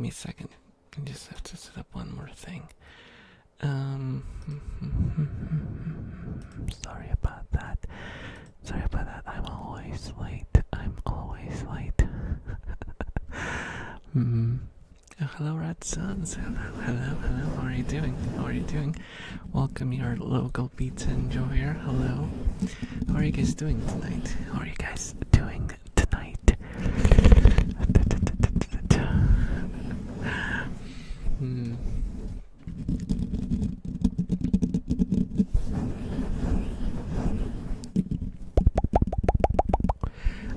me a second. I just have to set up one more thing. Sorry about that. I'm always late. Hello, Red Suns. Hello. How are you doing? Welcome, your local pizza enjoyer. Hello. How are you guys doing tonight?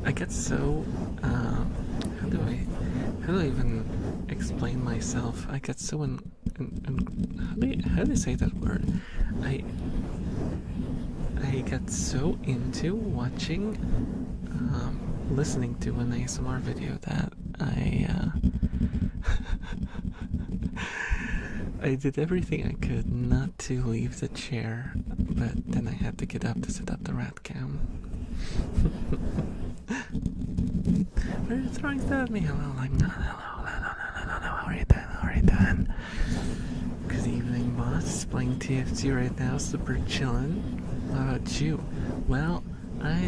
I get so how do I even explain myself? I get so how do you say that word? I get so into watching listening to an ASMR video that I did everything I could not to leave the chair, but then I had to get up to set up the rat cam. Why are you throwing stuff at me? Hello. How are you doing? Good evening, boss. Playing TFT right now, super chillin'. How about you? Well, I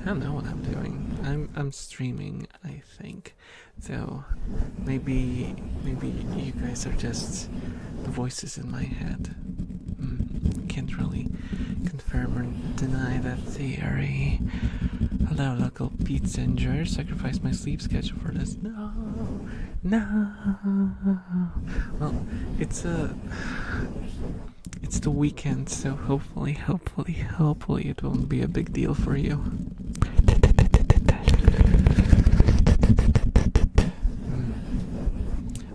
don't know what I'm doing. I'm streaming, I think. So maybe you guys are just the voices in my head. Can't really confirm or deny that theory. Hello, local pizza enjoyer. Sacrifice my sleep schedule for this. No. Well, it's the weekend, so hopefully it won't be a big deal for you.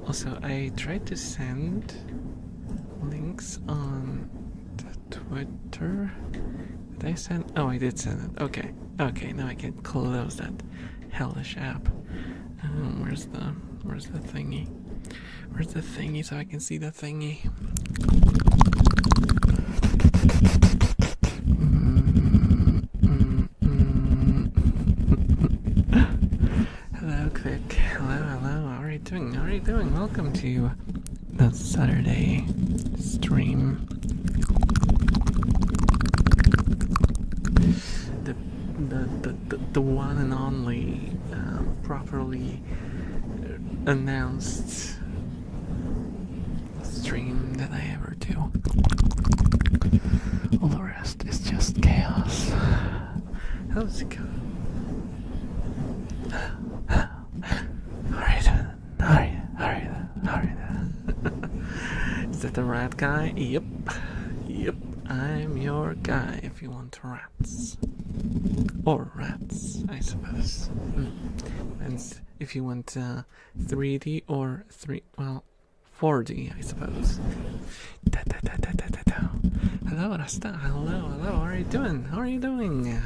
Also, I tried to send links on the Twitter. Did I send? Oh, I did send it. Okay, now I can close that hellish app. Where's the thingy? Where's the thingy so I can see the thingy? Hello, Quick. Hello. How are you doing? Welcome to the Saturday stream. The one and only properly announced stream that I ever do. All the rest is just chaos. How's it going? Alright. Is that the rat guy? Yep. I'm your guy if you want rats. Or rats, I suppose. And if you want 3D or 4D, I suppose. Hello, Rasta. Hello. How are you doing? I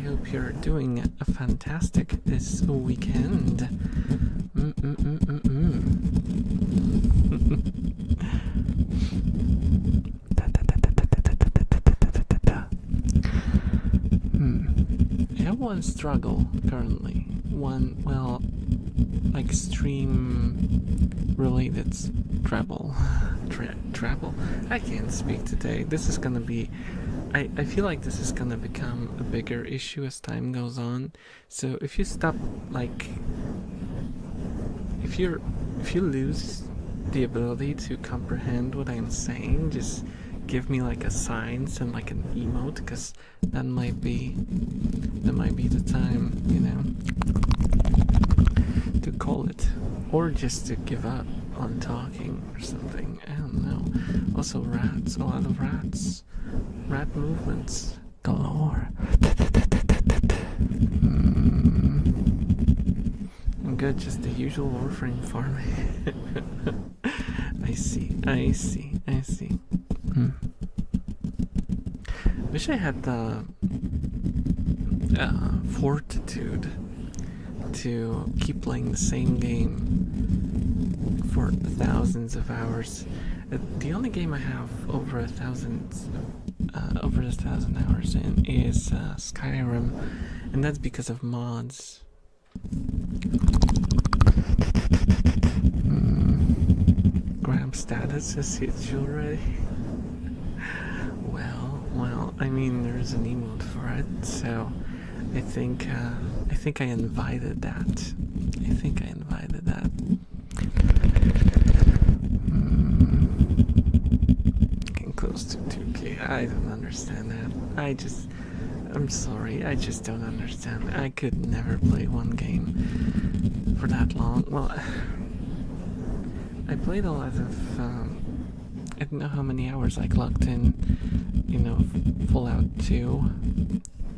hope you're doing fantastic this weekend. I have one struggle currently. Stream related trouble. Trouble? I can't speak today. This is gonna be. I feel like this is gonna become a bigger issue as time goes on. So if you stop, if you lose the ability to comprehend what I'm saying, just give me a sign, send an emote, because that might be the time, to call it, or just to give up on talking or something. I don't know. Also, rats, a lot of rats, rat movements galore. I'm good, just the usual Warframe farming. I see. Wish I had the fortitude to keep playing the same game for thousands of hours. The only game I have over 1,000 hours in is Skyrim, and that's because of mods. game status has hit you already? Well, I mean, there's an emote for it, so I think I invited that. Getting close to 2K. I don't understand that. I'm sorry, I just don't understand. I could never play one game for that long. Well, I played a lot of, I don't know how many hours I clocked in, Fallout 2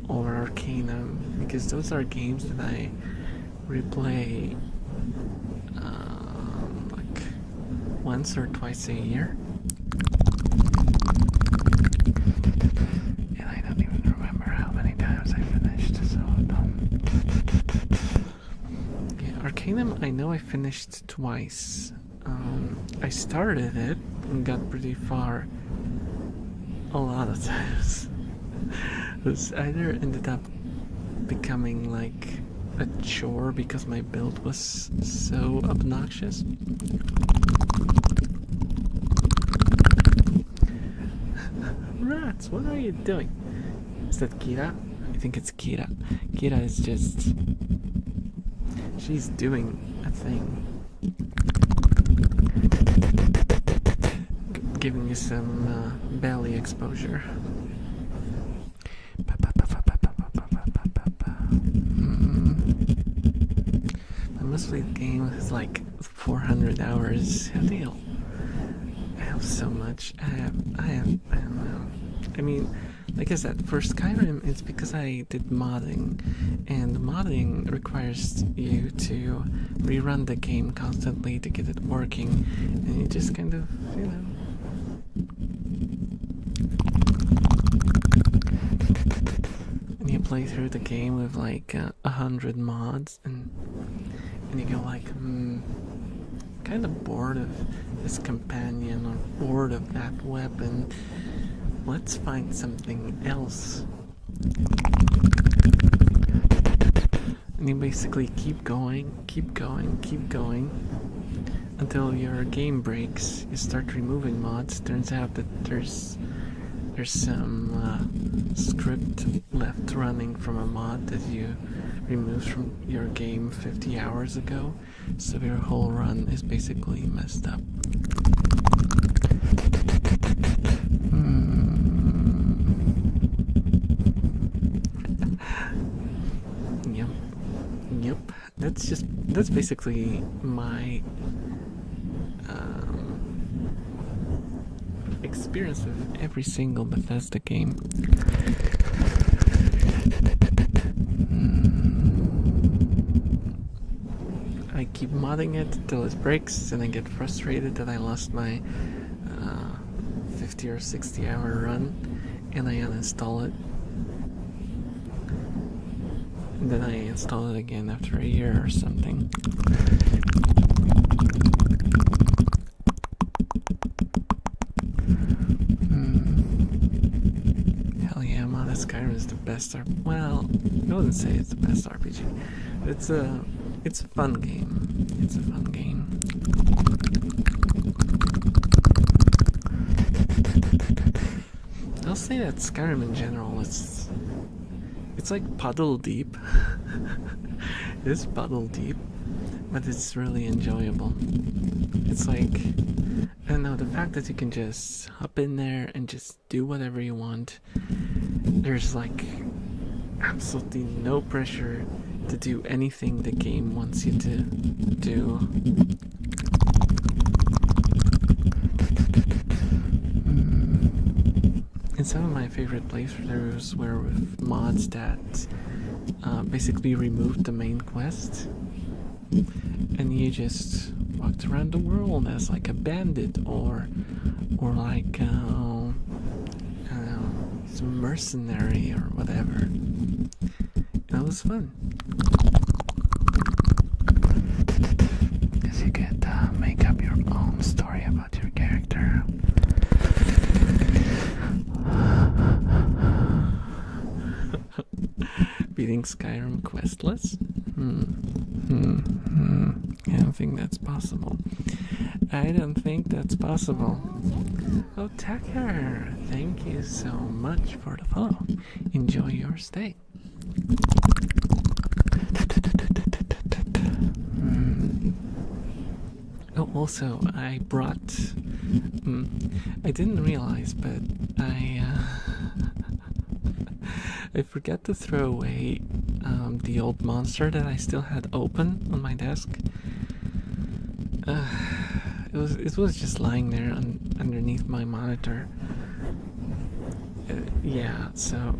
or Arcanum, because those are games that I replay like once or twice a year. And I don't even remember how many times I finished, so yeah, Arcanum, I know I finished twice. I started it and got pretty far a lot of times. It was either ended up becoming like a chore because my build was so obnoxious. Rats, what are you doing? Is that Kira? I think it's Kira. Kira is just... she's doing a thing. Giving you some belly exposure. My most played game is like 400 hours. How the hell? I have so much. I don't know. I mean, like I said, for Skyrim, it's because I did modding, and modding requires you to rerun the game constantly to get it working, and you just kind of, and you play through the game with like 100 mods, and you go like, kind of bored of this companion or bored of that weapon. Let's find something else. And you basically keep going until your game breaks. You start removing mods. Turns out that there's some script left running from a mod that you removed from your game 50 hours ago, so your whole run is basically messed up. Yep. That's basically my experience with every single Bethesda game. I keep modding it till it breaks, and I get frustrated that I lost my 50 or 60 hour run, and I uninstall it. And then I install it again after a year or something. Hell yeah, Mod Skyrim is the best well, I wouldn't say it's the best RPG. It's a fun game. It's a fun game. I'll say that Skyrim in general, it's like puddle deep. It is puddle deep, but it's really enjoyable. It's like, I don't know, the fact that you can just hop in there and just do whatever you want. There's like absolutely no pressure to do anything the game wants you to do. And some of my favorite playthroughs were with mods that basically removed the main quest, and you just walked around the world as like a bandit or like I don't know, some mercenary or whatever. And it was fun. Because you could make up your own story about your character. Beating Skyrim questless? I don't think that's possible. I don't think that's possible. Oh, Tucker, thank you so much for the follow. Enjoy your stay. Oh, also, I brought. I didn't realize, but I forgot to throw away the old monster that I still had open on my desk. It was just lying there underneath my monitor. Yeah, so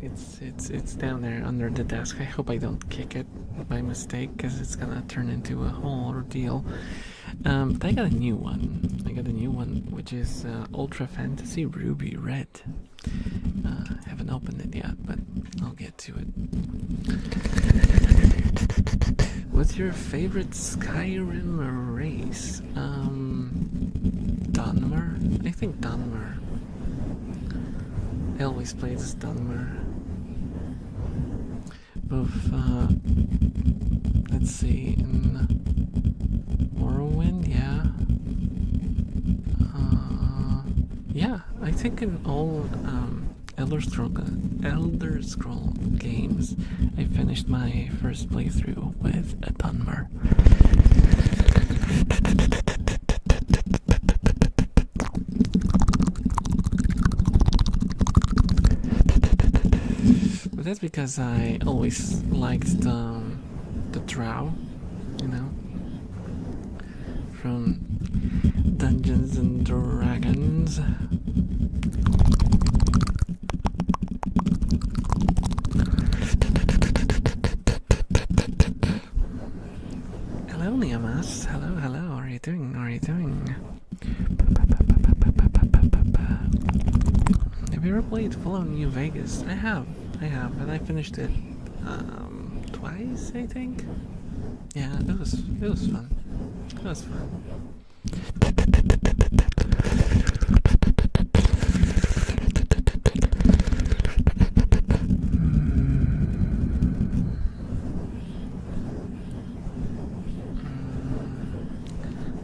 it's down there under the desk. I hope I don't kick it by mistake, because it's gonna turn into a whole ordeal. But I got a new one. Which is Ultra Fantasy Ruby Red. Haven't opened it yet, but I'll get to it. What's your favorite Skyrim race? Dunmer? I think Dunmer. I always play as Dunmer. Both, let's see, in Morrowind, yeah. Yeah, I think in all Elder Scroll games, I finished my first playthrough with a Dunmer. But that's because I always liked the drow, you know, from Dungeons and Dragons. Hello, Niamas. Hello. How are you doing? Have you ever played Fallout New Vegas? I have, and I finished it twice, I think. Yeah, it was fun.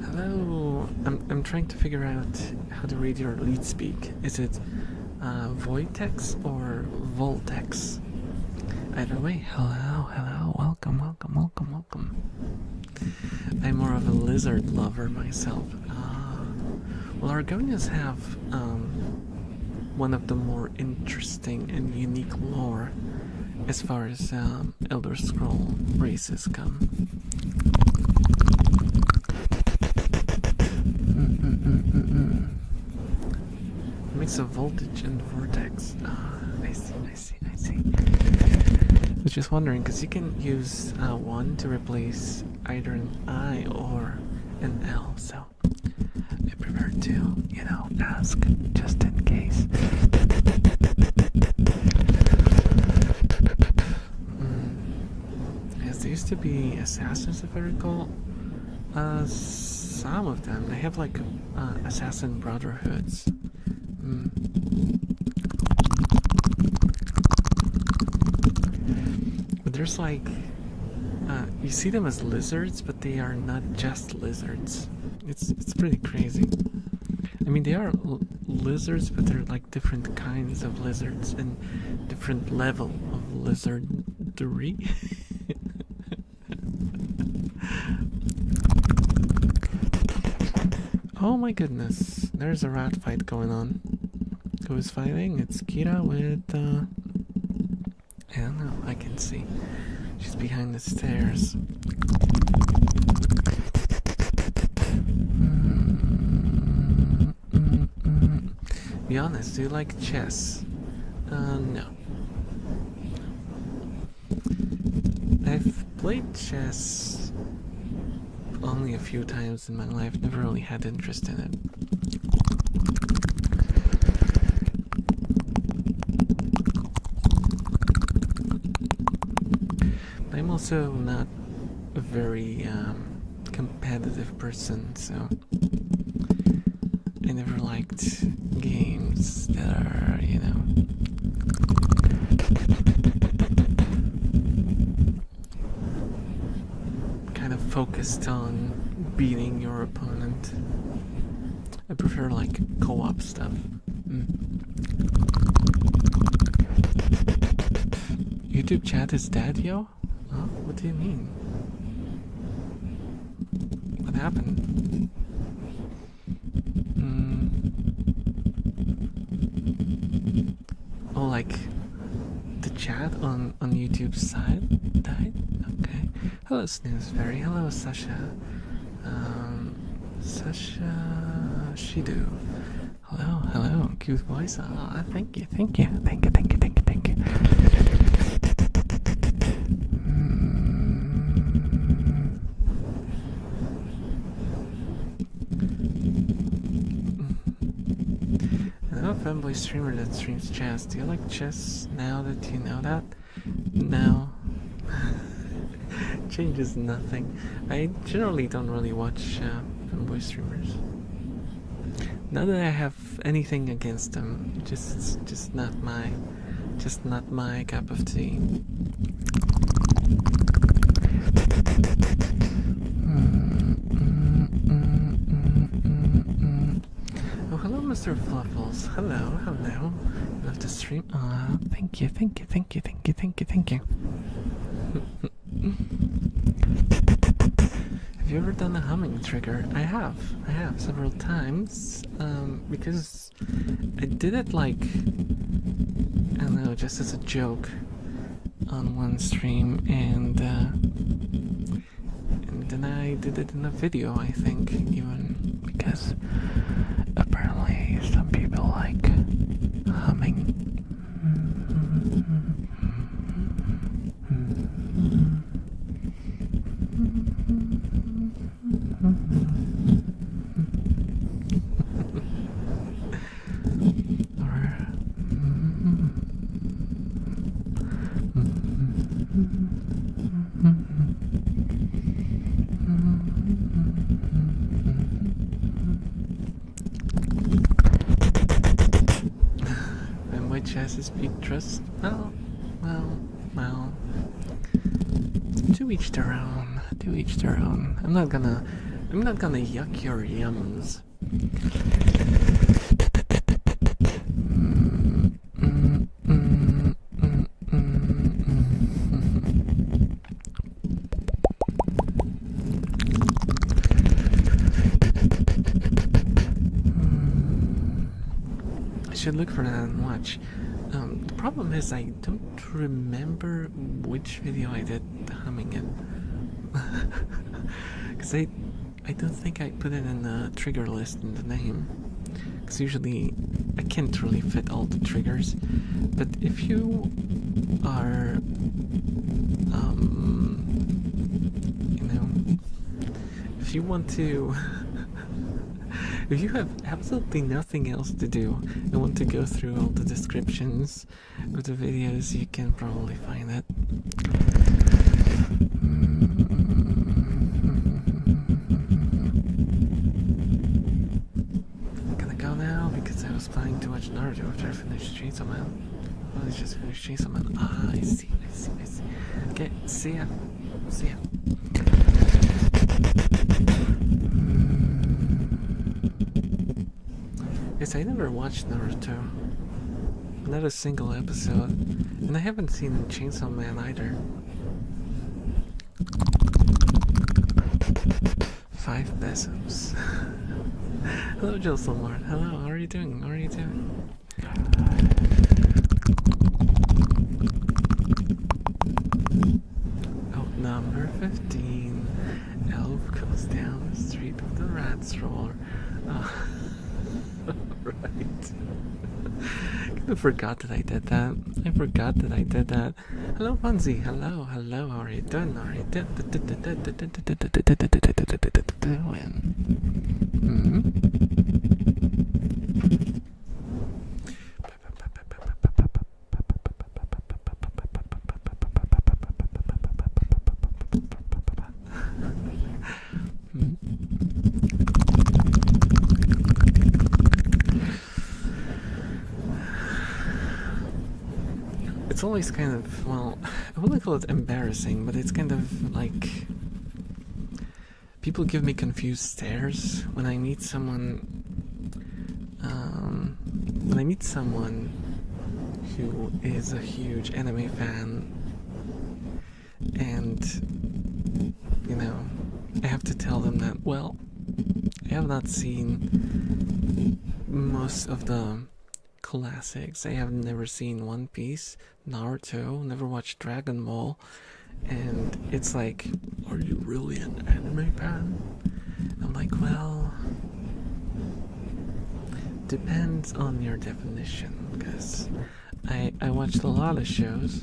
Hello. I'm trying to figure out how to read your lead speak. Is it Voitex or Voltex? Either way, hello, welcome. I'm more of a lizard lover myself. Well, Argonians have one of the more interesting and unique lore as far as Elder Scroll races come. Mix of voltage and vortex. I see. I was just wondering, because you can use one to replace either an I or an L, so I prefer to, ask just in case. Yes, there used to be assassins, if I recall. Some of them, they have like assassin brotherhoods. But there's like, you see them as lizards, but they are not just lizards. It's pretty crazy. I mean, they are lizards, but they're like different kinds of lizards and different level of lizardry. Oh my goodness, there's a rat fight going on. Who's fighting? It's Kira with, I don't know, I can see. She's behind the stairs. Be honest, do you like chess? No. I've played chess only a few times in my life, never really had interest in it. But I'm also not a very competitive person, so I never liked games that are, kind of focused on beating your opponent. I prefer like co-op stuff. YouTube chat is dead, yo? Huh? What do you mean? What happened? Oh, like the chat on YouTube's side died? Okay. Hello, Snoozeberry. Hello, Sasha. Sasha Shidu. Hello, cute voice. Ah, thank you. I'm a fanboy streamer that streams chess. Do you like chess now that you know that? No. Changes nothing. I generally don't really watch fanboy streamers. Not that I have anything against them, just not my cup of tea. Oh, hello, Mr. Fluffles. Hello. You love to stream? Thank you. Have you ever done a humming trigger? I have several times, because I did it like, I don't know, just as a joke on one stream, and then I did it in a video, I think, even, because apparently some people like humming. And my chess is peak trust. Well. To each their own. I'm not gonna yuck your yums. I should look for that and watch. The problem is I don't remember which video I did the humming in. Because I don't think I put it in the trigger list in the name. Because usually I can't really fit all the triggers. But if you are, if you want to, if you have absolutely nothing else to do and want to go through all the descriptions of the videos, you can probably find it. I'm gonna go now because I was planning to watch Naruto after I finished Chainsaw Man. Well, I just finished Chainsaw Man. Ah, I see. Okay, see ya. Yes, I never watched Naruto. Not a single episode. And I haven't seen Chainsaw Man either. 5 pesos. Hello, Jill Solmart. Hello, how are you doing? Oh, number 15. Elf goes down the street with the rats roar. Right. I forgot that I did that. Hello, Fonzie. Hello. How are you doing? It's always kind of, well, I wouldn't call it embarrassing, but it's kind of like people give me confused stares when I meet someone. When I meet someone who is a huge anime fan, and you know, I have to tell them that, well, I have not seen most of the classics. I have never seen One Piece, Naruto, never watched Dragon Ball, and it's like, are you really an anime fan? I'm like, well, depends on your definition, because I watched a lot of shows,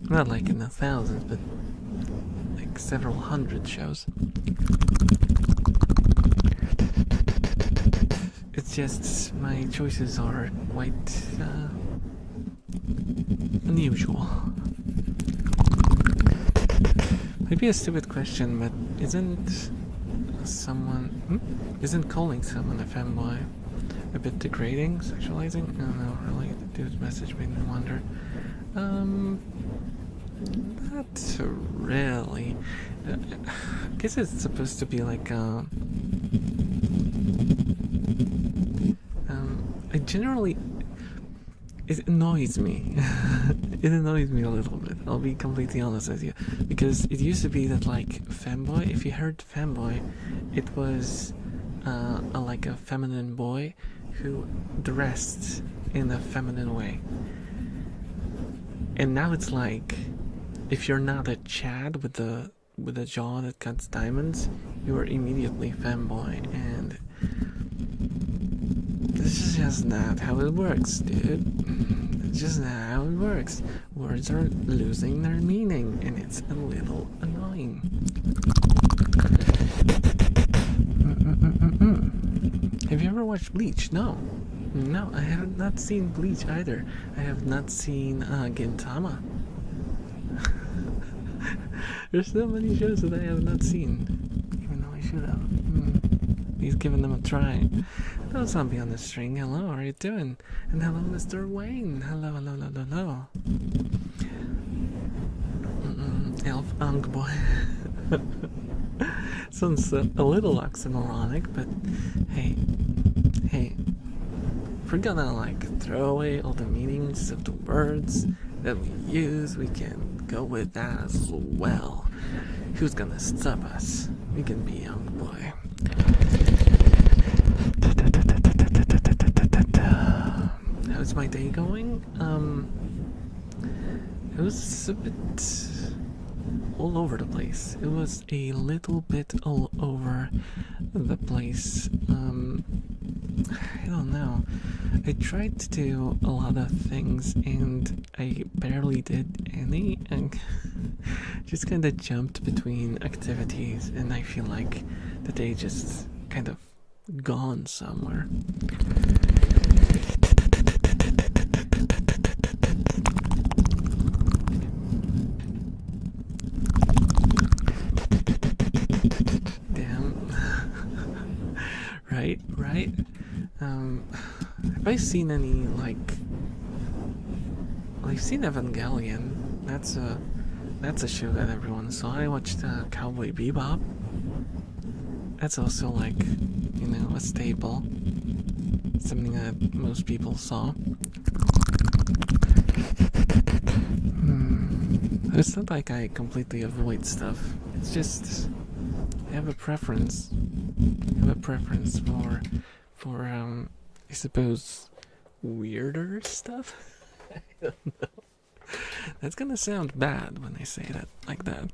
not like in the thousands, but like several hundred shows. It's just my choices are quite unusual. Maybe a stupid question, but isn't calling someone a fanboy a bit degrading, sexualizing? I don't know, really, the dude's message made me wonder. Not really. I guess it's supposed to be like, I generally, it annoys me. It annoys me a little bit, I'll be completely honest with you. Because it used to be that, like, fanboy, if you heard fanboy, it was like a feminine boy who dressed in a feminine way. And now it's like, if you're not a Chad with a jaw that cuts diamonds, you are immediately fanboy, and this is just not how it works, dude. It's just not how it works. Words are losing their meaning, and it's a little annoying. Have you ever watched Bleach? No. No, I have not seen Bleach either. I have not seen Gintama. There's so many shows that I have not seen, even though I should have. He's giving them a try. Hello, zombie on the string. Hello, how are you doing? And hello, Mr. Wayne. Hello, hello, hello, hello. Elf boy. Sounds a little oxymoronic, but hey, if we're gonna like throw away all the meanings of the words that we use, we can go with that as well. Who's gonna stop us? We can be young boy. How's my day going? It was a bit all over the place. It was a little bit all over the place. I don't know. I tried to do a lot of things and I barely did any, and just kind of jumped between activities, and I feel like the day just kind of gone somewhere. Right? Have I seen any, like... Well, I've seen Evangelion. That's a show that everyone saw. I watched Cowboy Bebop. That's also, like, you know, a staple. Something that most people saw. It's not like I completely avoid stuff. It's just... I have a preference. For I suppose weirder stuff. I don't know. That's gonna sound bad when I say that like that.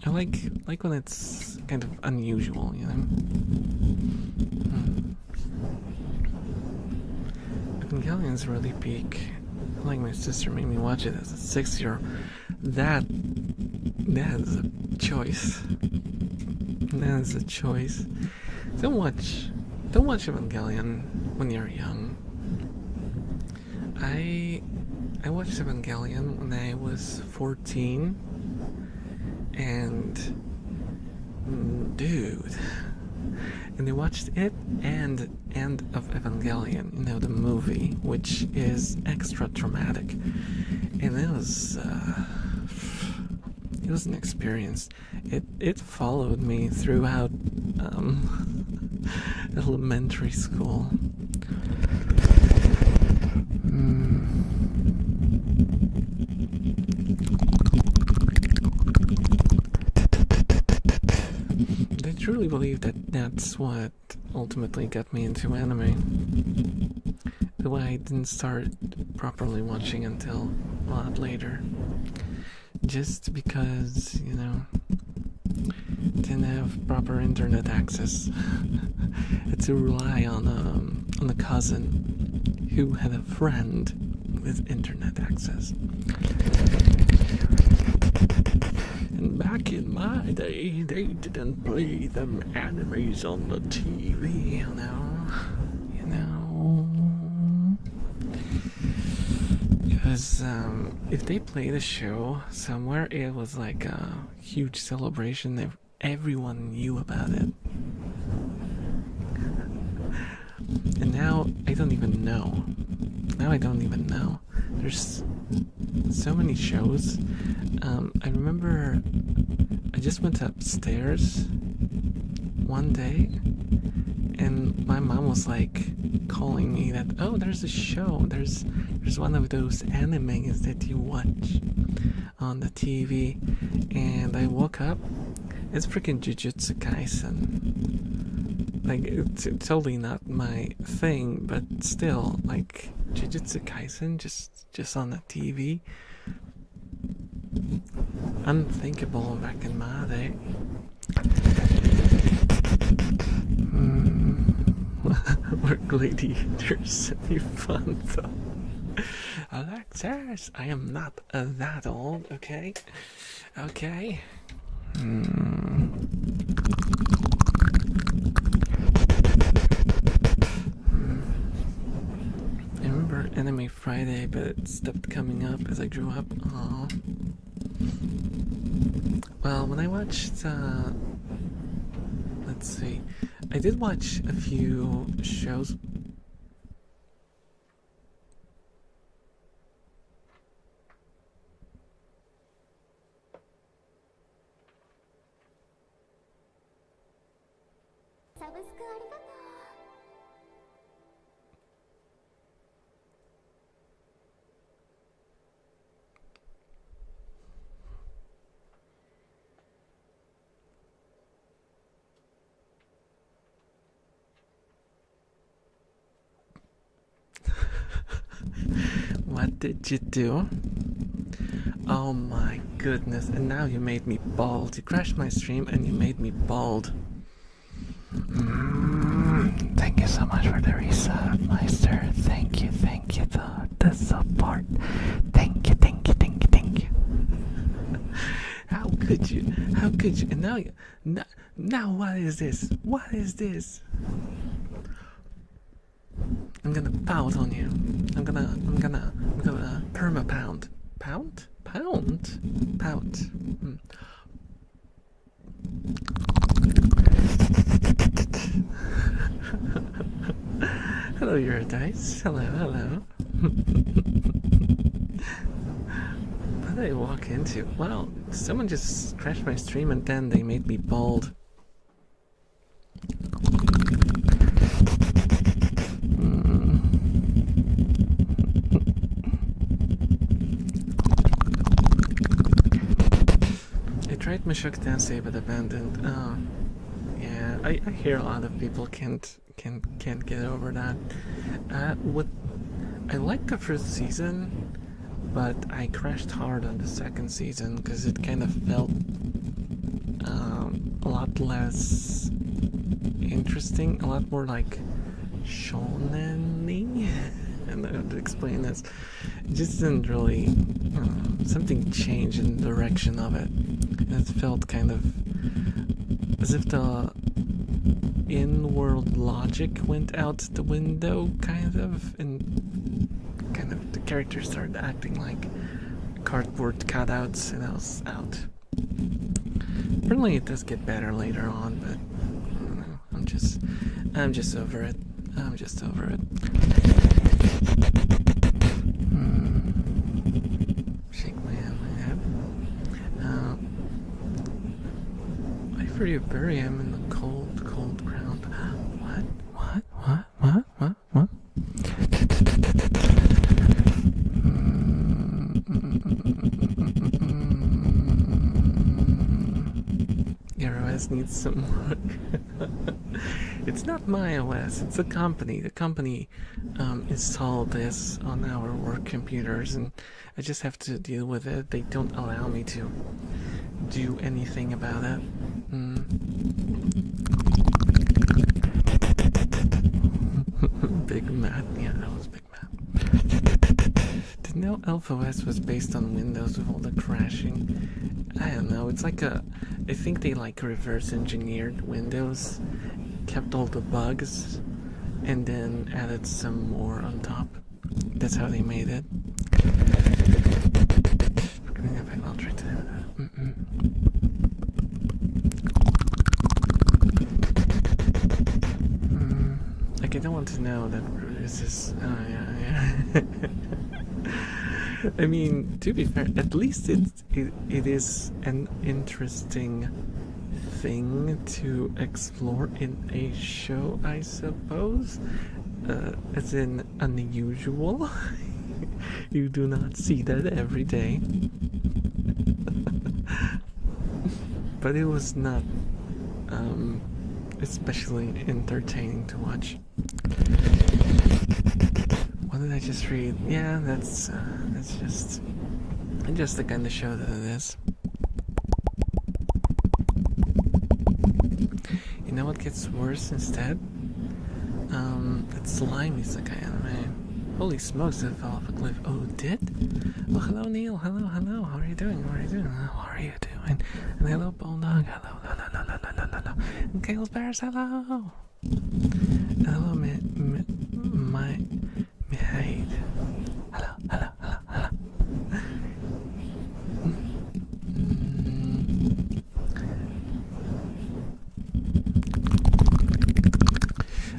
I like when it's kind of unusual, you know. Evangelion's really peak. Like my sister made me watch it as a 6-year-old. That is a choice. That is a choice. Don't watch Evangelion when you're young. I watched Evangelion when I was 14, and dude. And I watched it and End of Evangelion, you know, the movie, which is extra traumatic. and it was an experience. It followed me throughout elementary school. I truly believe that that's what ultimately got me into anime. Though I didn't start properly watching until a lot later. Just because, you know, didn't have proper internet access. Had to rely on a cousin who had a friend with internet access. And back in my day, they didn't play them animes on the TV, you know. Because if they played a show somewhere, it was like a huge celebration. If everyone knew about it. And now I don't even know. There's so many shows. I remember I just went upstairs one day and my mom was like calling me that, oh, there's a show, there's one of those animes that you watch on the TV. And I woke up, it's freaking Jujutsu Kaisen. Like, it's totally not my thing, but still, like, Jujutsu Kaisen just on the TV. Unthinkable back in my day. We're gladiators. Be fun though. Alexis, I am not that old, okay? Okay. I remember Anime Friday, but it stopped coming up as I grew up. Aww. Well, when I watched, let's see, I did watch a few shows. What did you do? Oh my goodness, and now you made me bald. You crashed my stream and you made me bald. Thank you so much for the resub, Meister. Thank you the support. Thank you. How could you? And now what is this? I'm gonna pout on you. I'm gonna perma pound. Pout? Hello, Eurydice. Hello. What did I walk into? Wow, someone just crashed my stream and then they made me bald. I tried Mashuk Densei but abandoned. Oh, yeah, I hear a lot of people can't get over that. I liked the first season, but I crashed hard on the second season because it kind of felt a lot less interesting, a lot more like shonen-y. And I have to explain this. It just didn't really. Something changed in the direction of it. It felt kind of as if the in-world logic went out the window, kind of, and kind of the characters started acting like cardboard cutouts, and I was out. Apparently, it does get better later on, but I don't know. I'm just over it. I'm just over it. for you, Barry. I'm in the cold, cold ground. What? Your OS needs some work. It's not my OS, it's a company. The company installed this on our work computers, and I just have to deal with it. They don't allow me to do anything about it. Big Matt, yeah, that was Big Matt. Didn't know ElfOS was based on Windows with all the crashing. I don't know, it's like I think they like reverse engineered Windows, kept all the bugs, and then added some more on top. That's how they made it. I'll try to. Like, I don't want to know that this is. Oh, yeah. I mean, to be fair, at least it is an interesting thing to explore in a show, I suppose. As in unusual. You do not see that every day. But it was not especially entertaining to watch. What did I just read? Yeah, that's just the kind of show that it is. You know what gets worse instead? That slime is like anime. Holy smokes, it fell off a cliff. Oh, it did? Well, hello, Neil. Hello. How are you doing? How are you doing? And hello, Bulldog. Hello. And Kale's Bears, hello. And hello, my hate. Hello.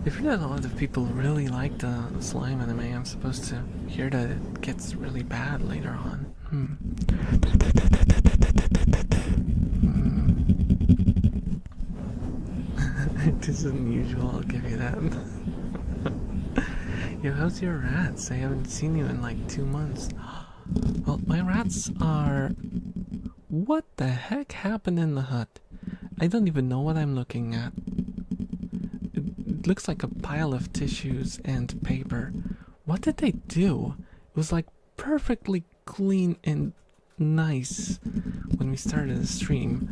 I've heard that a lot of people really like the slime anime. I'm supposed to hear that it gets really bad later on. It is unusual, I'll give you that. Yo, how's your rats? I haven't seen you in like 2 months. Well, my rats are... What the heck happened in the hut? I don't even know what I'm looking at. It looks like a pile of tissues and paper. What did they do? It was like perfectly clean and nice when we started the stream.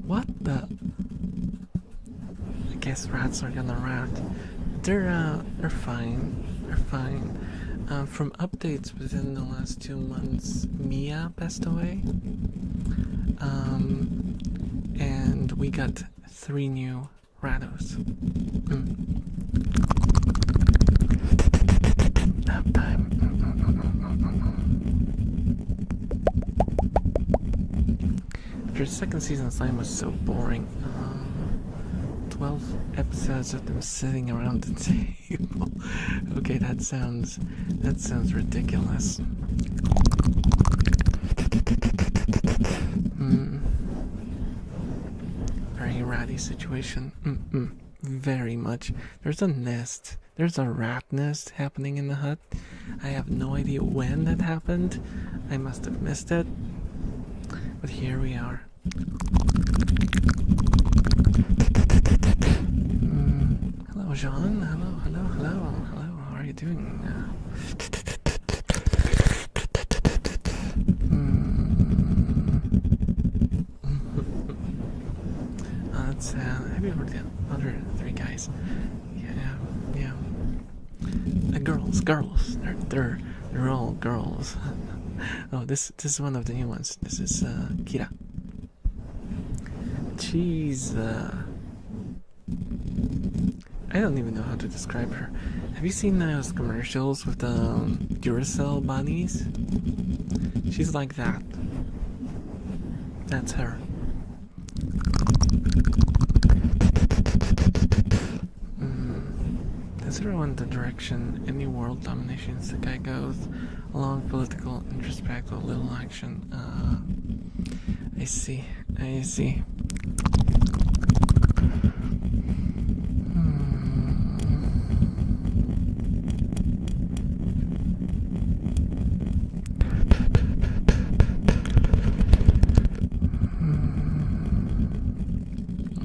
What the... I guess rats are gonna rat. They're fine. They're fine. From updates within the last 2 months, Mia passed away. And we got 3 new ratos. Nap time. After the second season, Slime was so boring. 12 episodes of them sitting around the table. Okay, that sounds ridiculous. Very ratty situation. Very much. There's a nest. There's a rat nest happening in the hut. I have no idea when that happened. I must have missed it. But here we are. Hello, Jean. Hello. How are you doing? That's happy for the other 3 guys. Yeah. Girls. They're all girls. Oh, this is one of the new ones. This is Kira. She's I don't even know how to describe her. Have you seen those commercials with the Duracell bunnies? She's like that. That's her. Zero in the direction any world dominations the guy goes along political introspective little action. I see.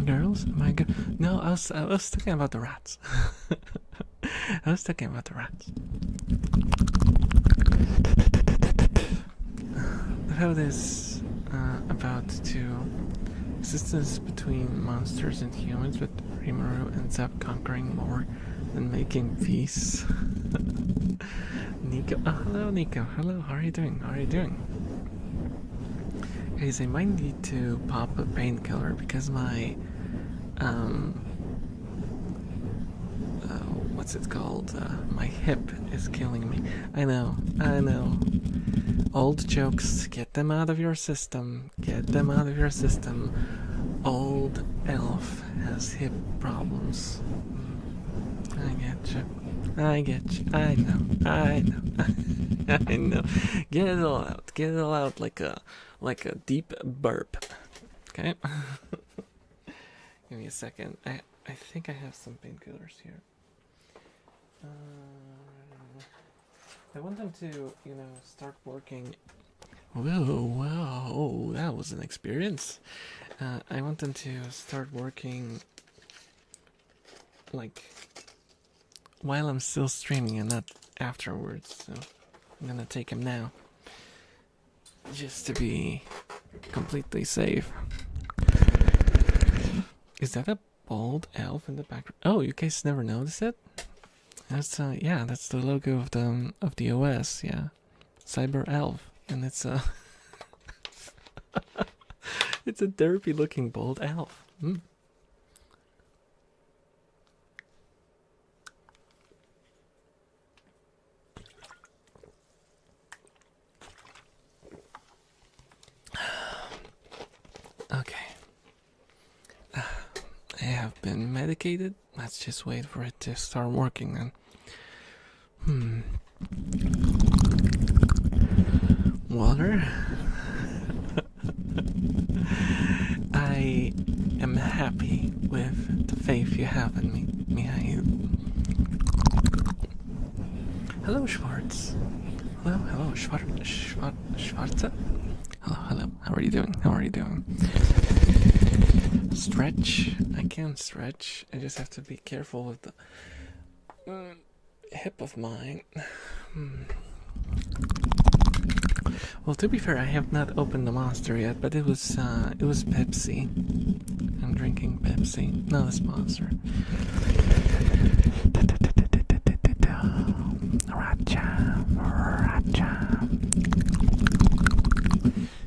girls? My girl? No, I was talking about the rats. I was talking about the rats. How this about to existence between monsters and humans, but Rimuru ends up conquering more than making peace. Nico, hello Nico. Hello, how are you doing? How are you doing? Guys, I might need to pop a painkiller because my what's it called? My hip is killing me. I know. Old jokes, get them out of your system. Get them out of your system. Old elf has hip problems. I get you. I know. I know. Get it all out. Get it all out like a deep burp. Okay? Give me a second. I think I have some painkillers here. I want them to, start working. Whoa, that was an experience. I want them to start working, like, while I'm still streaming and not afterwards. So I'm gonna take them now, just to be completely safe. Is that a bald elf in the background? Oh, you guys never noticed it? That's that's the logo of the OS, yeah. Cyber Elf, and it's a it's a derpy looking bald elf. Okay. I have been medicated. Let's just wait for it to start working then. Water? I am happy with the faith you have in me, Mihail. Hello, Schwartz. Hello, Schwartz. Hello. How are you doing? Stretch. I can stretch. I just have to be careful with the hip of mine. Well, to be fair, I have not opened the monster yet, but it was Pepsi. I'm drinking Pepsi, not a sponsor. Racha.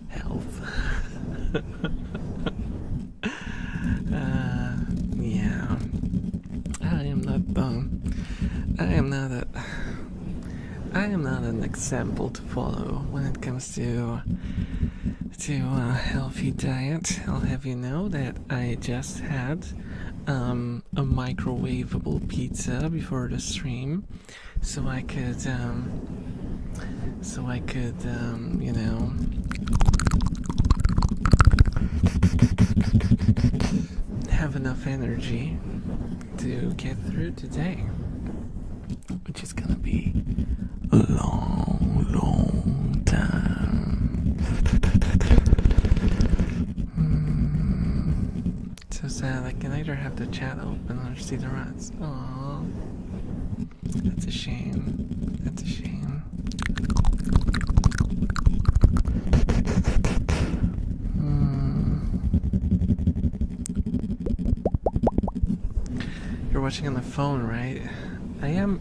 Health. Yeah. I am not an example to follow when it comes to a healthy diet. I'll have you know that I just had a microwavable pizza before the stream, so I could have enough energy to get through today, which is gonna be a long time. So sad. I can either have the chat open or see the rats. Aww, that's a shame. You're watching on the phone, right? I have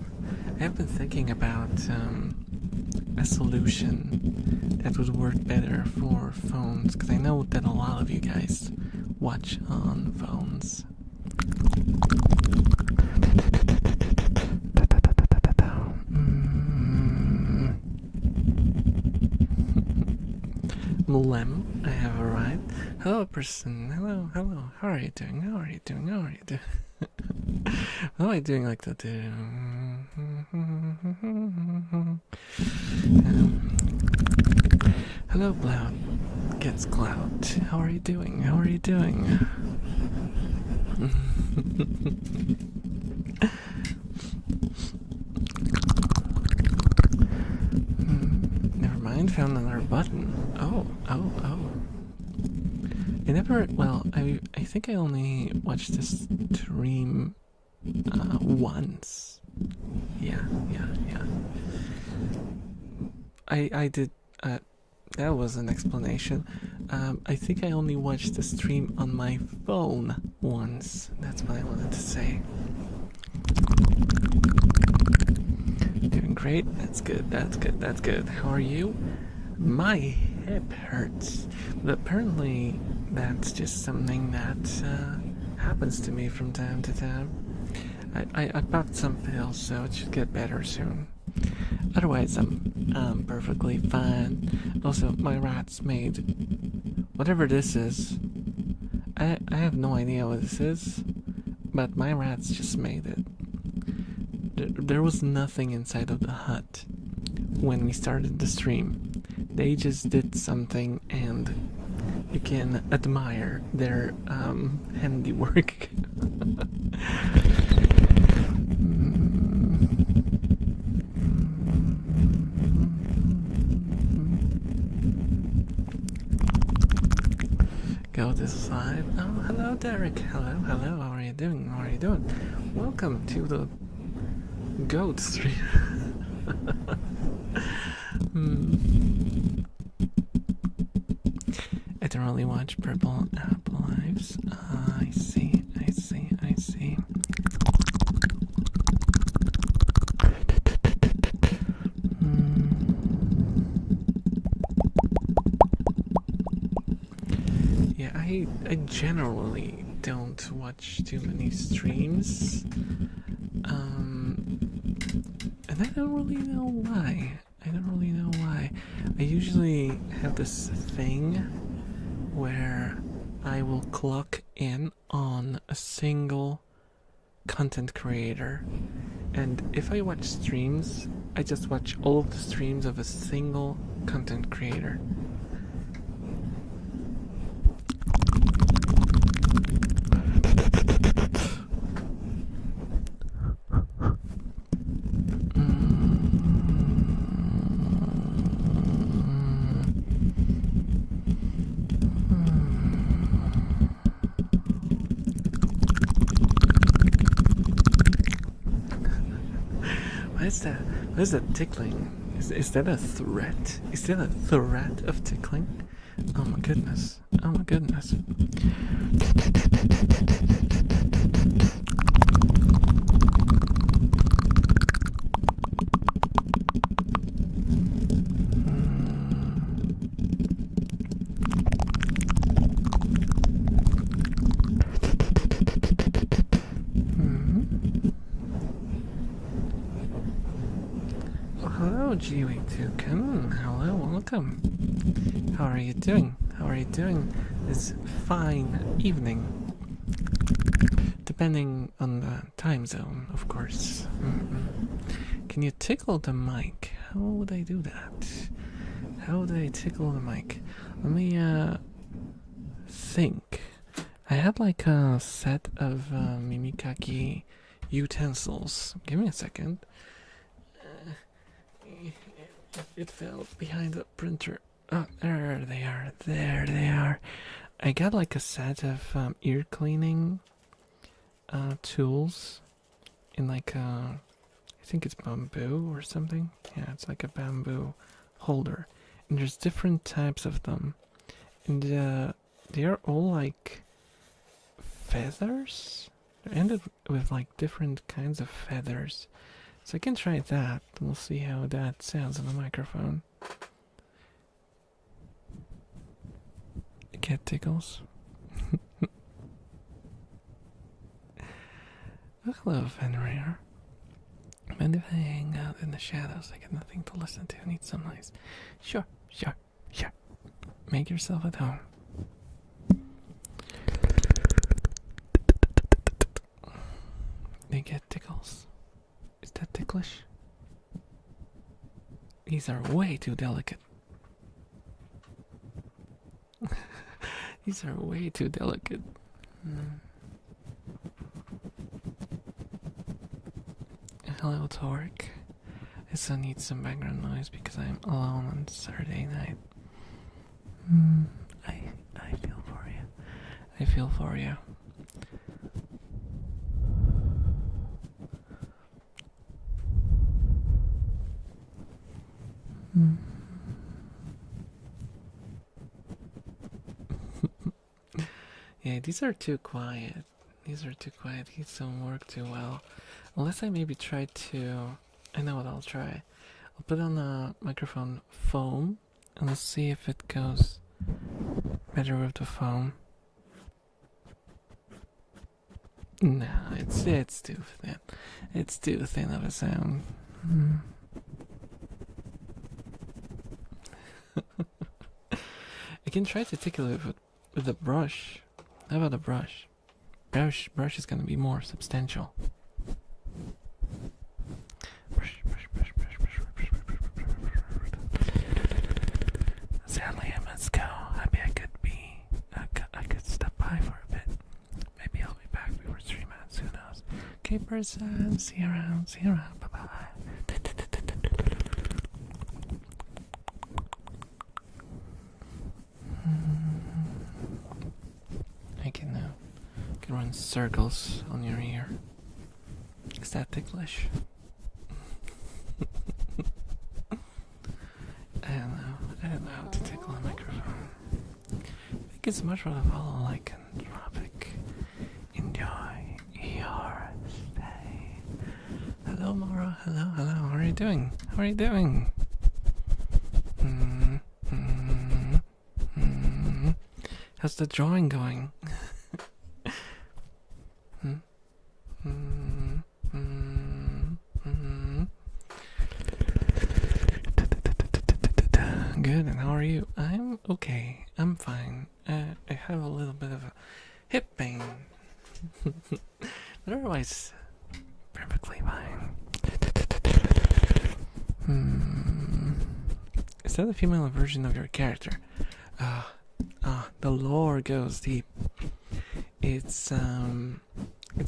been thinking about a solution that would work better for phones, because I know that a lot of you guys watch on phones. Mulem, I have arrived. Hello, person. Hello. How are you doing? How am I doing like that? Hello, Cloud. Gets Cloud. How are you doing? Never mind, found another button. Oh. I I think I only watched this stream once. Yeah. I did. That was an explanation. I think I only watched the stream on my phone once. That's what I wanted to say. Doing great. That's good. How are you? My hip hurts. But apparently, that's just something that happens to me from time to time. I popped some pills, so it should get better soon. Otherwise, I'm perfectly fine. Also, my rats made whatever this is. I have no idea what this is, but my rats just made it. There was nothing inside of the hut when we started the stream. They just did something, and you can admire their handiwork. Go this side. Oh, hello, Derek. Hello. How are you doing? Welcome to the goat stream. I don't really watch Purple Apple Lives. I see. Yeah, I generally don't watch too many streams. And I don't really know why. I usually have this thing where I will clock in on a single content creator. And if I watch streams, I just watch all of the streams of a single content creator. What is that tickling? Is that a threat? Is that a threat of tickling? Oh my goodness. Hello, G82. Hello, welcome. How are you doing? This fine evening? Depending on the time zone, of course. Can you tickle the mic? How would I do that? How would I tickle the mic? Let me think. I had like a set of Mimikaki utensils. Give me a second. It fell behind the printer. Oh, there they are. I got like a set of ear cleaning tools in like I think it's bamboo or something. Yeah, it's like a bamboo holder. And there's different types of them. And they are all like feathers. They're ended with like different kinds of feathers. So I can try that. We'll see how that sounds on the microphone. Cat tickles. Oh, hello, Fenrir. And if I hang out in the shadows, I get nothing to listen to. I need some noise. Sure. Make yourself at home. They get tickles. Is that ticklish? These are way too delicate. These are way too delicate. Hello, Torque. I still need some background noise because I'm alone on Saturday night. I feel for you. I feel for you. Yeah, these are too quiet. These are too quiet. These don't work too well. Unless I maybe try to... I know what I'll try. I'll put on a microphone foam and let's see if it goes better with the foam. No, it's too thin. It's too thin of a sound. I can try to tickle it with a brush. How about a brush? Brush is gonna be more substantial. Brush. Sadly, I must go. I could step by for a bit. Maybe I'll be back before 3 minutes. Who knows? Okay, person. See you around. Bye bye. I can run circles on your ear. Is that ticklish? I don't know how to tickle a microphone. I think it's much rather follow like anthropic. Enjoy your stay. Hello, Mara. Hello. How are you doing? How's the drawing going? Good, and how are you? I'm okay. I'm fine. I have a little bit of a hip pain. But otherwise, perfectly fine. Is that a female version of your character? The lore goes deep. It's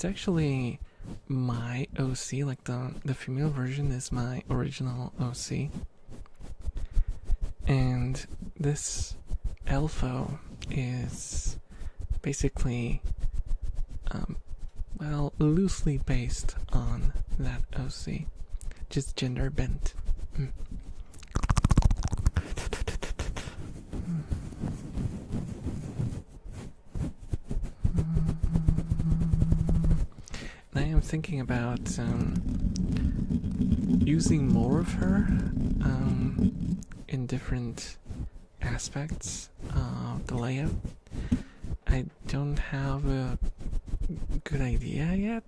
actually my OC, like the female version is my original OC. And this Elfo is basically, loosely based on that OC, just gender bent. I am thinking about using more of her in different aspects of the layout. I don't have a good idea yet.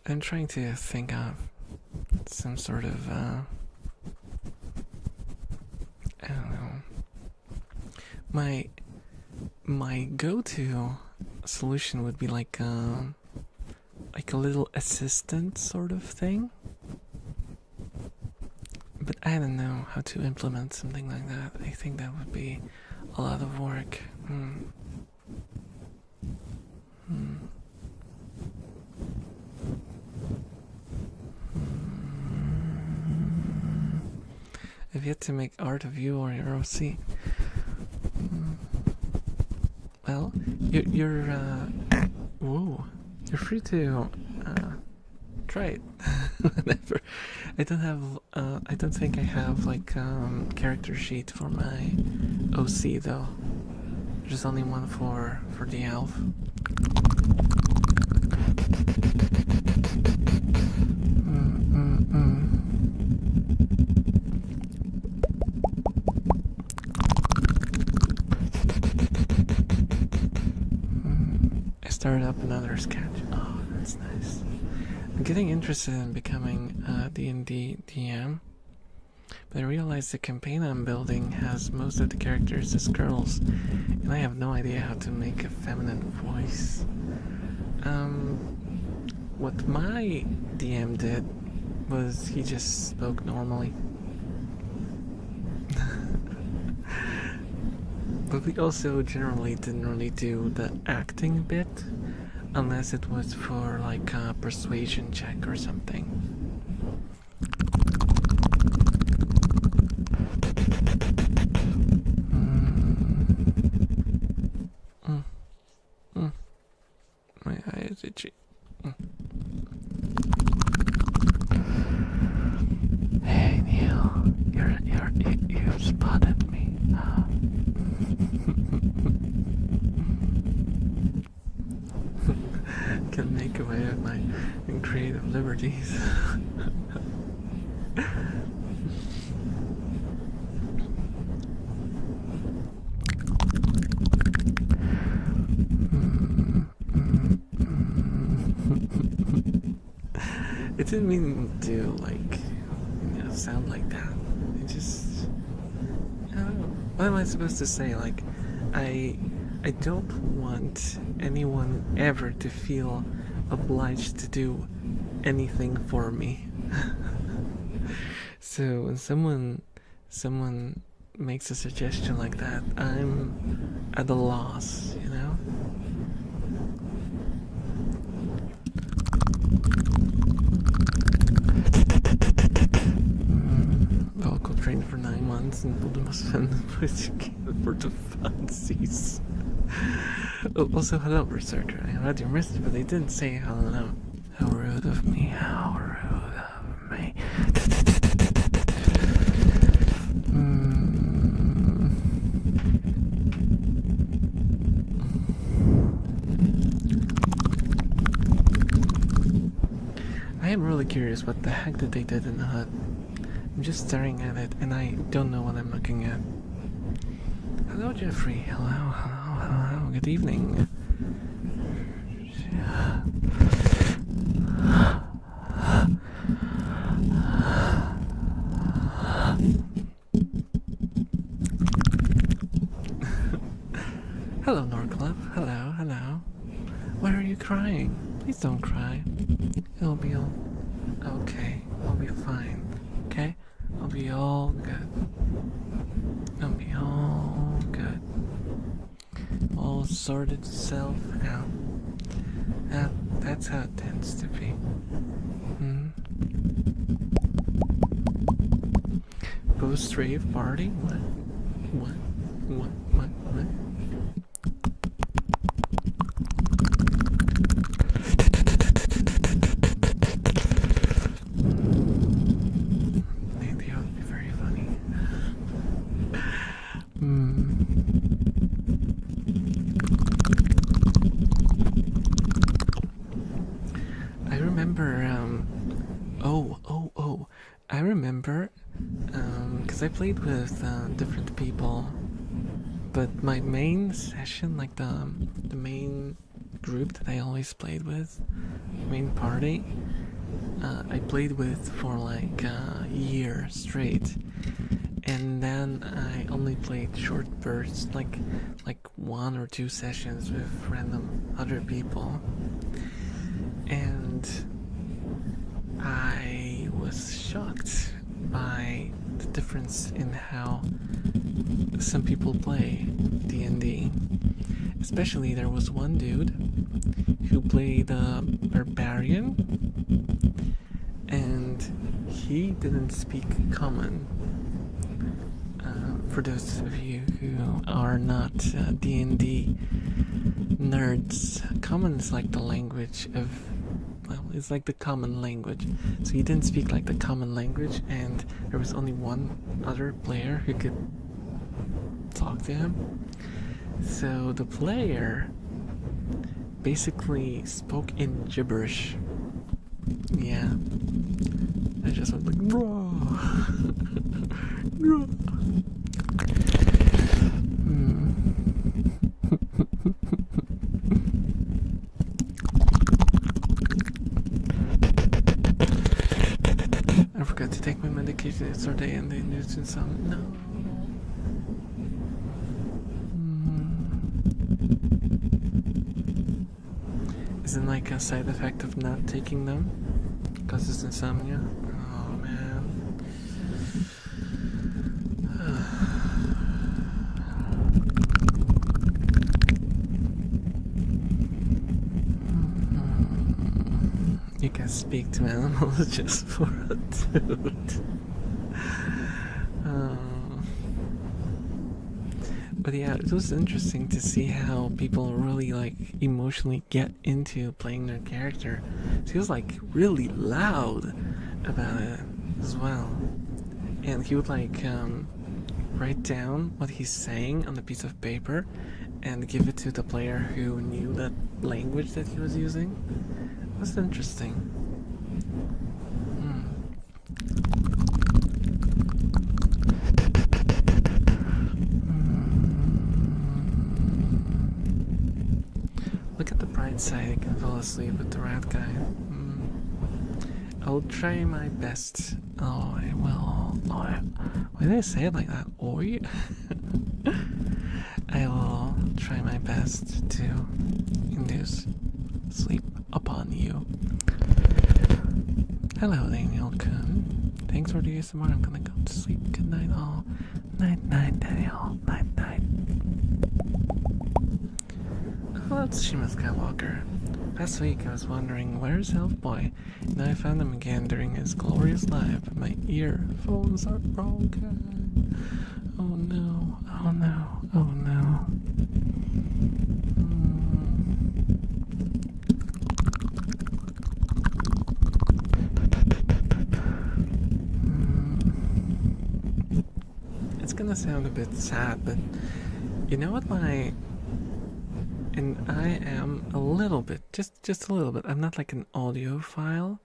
I'm trying to think of some sort of I don't know. My go-to solution would be like a little assistant sort of thing, but I don't know how to implement something like that. I think that would be a lot of work. I've yet to make art of you or your OC. Well, you're free to try it whenever. I don't think I have like character sheet for my OC though. There's only one for the elf. I started up another sketch. Oh, that's nice. I'm getting interested in becoming D&D DM, but I realized the campaign I'm building has most of the characters as girls, and I have no idea how to make a feminine voice. What my DM did was he just spoke normally. But we also generally didn't really do the acting bit Unless it was for like a persuasion check or something. My eye is itchy. Hey Neil, you've spotted me. Can make away with my creative liberties. It didn't mean to sound like that. It just, I don't know. What am I supposed to say? Like, I don't want anyone ever to feel obliged to do anything for me. So when someone makes a suggestion like that, I'm at a loss, you know? Vocal trained for 9 months and pulled the most feminine voice you can for the fancies. Also, hello, Berserker. I read your message, but they didn't say hello. How rude of me, how rude of me. I am really curious what the heck did they did in the hut. I'm just staring at it and I don't know what I'm looking at. Hello, Jeffrey. Hello. Good evening. Hello, Norclub. Hello. Why are you crying? Please don't cry. It'll be all okay. I'll be fine. Okay? I'll be all good. I'll be all good. All sorted itself out. That's how it tends to be. Post-rave party? What? Maybe that would be very funny. I remember, I remember, because I played with different people, but my main session, like the main group that I always played with, main party, I played with for like a year straight, and then I only played short bursts, like 1 or 2 sessions with random other people, and I was shocked by the difference in how some people play D&D. Especially there was one dude who played Barbarian, and he didn't speak Common. For those of you who are not D&D nerds, Common is like the language of, well, it's like the common language. So he didn't speak like the common language, and there was only one other player who could talk to him. So the player basically spoke in gibberish. Yeah. I just went like, bro. I forgot to take my medication yesterday and they induced some. No. Isn't like a side effect of not taking them? Causes insomnia? Oh man. I speak to animals just for a toot. But yeah, it was interesting to see how people really like emotionally get into playing their character. He was like really loud about it as well, and he would like write down what he's saying on a piece of paper and give it to the player who knew that language that he was using. It was interesting. Look at the bright side, I can fall asleep with the rat guy. I'll try my best. Oh, I will. Oh, why did I say it like that? Oi? I will try my best to induce sleep upon you. Hello, Daniel Kun. Thanks for the ASMR. I'm gonna go to sleep. Good night, all. Night, night, Daniel. Night, night. Oh, that's Shima Skywalker. Last week I was wondering, where's Elfboy? Now I found him again during his glorious live. My earphones are broken. Oh no, oh no, oh no. It's gonna sound a bit sad, but you know what and I am a little bit, just a little bit. I'm not like an audiophile.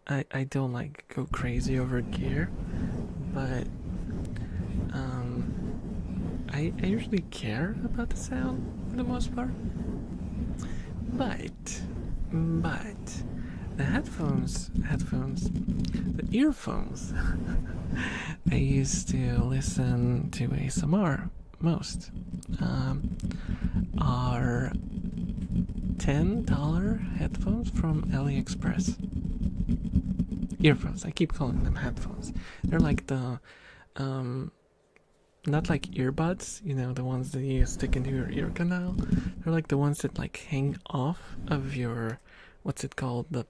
I don't like go crazy over gear, but I usually care about the sound for the most part. But the the earphones I used to listen to ASMR most are $10 headphones from AliExpress. Earphones, I keep calling them headphones. They're like the not like earbuds, you know, the ones that you stick into your ear canal. They're like the ones that like hang off of your, what's it called, the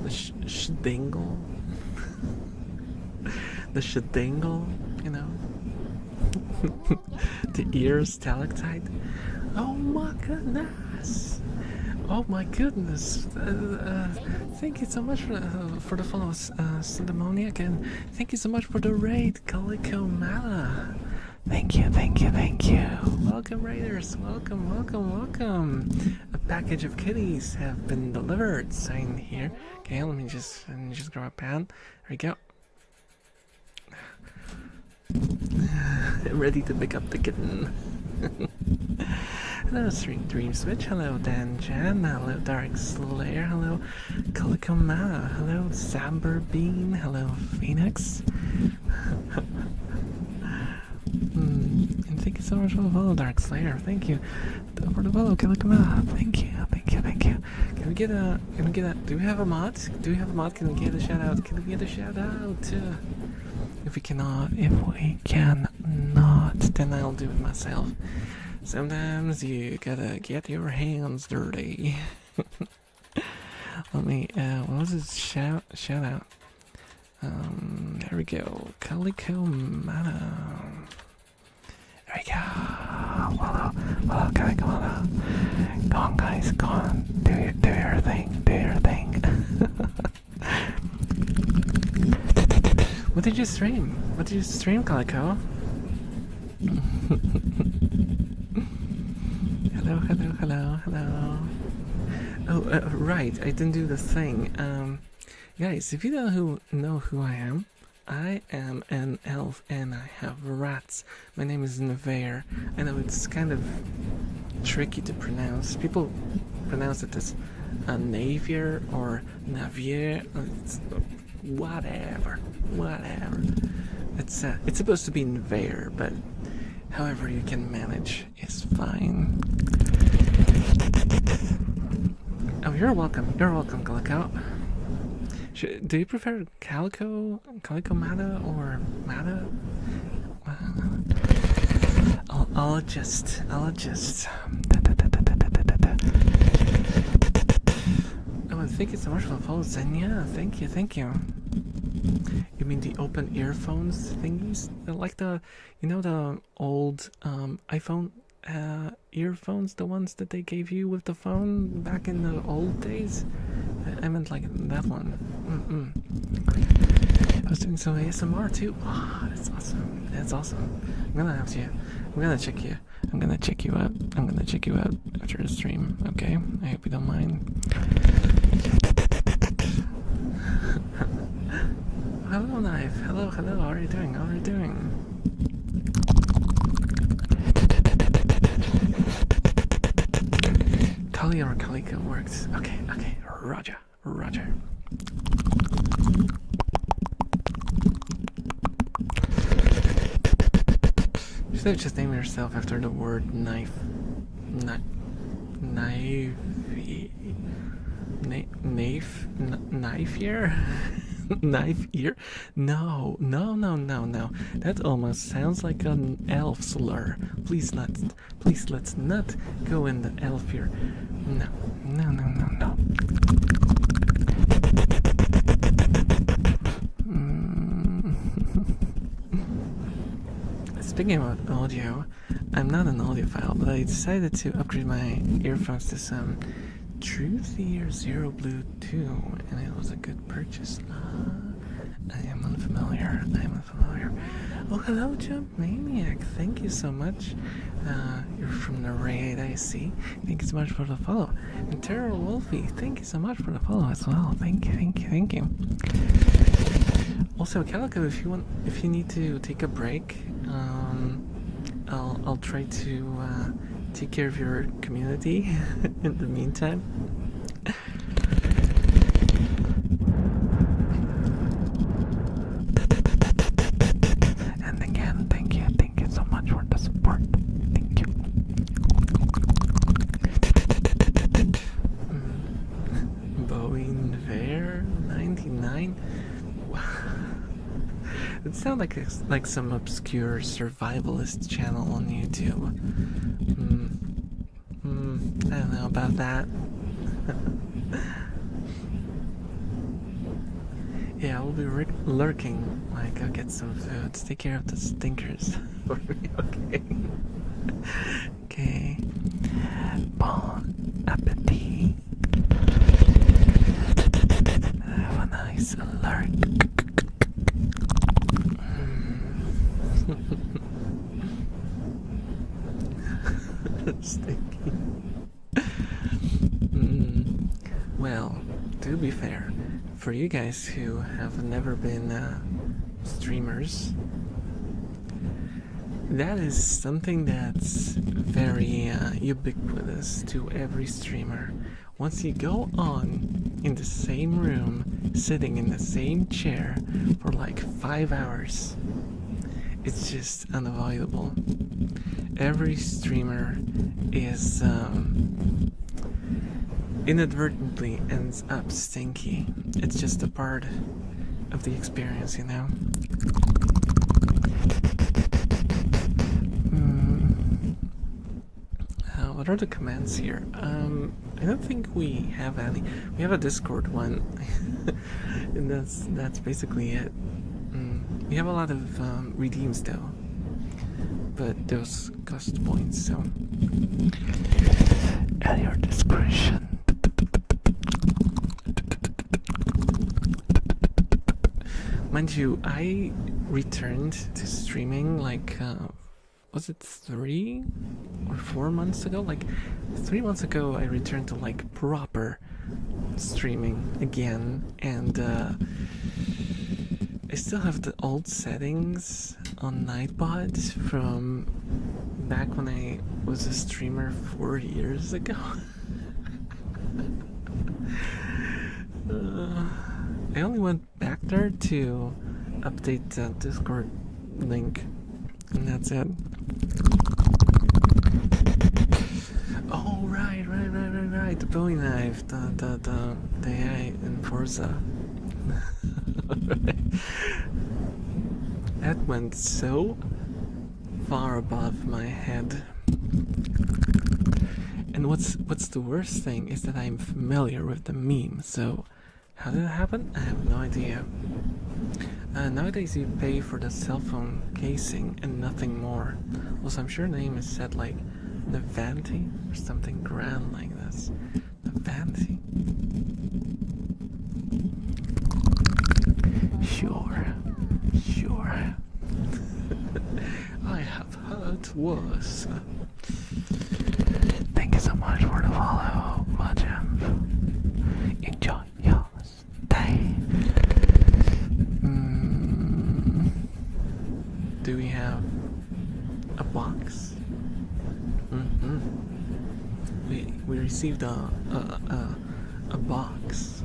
shdangle. The shdangle, you know. The ear stalactite. Oh my goodness! Oh my goodness! Thank you so much for the follows, Demoniac, and thank you so much for the raid, Calico Mala. Thank you, thank you, thank you. Welcome, raiders. Welcome, welcome, welcome. A package of kitties have been delivered. Sign here. Okay, let me just grab a pen. There we go. Ready to pick up the kitten. Hello, Dream Switch. Hello, Dan Jan. Hello, Dark Slayer. Hello, Calico Mala. Hello, Samber Bean. Hello, Phoenix. And thank you so much for the follow, Dark Slayer. Thank you for the follow, Calico Mala. Thank you, thank you, thank you. Can we get a? Do we have a mod? Do we have a mod? Can we get a shout out? Can we get a shout out? If we cannot, then I'll do it myself. Sometimes you gotta get your hands dirty. Let me, what was it? Shout out. There we go. Calico Mana. There we go. Well, Calico Mana. Go on, guys, go on. Do your thing. Do your thing. What did you stream? What did you stream, Calico? Hello. Oh, right, I didn't do the thing. Guys, if you don't know who I am an elf and I have rats. My name is Nevair. I know it's kind of tricky to pronounce. People pronounce it as Navier or Navier. Whatever. It's supposed to be Nevair, but however you can manage is fine. Oh, you're welcome, Calico. Do you prefer Calico Mata, or Mata? I'll adjust. Oh, thank you so much for the follow, Zenya. Thank you, thank you. You mean the open earphones thingies? Like the, you know, the old iPhone earphones, the ones that they gave you with the phone back in the old days? I meant like that one. I was doing some ASMR too. Oh, that's awesome. That's awesome. I'm gonna check you. I'm gonna check you out. I'm gonna check you out after the stream. Okay? I hope you don't mind. Hello, Knife. Hello. How are you doing? Kali or Kaliko works. Okay. Roger. You should just name yourself after the word knife. Knife here? Knife ear? No. That almost sounds like an elf slur. Please let's not go in the elf here. No. Speaking about audio, I'm not an audiophile, but I decided to upgrade my earphones to some Truthier Zero Blue 2, and it was a good purchase. I am unfamiliar. Oh, hello, Jump Maniac. Thank you so much. You're from the raid, I see. Thank you so much for the follow. And Terror Wolfie, thank you so much for the follow as well. Thank you. Also, Calico, if you need to take a break, I'll try to take care of your community in the meantime. And again, thank you so much for the support. Thank you. Boeing Fair 99. It sounds like some obscure survivalist channel on YouTube. I don't know about that. Yeah, I'll be lurking. Like, I'll get some food. Take care of the stinkers for me, okay? Okay. Bon appetit. Have a nice lurk. Stinky. Well, to be fair, for you guys who have never been streamers, that is something that's very ubiquitous to every streamer. Once you go on in the same room, sitting in the same chair for like 5 hours, it's just unavoidable. Every streamer is inadvertently ends up stinky. It's just a part of the experience, you know? What are the commands here? I don't think we have any. We have a Discord one, and that's basically it. We have a lot of redeems though, but those cost points, so at your discretion. Mind you, I returned to streaming like was it 3 or 4 months ago? Like 3 months ago I returned to like proper streaming again, and I still have the old settings on Nightbot from back when I was a streamer 4 years ago. I only went back there to update the Discord link, and that's it. Oh, right. The Bowie knife, the AI in Forza. That went so far above my head. And what's the worst thing is that I'm familiar with the meme. So how did it happen? I have no idea. Nowadays you pay for the cell phone casing and nothing more. Also, I'm sure the name is said like Navanti or something grand like this. Navanti. Sure. I have heard worse. Thank you so much for the follow, Vgen. Enjoy your stay. Do we have a box? We received a box.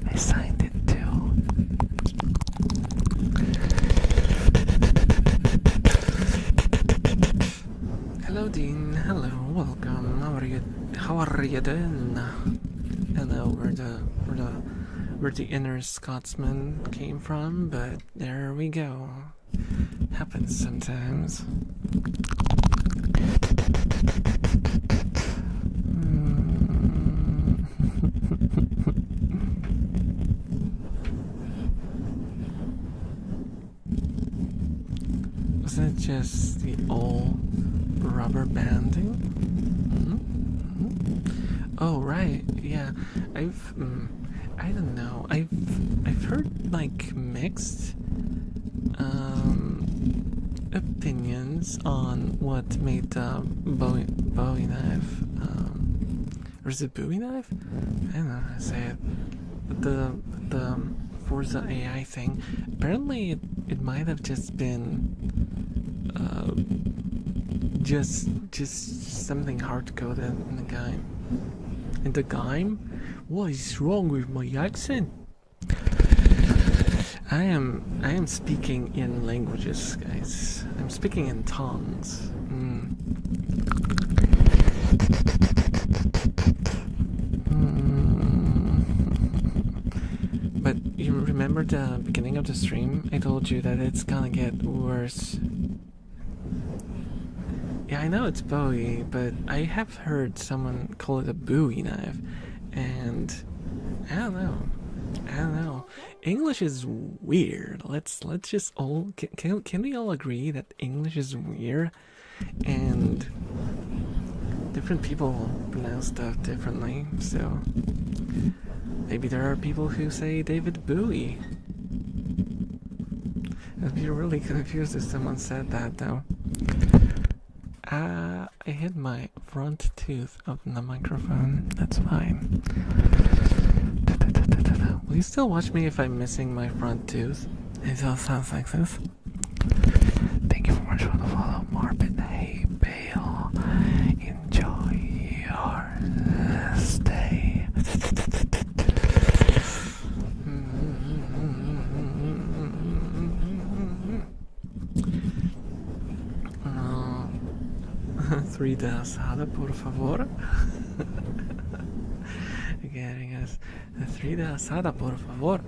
I signed it too. Hello, Dean. Hello, welcome. How are you doing? Hello, where the inner Scotsman came from, but there we go. Happens sometimes. Was it just the old rubber banding? Oh right, yeah. I don't know. I've heard like mixed opinions on what made the Bowie knife. Or is it Bowie knife? I don't know how to say it. But the Forza AI thing. Apparently, it might have just been just something hard coded in the game. In the game? What is wrong with my accent? I am speaking in languages, guys. I'm speaking in tongues. But you remember the beginning of the stream? I told you that it's gonna get worse. Yeah, I know it's Bowie, but I have heard someone call it a Bowie knife, and I don't know. English is weird. Let's just all can we all agree that English is weird, and different people pronounce stuff differently. So maybe there are people who say David Bowie. I'd be really confused if someone said that though. I hit my front tooth of the microphone. That's fine. Will you still watch me if I'm missing my front tooth? It all sounds like this. Thank you very much for the follow, Morbid. Hey, Bale. Enjoy your stay. Three de asada, por favor. Getting us the 3 de asada, por favor.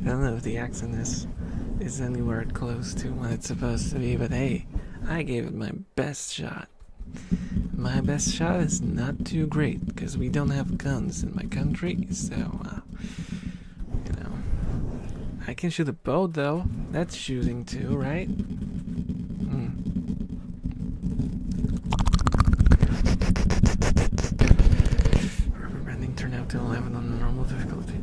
I don't know if the accent is anywhere close to what it's supposed to be, but hey, I gave it my best shot. My best shot is not too great because we don't have guns in my country, so you know, I can shoot a bow though. That's shooting too, right? Rubber banding turned out to 11 on normal difficulty.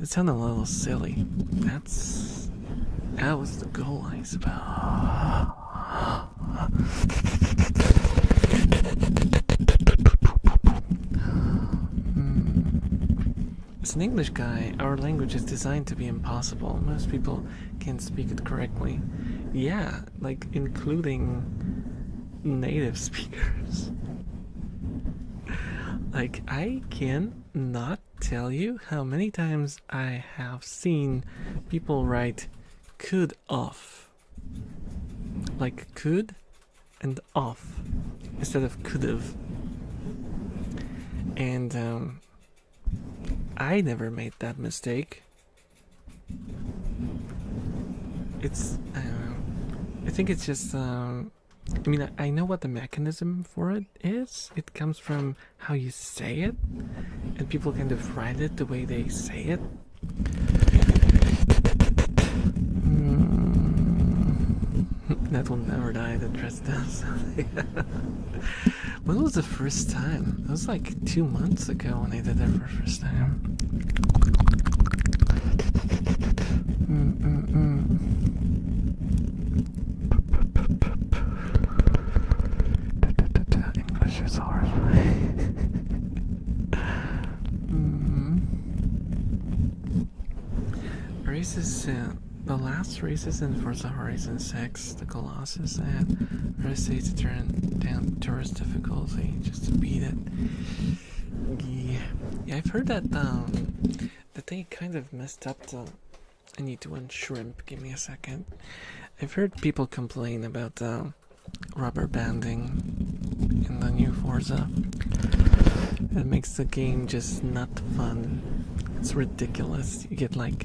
It sounded a little silly. That was the goal, I suppose. As an English guy, our language is designed to be impossible. Most people can't speak it correctly. Yeah, like including native speakers. Like, I can not tell you how many times I have seen people write could off. Like could and off instead of could've. And I never made that mistake. it's I think it's just I mean, I know what the mechanism for it is. It comes from how you say it, and people kind of write it the way they say it. That will never die, the dress does. When was the first time? It was like 2 months ago when I did that for the first time. English is horrifying. Races, the last races in Forza Horizon 6, the Colossus, I had Recipe to turn down tourist difficulty just to beat it. Yeah, I've heard that that they kind of messed up the. I need to unshrimp. Give me a second. I've heard people complain about rubber banding in the new Forza. It makes the game just not fun. It's ridiculous. You get like,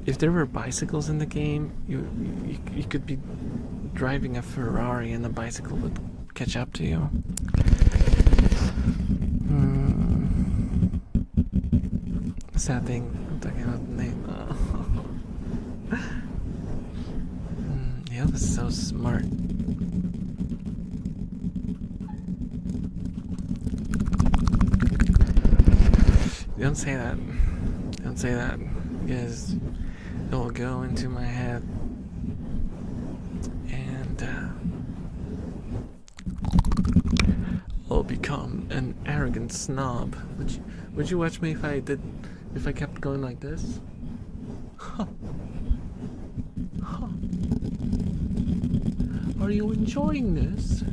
if there were bicycles in the game, you could be driving a Ferrari and the bicycle would catch up to you. Sad thing. I'm talking about the name. The elf is so smart. Don't say that. Don't say that. Because it will go into my head. And I'll become an arrogant snob. Would you watch me if I kept going like this? Huh. Huh. Are you enjoying this?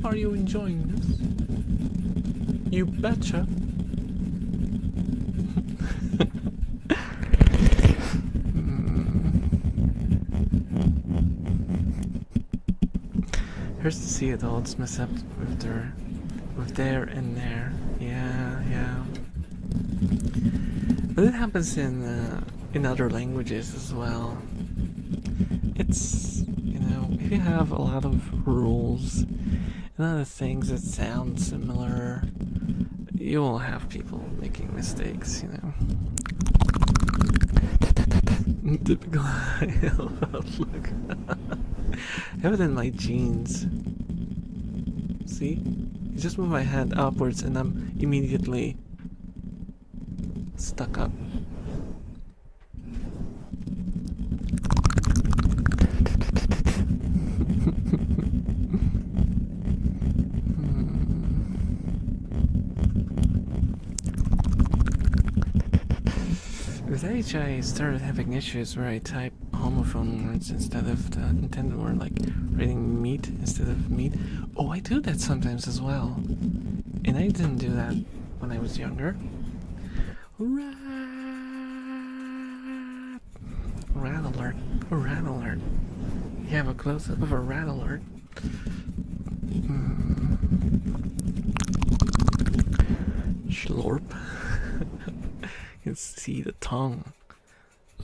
Are you enjoying this? You betcha. Hurts to see adults mess up with their and their. Yeah. But it happens in other languages as well. It's, if you have a lot of rules and other things that sound similar, you will have people making mistakes, Typical outlook. I have it in my jeans. See? I just move my hand upwards and I'm immediately stuck up. With age, I started having issues where I type homophone words instead of the intended word, like writing meat instead of meat. Oh, I do that sometimes as well. And I didn't do that when I was younger. Rat alert. A rat alert. You have a close-up of a rat alert. Slurp. You can see the tongue.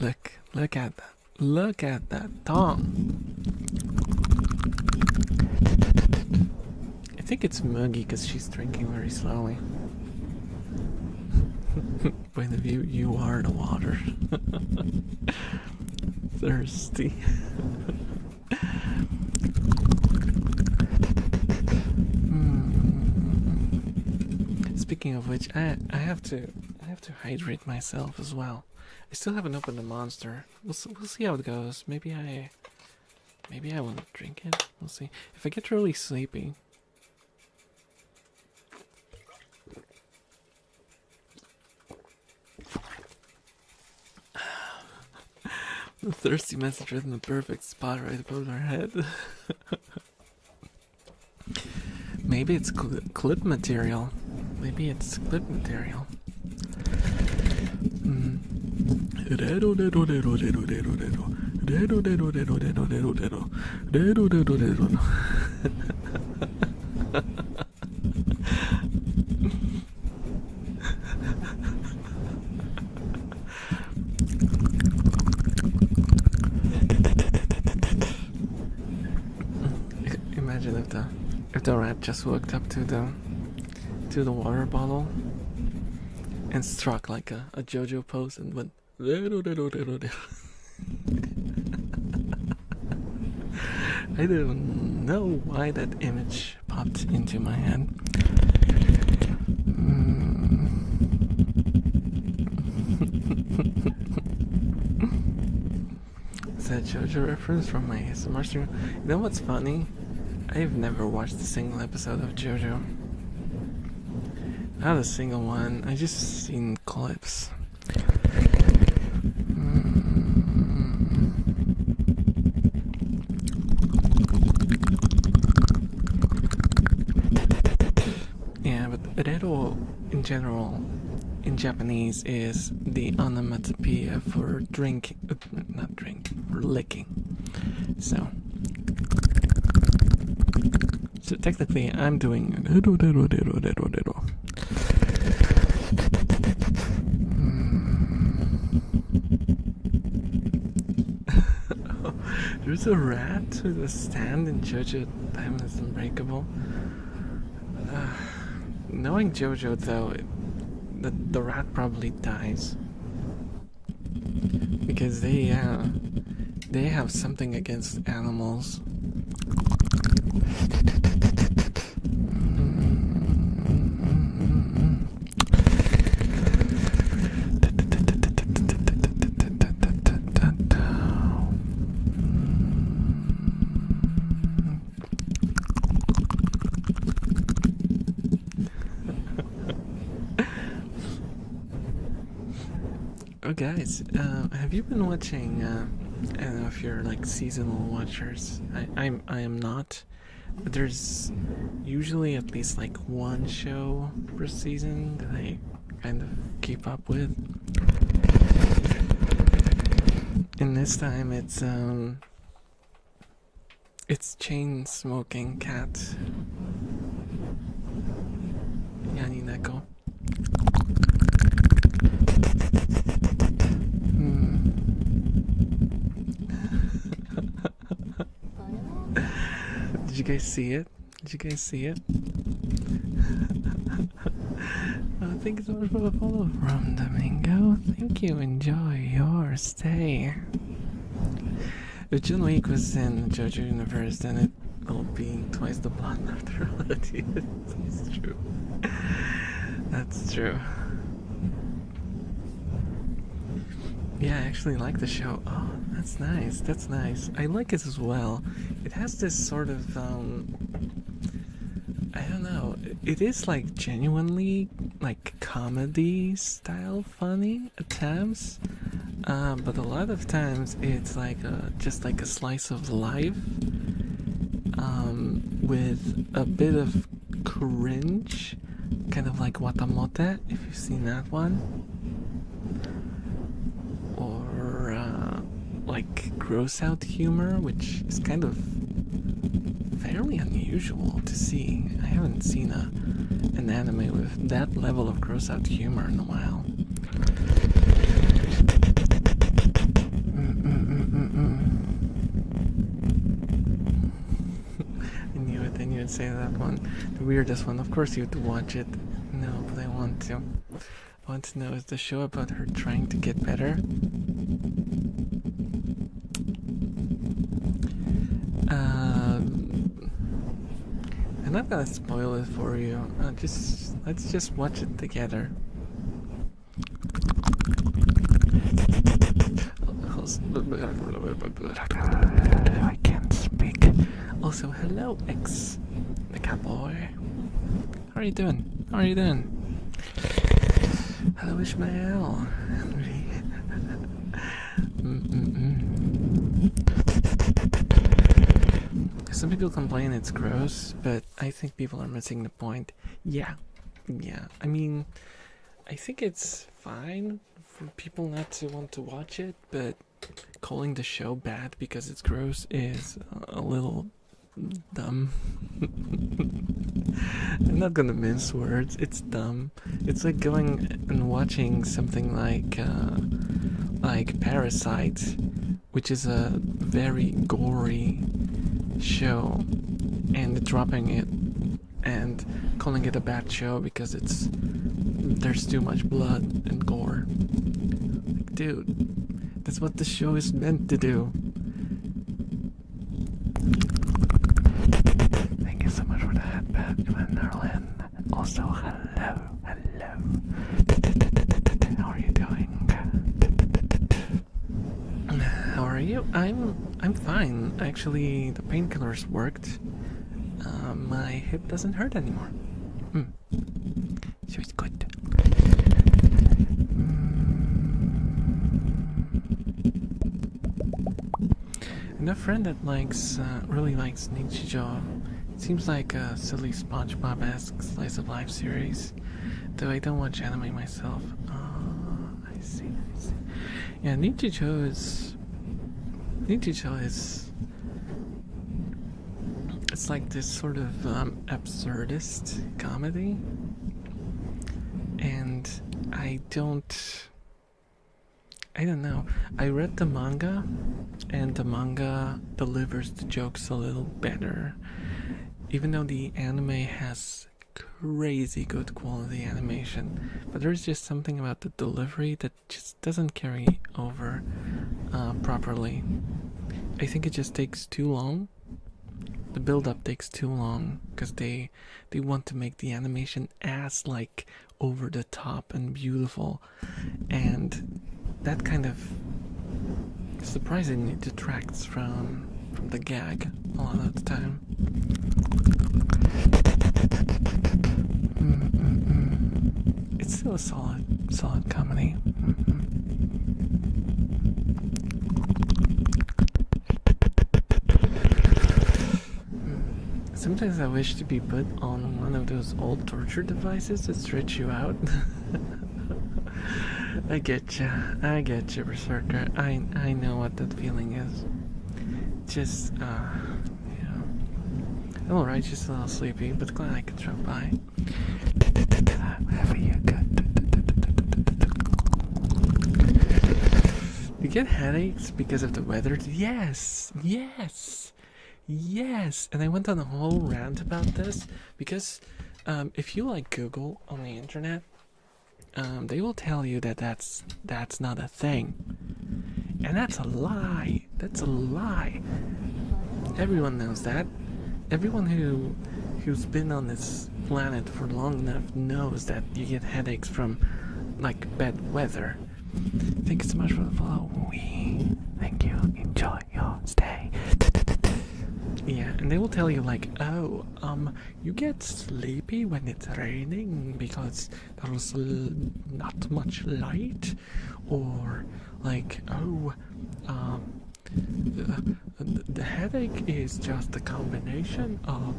Look at that. Look at that tongue. I think it's Muggy because she's drinking very slowly. Point of view, you are the water. Thirsty. Speaking of which, I have to hydrate myself as well. I still haven't opened the monster. We'll see how it goes. Maybe I won't drink it. We'll see. If I get really sleepy. The thirsty message was in the perfect spot right above our head. Maybe it's clip material. Maybe it's clip material. rat just walked up to the water bottle and struck like a JoJo pose and went. I don't know why that image popped into my head. Is that JoJo reference from my ASMR stream? You know what's funny? I've never watched a single episode of JoJo. Not a single one. I just seen clips. Yeah, but Rero in general, in Japanese, is the onomatopoeia for drink, not drink, for licking. So technically, I'm doing. There's a rat with a stand in JoJo Diamond is Unbreakable. Knowing JoJo though, the rat probably dies because they have something against animals. Oh guys, have you been watching, I don't know if you're like seasonal watchers, I am not, but there's usually at least like one show per season that I kind of keep up with. And this time it's Chain Smoking Cat. Yani Neko. Did you guys see it? Did you guys see it? Oh, thank you so much for the follow from Domingo. Thank you. Enjoy your stay. If John Wick was in JoJo Universe, then it will be twice the plot after all that he is. That's true. That's true. Yeah, I actually like the show. Oh, that's nice. That's nice. I like it as well. It has this sort of, I don't know. It is like genuinely like comedy style funny at times. But a lot of times it's like just like a slice of life. With a bit of cringe. Kind of like Watamote, if you've seen that one. Like gross out humor, which is kind of fairly unusual to see. I haven't seen an anime with that level of gross out humor in a while. I knew it, you'd say that one. The weirdest one. Of course you'd watch it. No, but I want to. I want to know, is the show about her trying to get better? I'm not gonna spoil it for you. Let's just watch it together. I can't speak. Also, hello, X, the cowboy. How are you doing? How are you doing? Hello, Ishmael. Some people complain it's gross, but I think people are missing the point. Yeah. I mean, I think it's fine for people not to want to watch it, but calling the show bad because it's gross is a little dumb. I'm not gonna mince words. It's dumb. It's like going and watching something like Parasite, which is a very gory show, and dropping it calling it a bad show because there's too much blood and gore. Like, dude, that's what the show is meant to do. Thank you so much for the headband, Nerlin. Also, hello. How are you doing? How are you? I'm fine. Actually, the painkillers worked. My hip doesn't hurt anymore. So it's good. And a friend that really likes Nichijou. Seems like a silly SpongeBob-esque slice of life series. Though I don't watch anime myself. I see. Yeah, Nichijou is. It's like this sort of absurdist comedy, and I don't know. I read the manga, and the manga delivers the jokes a little better, even though the anime has crazy good quality animation. But there's just something about the delivery that just doesn't carry over properly. I think it just takes too long. The build-up takes too long because they want to make the animation as like over the top and beautiful, and that kind of surprisingly detracts from the gag a lot of the time. It's still a solid comedy. Sometimes I wish to be put on one of those old torture devices to stretch you out. I get you, Berserker. I know what that feeling is. Just, I'm alright, just a little sleepy, but glad I could drop by. Whatever you got. You get headaches because of the weather? Yes. And I went on a whole rant about this because if you Google on the internet, they will tell you that that's not a thing, and that's a lie. Everyone knows that. Everyone who's been on this planet for long enough knows that you get headaches from bad weather. Thank you so much for the follow. Thank you. Enjoy your stay. Yeah, and they will tell you you get sleepy when it's raining because there's not much light, or the headache is just a combination of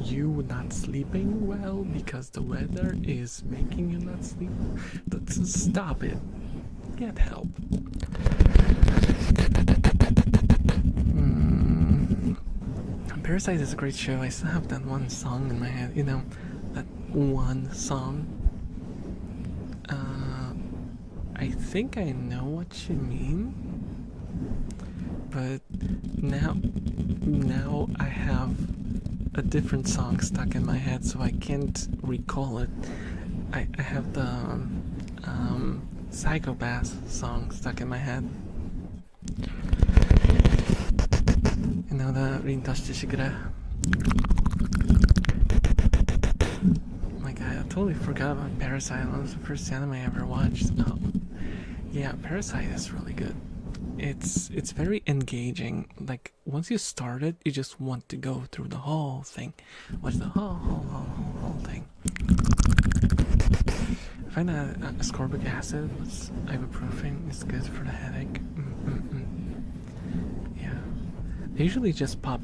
you not sleeping well because the weather is making you not sleep. Stop it. Get help. Parasite is a great show. I still have that one song in my head. You know, that one song. I think I know what you mean, but now I have a different song stuck in my head, so I can't recall it. I have the Psychopath song stuck in my head. You know, the Rintoshishigura. Oh my god, I totally forgot about Parasite. That was the first anime I ever watched. Yeah, Parasite is really good. It's very engaging. Once you start it, you just want to go through the whole thing. Watch the whole thing. I find that ascorbic acid with ibuprofen is good for the headache. Yeah. They usually just pop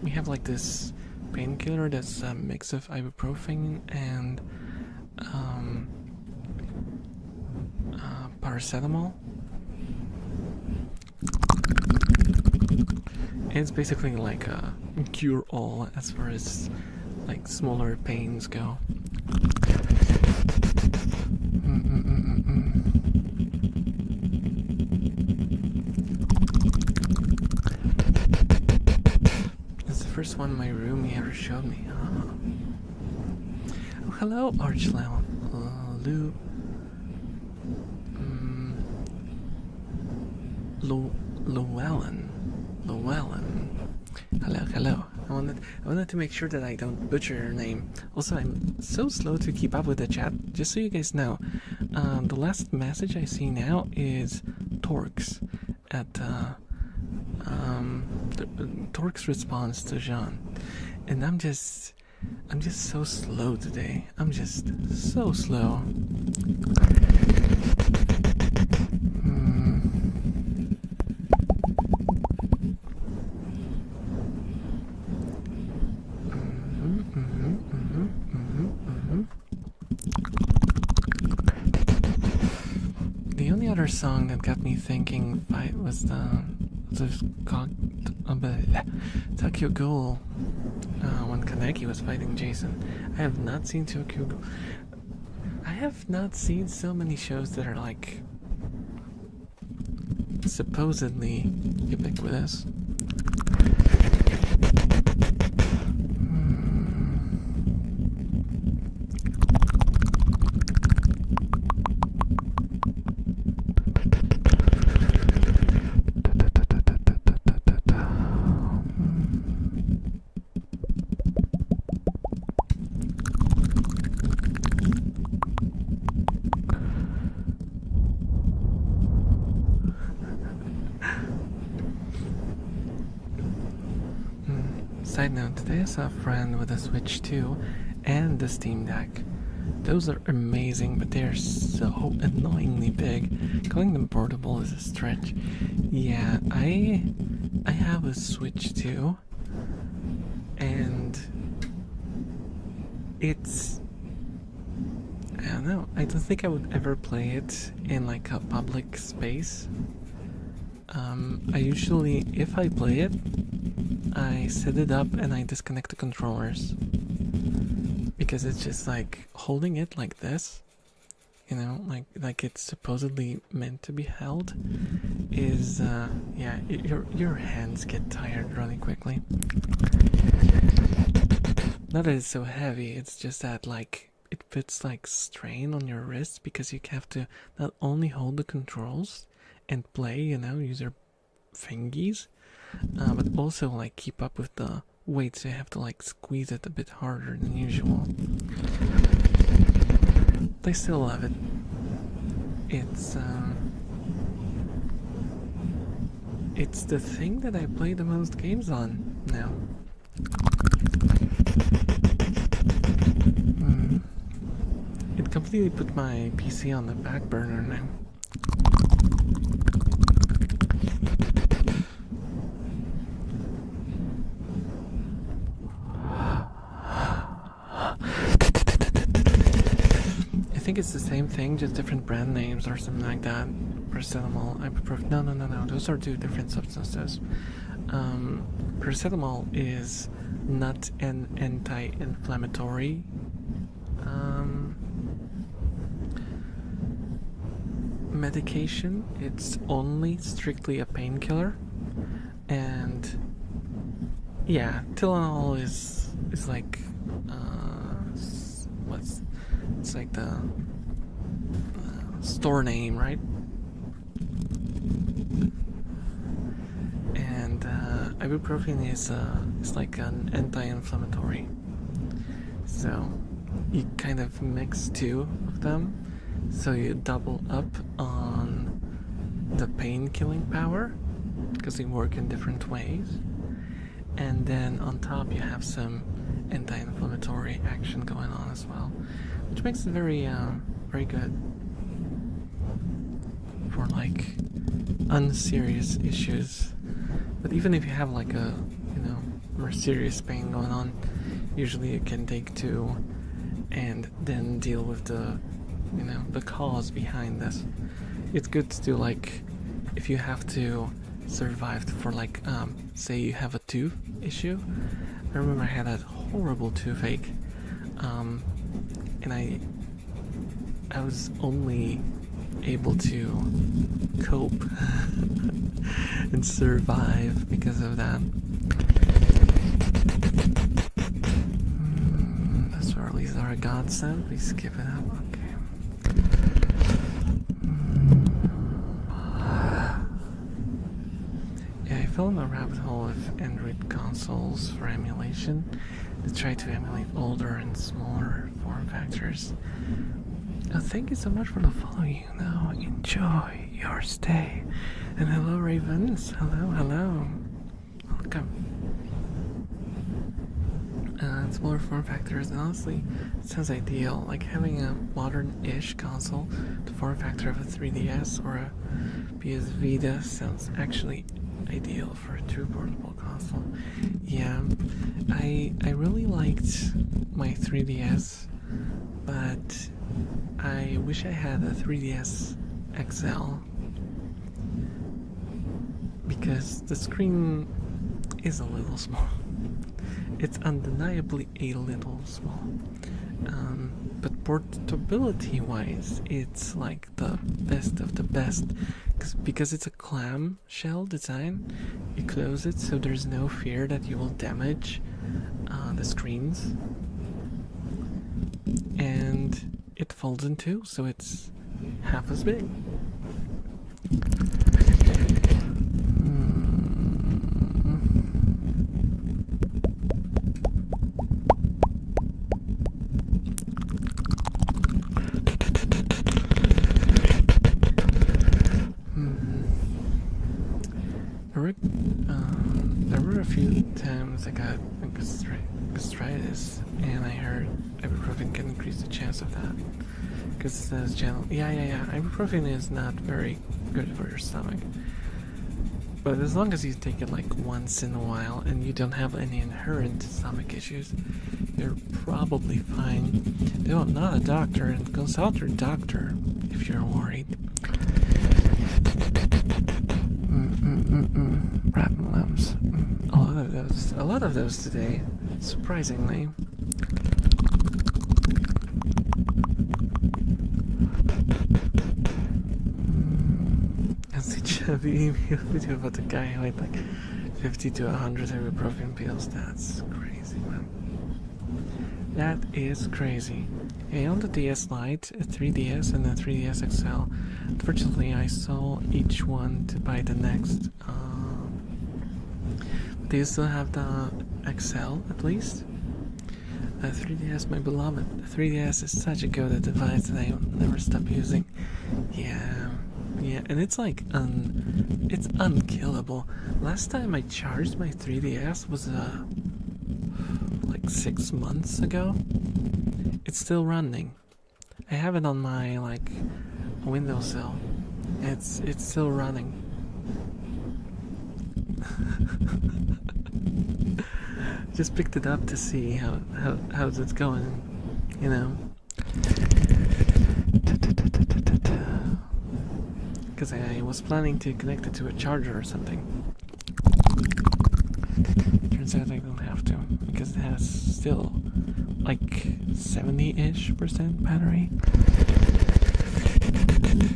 we have this painkiller that's a mix of ibuprofen and paracetamol. It's basically like a cure-all as far as smaller pains go. first one my roomie ever showed me. Oh, hello, Archlel. Lou. Llewellyn. Hello. I wanted to make sure that I don't butcher your name. Also, I'm so slow to keep up with the chat. Just so you guys know, the last message I see now is Torx at Torx response to Jean, and I'm just so slow today. I'm just so slow. The only other song that got me thinking was the Tokyo Ghoul when Kaneki was fighting Jason. I have not seen Tokyo Ghoul. I have not seen so many shows that are like supposedly ubiquitous. Side note, today I saw a friend with a Switch 2 and the Steam Deck. Those are amazing, but they are so annoyingly big. Calling them portable is a stretch. Yeah, I have a Switch 2, and it's... I don't know, I don't think I would ever play it in like a public space. I usually, if I play it, I set it up and I disconnect the controllers, because it's just like holding it like this, you know, like it's supposedly meant to be held, is yeah, your hands get tired really quickly. Not that it's so heavy, it's just that like it puts like strain on your wrists, because you have to not only hold the controls and play, you know, use your fingies, but also like keep up with the weight, so you have to like squeeze it a bit harder than usual. But I still love it. It's the thing that I play the most games on now. It completely put my PC on the back burner now. I think it's the same thing, just different brand names or something like that. Paracetamol, ibuprofen. No. Those are two different substances. Paracetamol is not an anti-inflammatory medication. It's only strictly a painkiller. And yeah, Tylenol is like it's like the store name, right? And ibuprofen is like an anti-inflammatory. So you kind of mix two of them, so you double up on the pain-killing power, because they work in different ways. And then on top you have some anti-inflammatory action going on as well, which makes it very good for like unserious issues. But even if you have like a, you know, more serious pain going on, usually you can take two and then deal with the, you know, the cause behind this. It's good to do, like, if you have to survive for like say you have a tooth issue. I remember I had that horrible toothache, and I was only able to cope and survive because of that. a godsend. We skip it up. Okay. Yeah, I fell in a rabbit hole of Android consoles for emulation to try to emulate older and smaller form factors. Thank you so much for the follow. You know, enjoy your stay. And hello, Ravens. Hello. Welcome. Smaller form factors, and honestly, it sounds ideal. Like having a modern-ish console, the form factor of a 3DS or a PS Vita sounds actually ideal for a true portable console. Yeah, I really liked my 3DS, but I wish I had a 3DS XL because the screen is a little small. It's undeniably a little small, but portability-wise, it's like the best of the best. Because it's a clamshell design, you close it so there's no fear that you will damage the screens, and it folds in two, so it's half as big. There were a few times I got gastritis, and I heard ibuprofen can increase the chance of that. Because it says gentle. Yeah. Ibuprofen is not very good for your stomach. But as long as you take it like once in a while and you don't have any inherent stomach issues, you're probably fine. Though I'm not a doctor, and consult your doctor if you're worried. Rattling limbs. A lot of those today, surprisingly. I see a video about the guy who had like 50 to 100 ibuprofen pills. That's crazy, man. That is crazy. I owned a DS Lite, a 3DS, and a 3DS XL. Unfortunately, I sold each one to buy the next. Do you still have the XL, at least? 3DS, my beloved. The 3DS is such a good device that I will never stop using. Yeah, and it's like, it's unkillable. Last time I charged my 3DS was, like 6 months ago. It's still running. I have it on my, like, windowsill. It's still running. Just picked it up to see how's it going, you know. Because I was planning to connect it to a charger or something. Turns out I don't have to, because it has still like 70-ish% battery.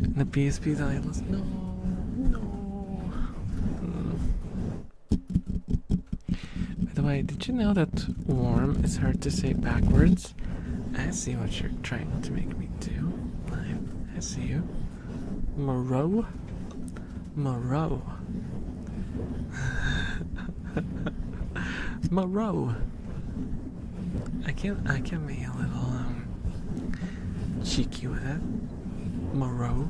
And the PSP died. No. By the way, did you know that warm is hard to say backwards? I see what you're trying to make me do. I see you. Moreau? Moreau. Moreau. I can be a little cheeky with it. Moreau.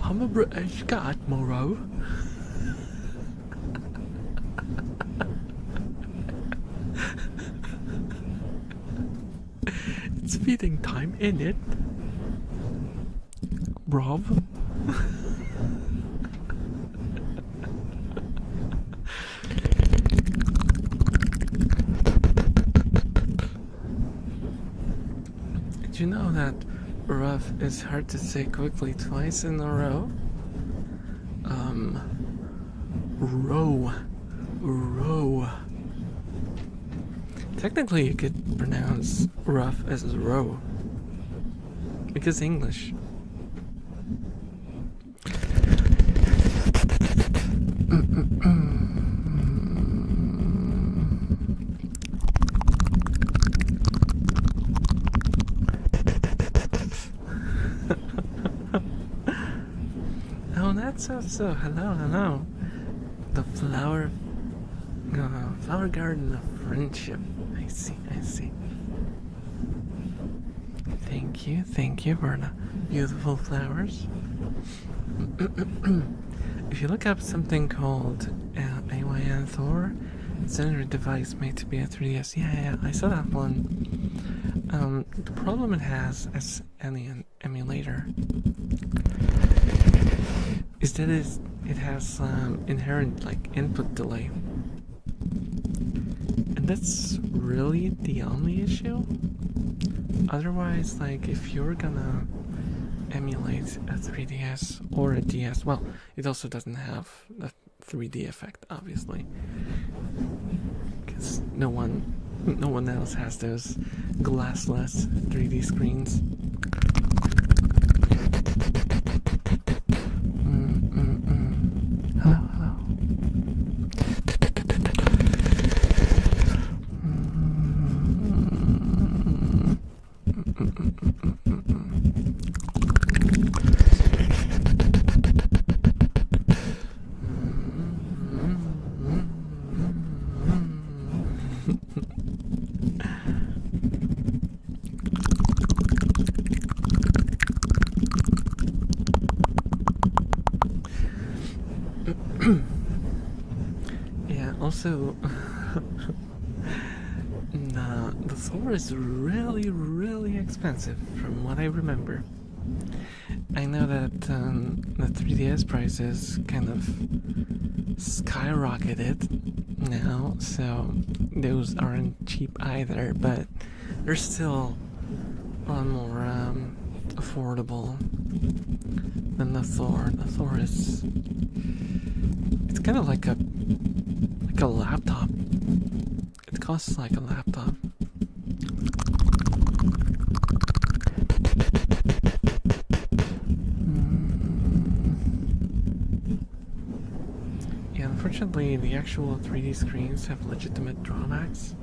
I'm a British cat, Moreau. It's feeding time, innit? Bruv. Did you know that rough is hard to say quickly twice in a row? Row. Technically, you could pronounce rough as row, because English. What's up? So, hello. The flower garden of friendship. I see. Thank you for the beautiful flowers. If you look up something called AYN Thor, it's another device made to be a 3DS. Yeah, I saw that one. The problem it has as any emulator is that it has inherent input delay, and that's really the only issue. Otherwise, if you're gonna emulate a 3DS or a DS, well, it also doesn't have the 3D effect, obviously, because no one else has those glassless 3D screens. Hello. Yeah, also, the Thor is really expensive from what I remember. I know that the 3DS prices kind of skyrocketed now, so those aren't cheap either, but they're still a lot more affordable than the Thor. The Thor is, it's kind of like a laptop. It costs like a laptop. Yeah, unfortunately, the actual 3D screens have legitimate drawbacks.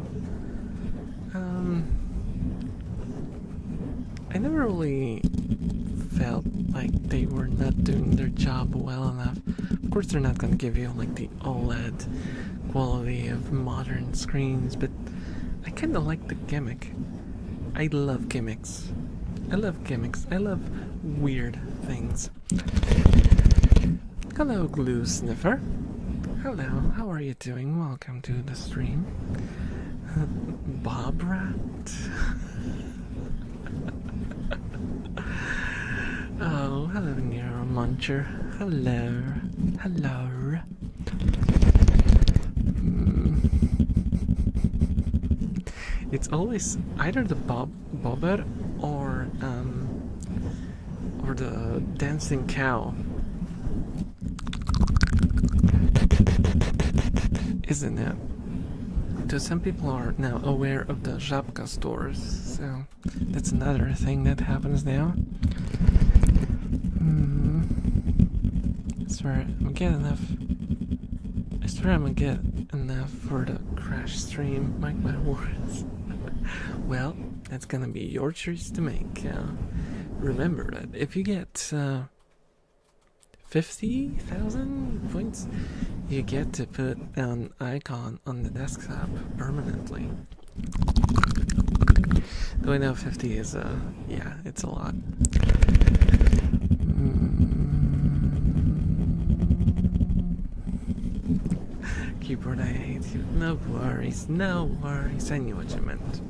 I never really felt like they were not doing their job well enough. Of course, they're not going to give you the OLED quality of modern screens, but I kind of like the gimmick. I love gimmicks. I love weird things. Hello, Glue Sniffer. Hello, how are you doing? Welcome to the stream. Bob Rat. Oh, hello, Nero Muncher. Hello. It's always either the bobber or the dancing cow, isn't it? So some people are now aware of the Żabka stores, so that's another thing that happens now. I swear I'm gonna get enough for the crash stream, mark my words. Well, that's gonna be your choice to make. Remember that if you get 50,000 points, you get to put an icon on the desktop permanently. Though I know 50 is yeah, it's a lot. Keyboard, I hate you. No worries. I knew what you meant.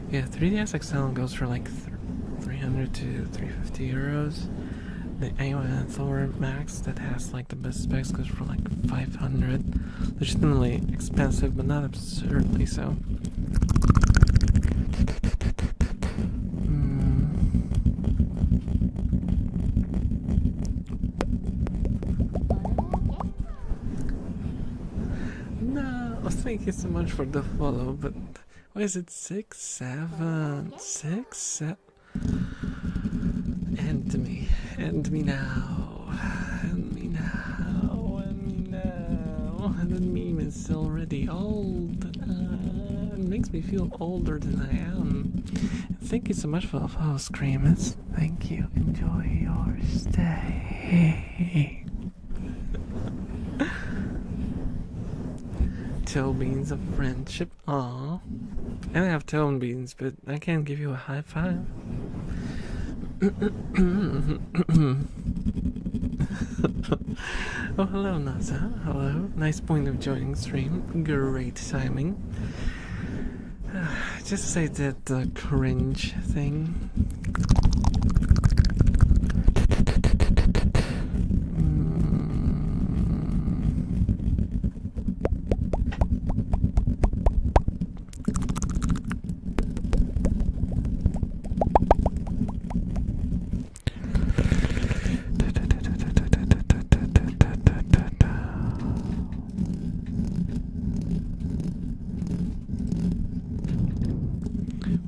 Yeah, 3DS XL goes for 300 to 350 euros. The AON Thor Max that has the best specs goes for 500. Legitimately expensive, but not absurdly so. No, thank you so much for the follow, but why is it 6, 7, 6, 7? End me now. The meme is already old. makes me feel older than I am. Thank you so much for the follow, Screamers. Thank you. Enjoy your stay. Toe beans of friendship. Aww. I have toe beans, but I can't give you a high five. Oh, hello, Nasa. Hello. Nice point of joining stream. Great timing. Just say that the cringe thing.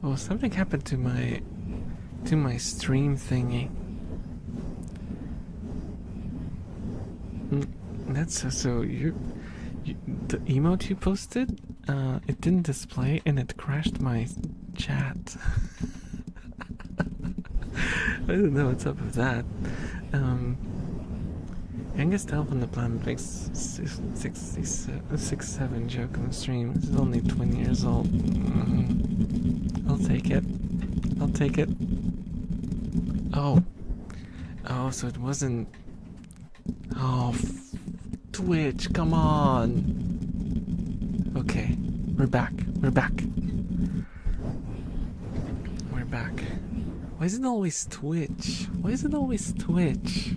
Oh, something happened to my stream thingy. That's so the emote you posted, it didn't display and it crashed my chat. I don't know what's up with that. Youngest elf on the planet makes 67 joke on the stream. This is only 20 years old. I'll take it. I'll take it. Oh, so it wasn't. Oh, Twitch, come on. Okay, we're back. We're back. We're back. Why is it always Twitch? Why is it always Twitch?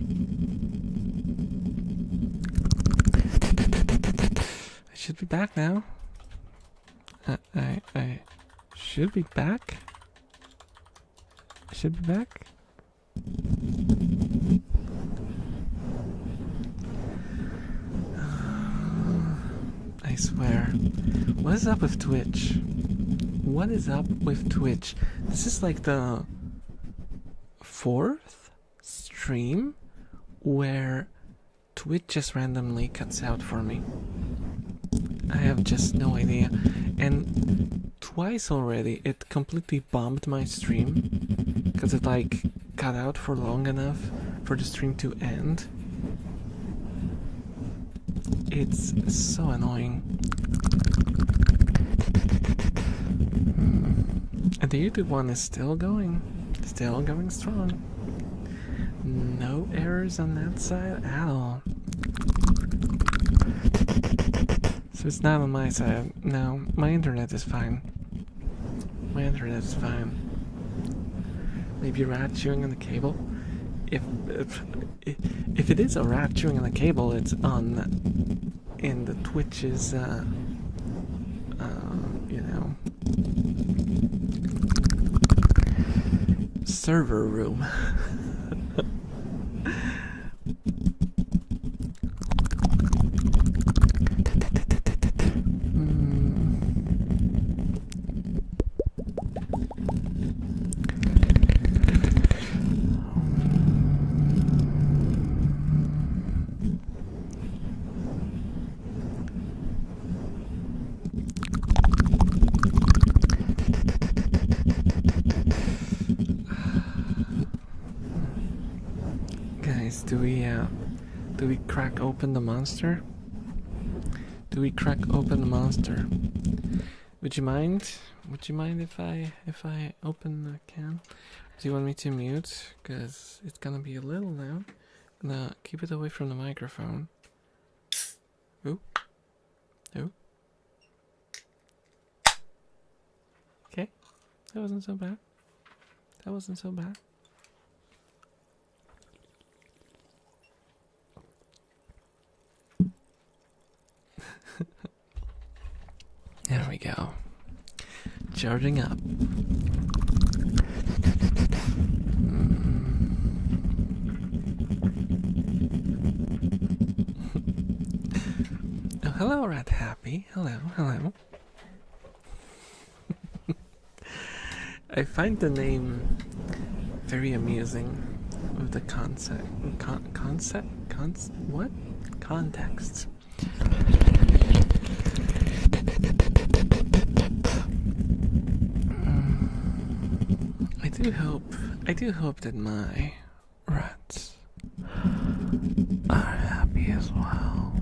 I should be back now. I should be back. I should be back. I swear. What is up with Twitch? What is up with Twitch? This is like the 4th stream where Twitch just randomly cuts out for me. I have just no idea. And twice already it completely bombed my stream because it like cut out for long enough for the stream to end. It's so annoying. And the YouTube one is still going strong. No errors on that side at all. So it's not on my side. No, my internet is fine. My internet is fine. Maybe a rat chewing on the cable. If it is a rat chewing on the cable, it's on in the Twitch's server room. Do we crack open the monster? Do we crack open the monster? Would you mind? Would you mind if I open the can? Do you want me to mute? Cause it's gonna be a little loud. Now keep it away from the microphone. Ooh. Ooh. Okay. That wasn't so bad. That wasn't so bad. There we go. Charging up. Oh, hello, Rat Happy. Hello, hello. I find the name very amusing with the concept. What? Context. do hope that my rats are happy as well.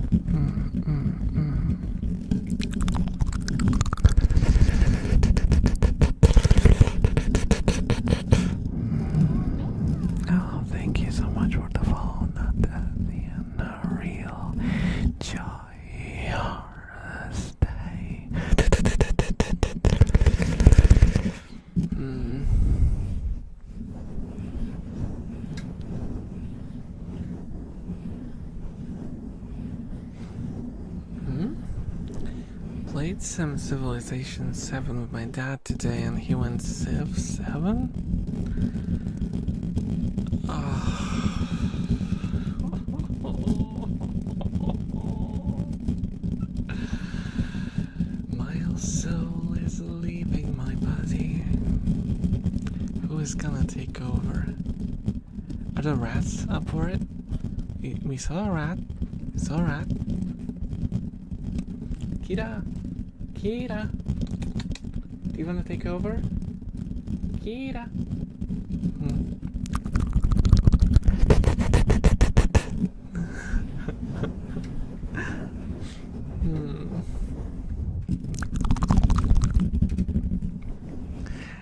Oh, thank you so much for the follow. Not the real joy or stay. Played some Civilization 7 with my dad today and he went Civ 7? My soul is leaving my body. Who is gonna take over? Are the rats up for it? We saw a rat. We saw a rat. Kira! Kira! Do you want to take over? Kira!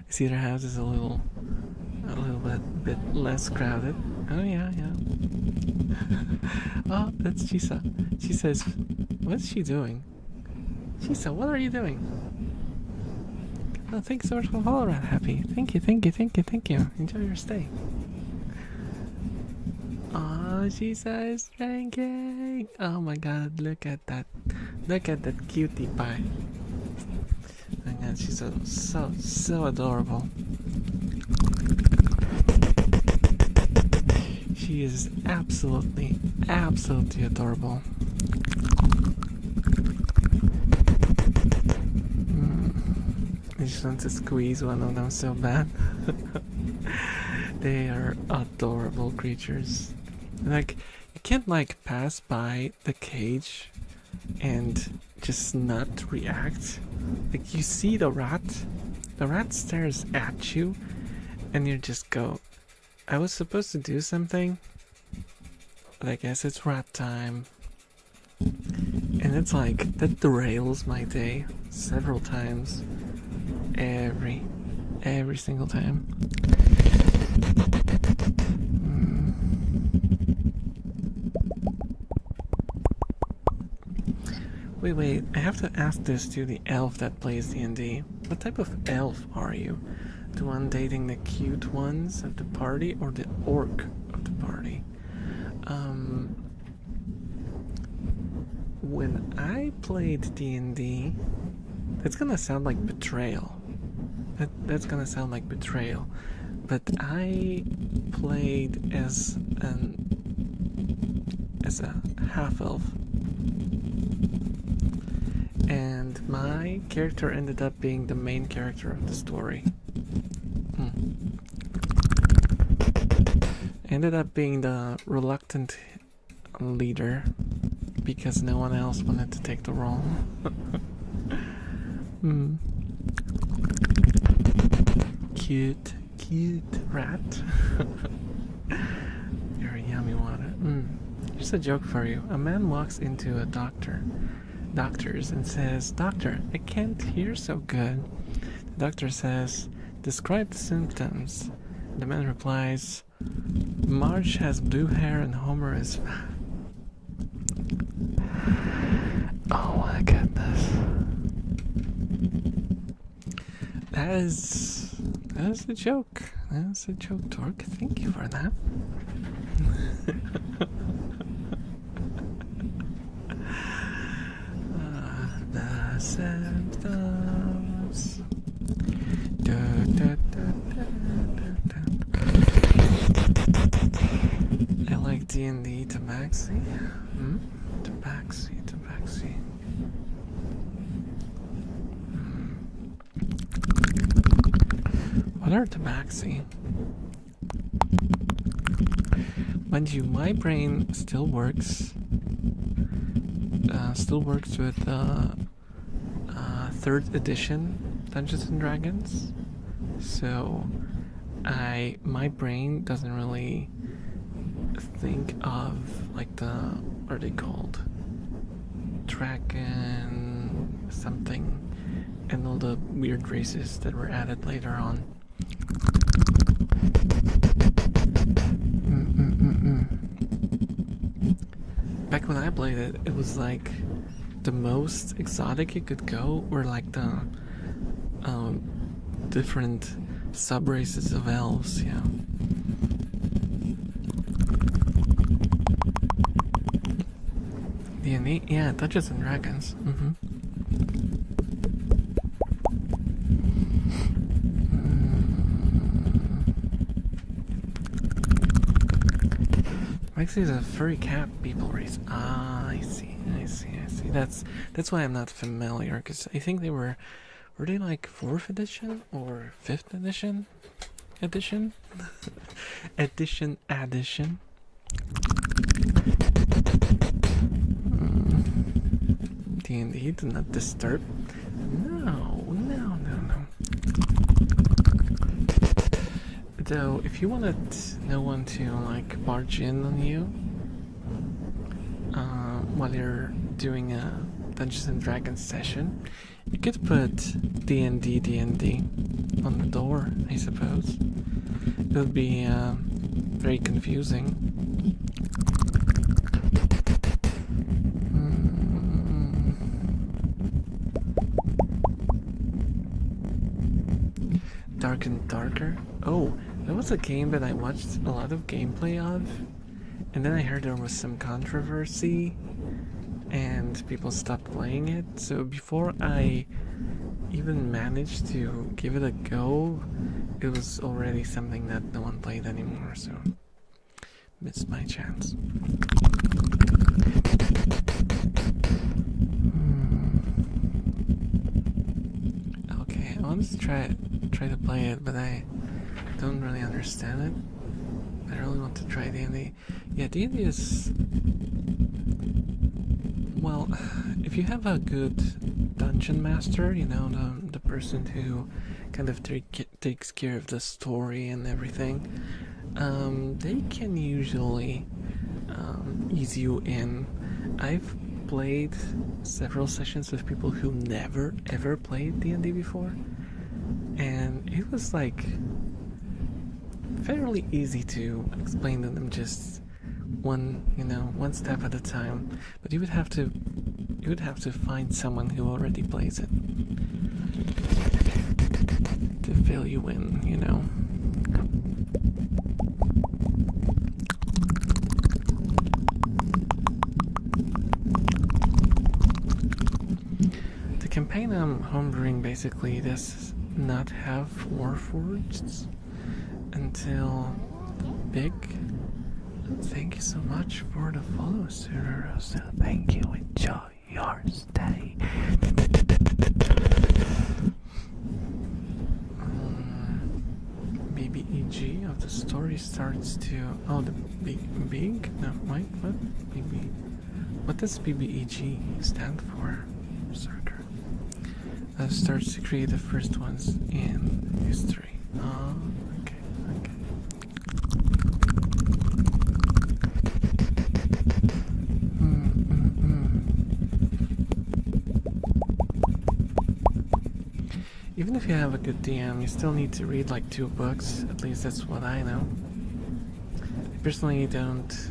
See, their house is a little bit less crowded. Oh yeah. Oh, that's Chisa. Chisa is, what's she doing? Chisa, what are you doing? Oh, thanks so much for following, Rat Happy. Thank you. Enjoy your stay. Oh, Chisa is drinking. Oh my god, look at that. Look at that cutie pie. Oh my god, she's so adorable. She is absolutely adorable. I just want to squeeze one of them so bad. They are adorable creatures. Like, you can't like pass by the cage and just not react. Like, you see the rat stares at you and you just go, I was supposed to do something, but I guess it's rat time. And it's like, that derails my day several times. Every single time. Wait, I have to ask this to the elf that plays D&D. What type of elf are you? The one dating the cute ones of the party or the orc of the party? When I played D&D, it's gonna sound like betrayal. That's gonna sound like betrayal. But I played as a half-elf. And my character ended up being the main character of the story. Ended up being the reluctant leader because no one else wanted to take the role. Cute rat. You're a yummy water. Here's a joke for you. A man walks into a doctor's and says, "Doctor, I can't hear so good." The doctor says, "Describe the symptoms." The man replies, "Marge has blue hair and Homer is fat." Oh my goodness. That is a joke. That's a joke, Torque. Thank you for that. The symptoms. I like D&D Tabaxi. Tabaxi. What are Tabaxi? Mind you, my brain still works. Still works with 3rd edition Dungeons and Dragons. So my brain doesn't really think of like what are they called? Dragon something, and all the weird races that were added later on. Back when I played it, it was like the most exotic you could go were like the different sub races of elves, yeah. D&D, yeah, Dungeons and Dragons. Actually, it's a furry cat people race. Ah, I see. That's why I'm not familiar, because I think they were they like 4th edition or 5th edition? Edition? Addition. D&D, do not disturb. No. Though, if you wanted no one to like barge in on you while you're doing a Dungeons and Dragons session, you could put D&D on the door, I suppose. It would be very confusing. Dark and Darker? Oh, that was a game that I watched a lot of gameplay of, and then I heard there was some controversy and people stopped playing it, so before I even managed to give it a go, it was already something that no one played anymore, so missed my chance. Okay, I wanted to try to play it, but I don't really understand it. I really want to try D&D. Yeah, D&D is... Well, if you have a good dungeon master, you know, the person who kind of takes care of the story and everything, they can usually ease you in. I've played several sessions with people who never ever played D&D before, and it was like fairly easy to explain to them just one step at a time, but you would have to find someone who already plays it to fill you in, you know. The campaign I'm homebrewing basically does not have Warforged until Big. Thank you so much for the follow, sir. So thank you. Enjoy your stay. BBEG of the story starts to... Oh, the big? No, wait, what? What does BBEG stand for? Berserker. Starts to create the first ones in history. Oh, okay. Even if you have a good DM, you still need to read like 2 books. At least that's what I know. I personally don't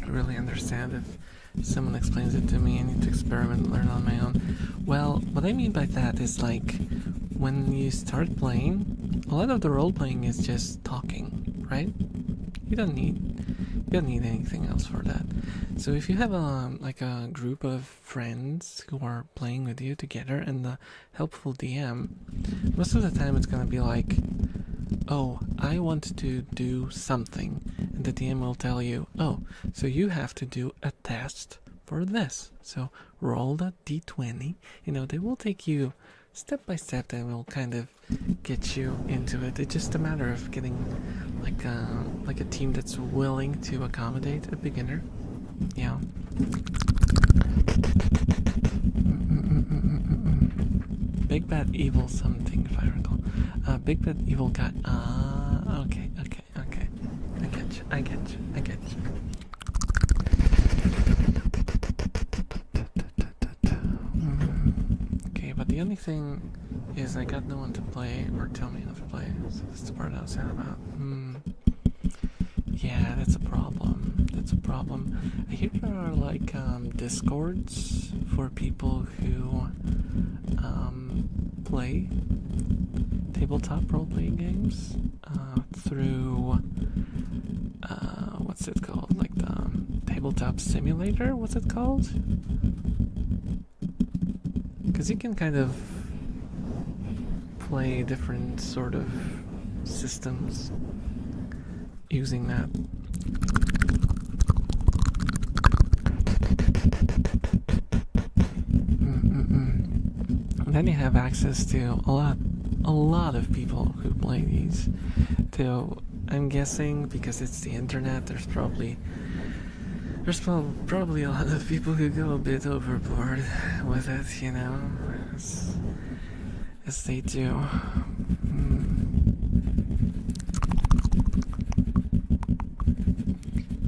really understand if someone explains it to me. I need to experiment and learn on my own. Well, what I mean by that is like when you start playing, a lot of the role playing is just talking, right? You don't need anything else for that. So if you have a group of friends who are playing with you together and the helpful DM, most of the time it's gonna be like, oh, I want to do something, and the DM will tell you, oh, so you have to do a test for this. So roll the d20. You know, they will take you step by step and will kind of get you into it. It's just a matter of getting like a team that's willing to accommodate a beginner. Yeah. Big Bad Evil something, if I recall. Big Bad Evil guy. I get you. I get you. Okay, but the only thing is I got no one to play or tell me how to play. So that's the part I was sad about. Yeah, that's a problem. That's a problem. I hear there are like discords for people who play tabletop role-playing games through what's it called? Like the tabletop simulator? What's it called? Because you can kind of play different sort of systems using that. And then you have access to a lot of people who play these. So I'm guessing because it's the internet, there's probably a lot of people who go a bit overboard with it, you know, as they do.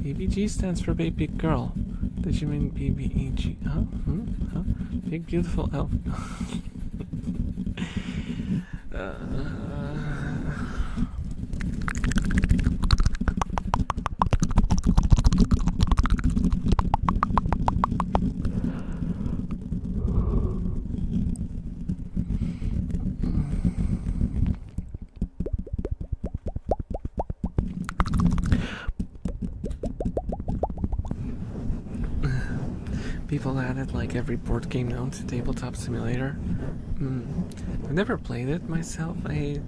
BBG stands for baby girl. Did you mean BBEG? Huh? Huh? Big beautiful elf. People added like every board game known to Tabletop Simulator. I've never played it myself. I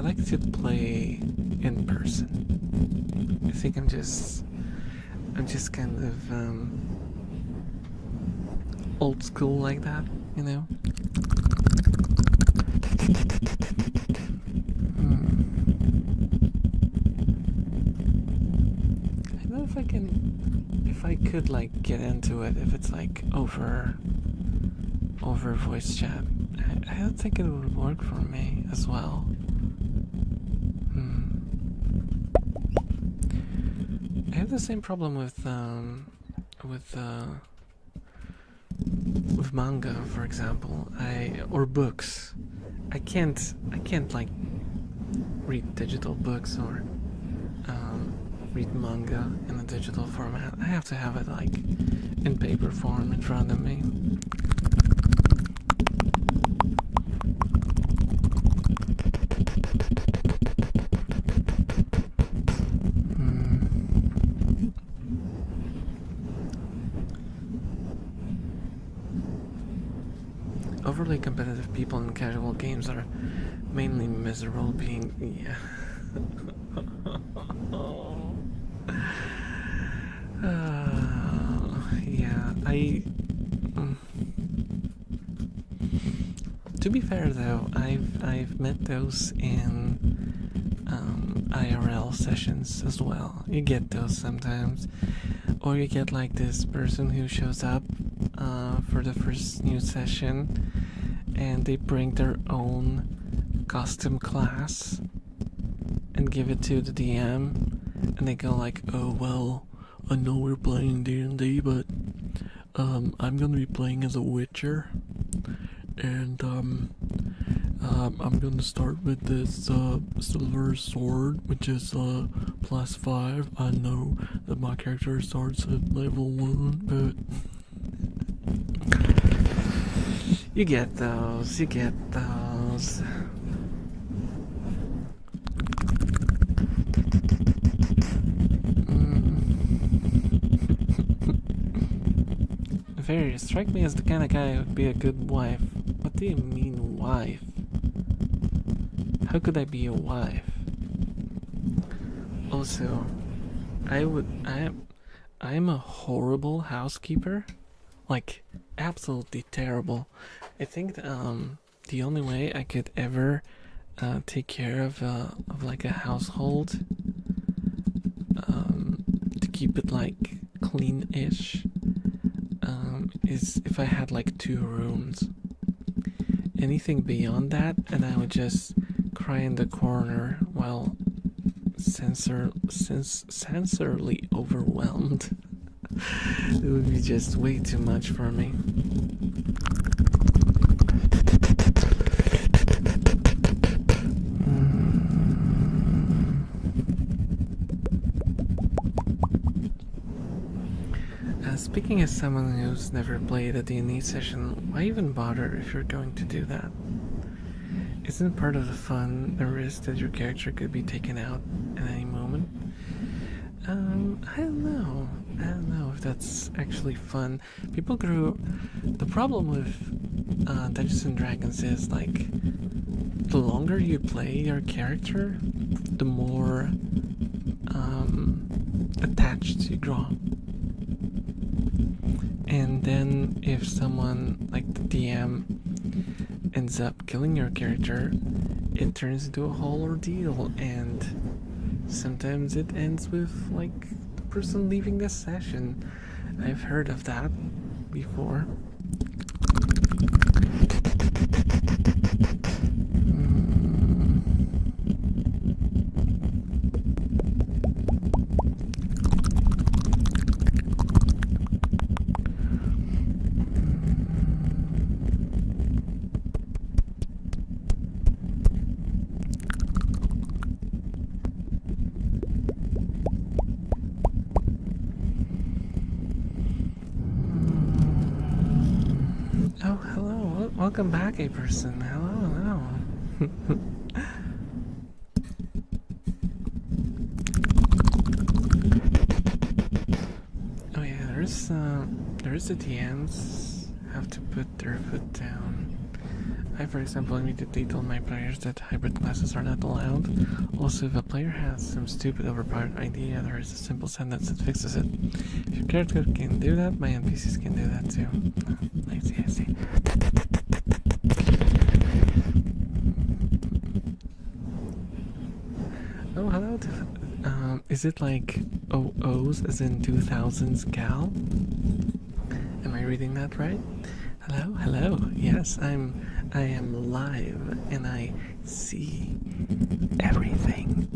like to play in person. I think I'm just kind of old school like that, you know. If I could like get into it, if it's like over voice chat, I don't think it would work for me as well. I have the same problem with manga, for example, or books. I can't like read digital books or read manga in a digital format. I have to have it like in paper form in front of me. Overly competitive people in casual games are mainly miserable being. Yeah. To be fair though, I've met those in IRL sessions as well. You get those sometimes, or you get like this person who shows up for the first new session, and they bring their own custom class and give it to the DM, and they go like, "Oh well, I know we're playing D&D, but I'm gonna be playing as a Witcher, and I'm gonna start with this silver sword, which is +5. I know that my character starts at level 1, but you get those. Very strike me as the kind of guy who would be a good wife. What do you mean, wife? How could I be a wife? Also, I am a horrible housekeeper. Like, absolutely terrible. I think the only way I could ever take care of like a household, to keep it like clean-ish, is if I had like 2 rooms. Anything beyond that, and I would just cry in the corner while sensorily overwhelmed. It would be just way too much for me. Speaking as someone who's never played a D&D session, why even bother if you're going to do that? Isn't part of the fun the risk that your character could be taken out at any moment? I don't know. I don't know if that's actually fun. People grew... The problem with Dungeons and Dragons is, like, the longer you play your character, the more attached you grow. And then if someone, like the DM, ends up killing your character, it turns into a whole ordeal, and sometimes it ends with, like, the person leaving the session. I've heard of that before. Oh, hello. Welcome back, a person. Hello. Oh yeah, there's the DMs have to put their foot down. I, for example, immediately told my players that hybrid classes are not allowed. Also, if a player has some stupid overpowered idea, there is a simple sentence that fixes it. If your character can do that, my NPCs can do that too. I see. Oh, hello. Is it like OOs as in 2000s gal? Am I reading that right? Hello. Yes, I am live and I see everything.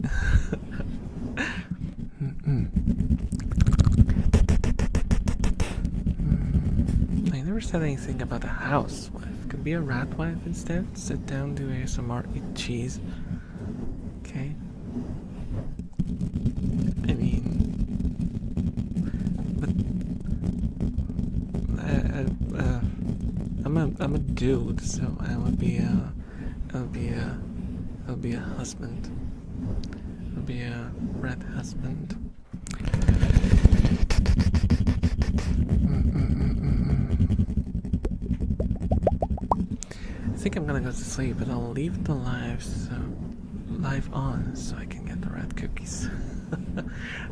I never said anything about a housewife. Could be a rat wife instead. Sit down, do ASMR, eat cheese. Okay. I mean, but I'm a dude, so I would be a husband. I'll be a rat husband. I think I'm gonna go to sleep, but I'll leave the live on so I can get the rat cookies.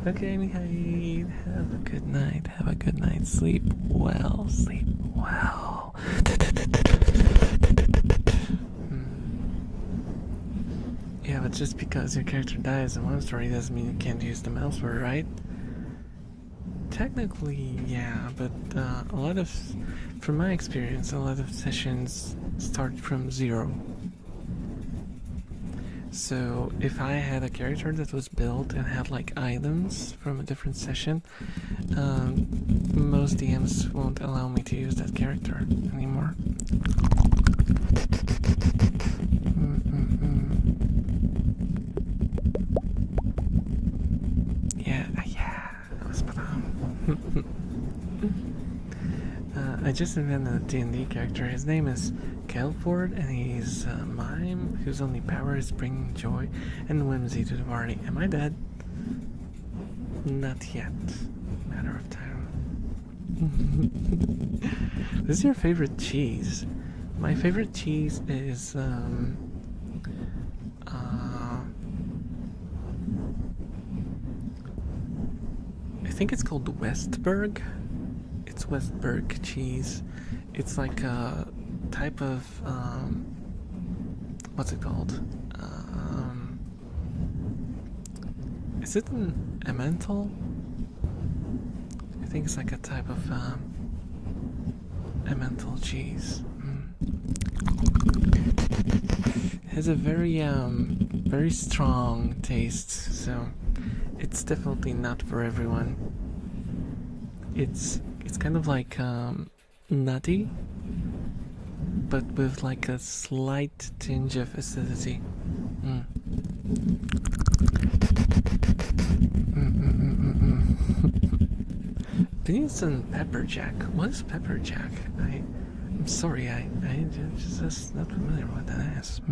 Okay, Mihai, have a good night. Have a good night. Sleep well. Sleep well. Yeah, but just because your character dies in one story doesn't mean you can't use them elsewhere, right? Technically, yeah, but a lot of, from my experience, a lot of sessions start from 0. So if I had a character that was built and had like items from a different session, most DMs won't allow me to use that character anymore. Yeah, that was I just invented a D&D character. His name is Kelford, and he's a mime whose only power is bringing joy and whimsy to the party. Am I dead? Not yet. Matter of time. This is your favorite cheese. My favorite cheese is I think it's called Westberg. It's Westberg cheese. It's like a type of what's it called? Is it an emmental? I think it's like a type of Emmental cheese. It has a very strong taste, so it's definitely not for everyone. It's kind of like nutty, but with like a slight tinge of acidity. Beans and pepper jack. What is pepper jack? I'm sorry, I just not familiar with that is.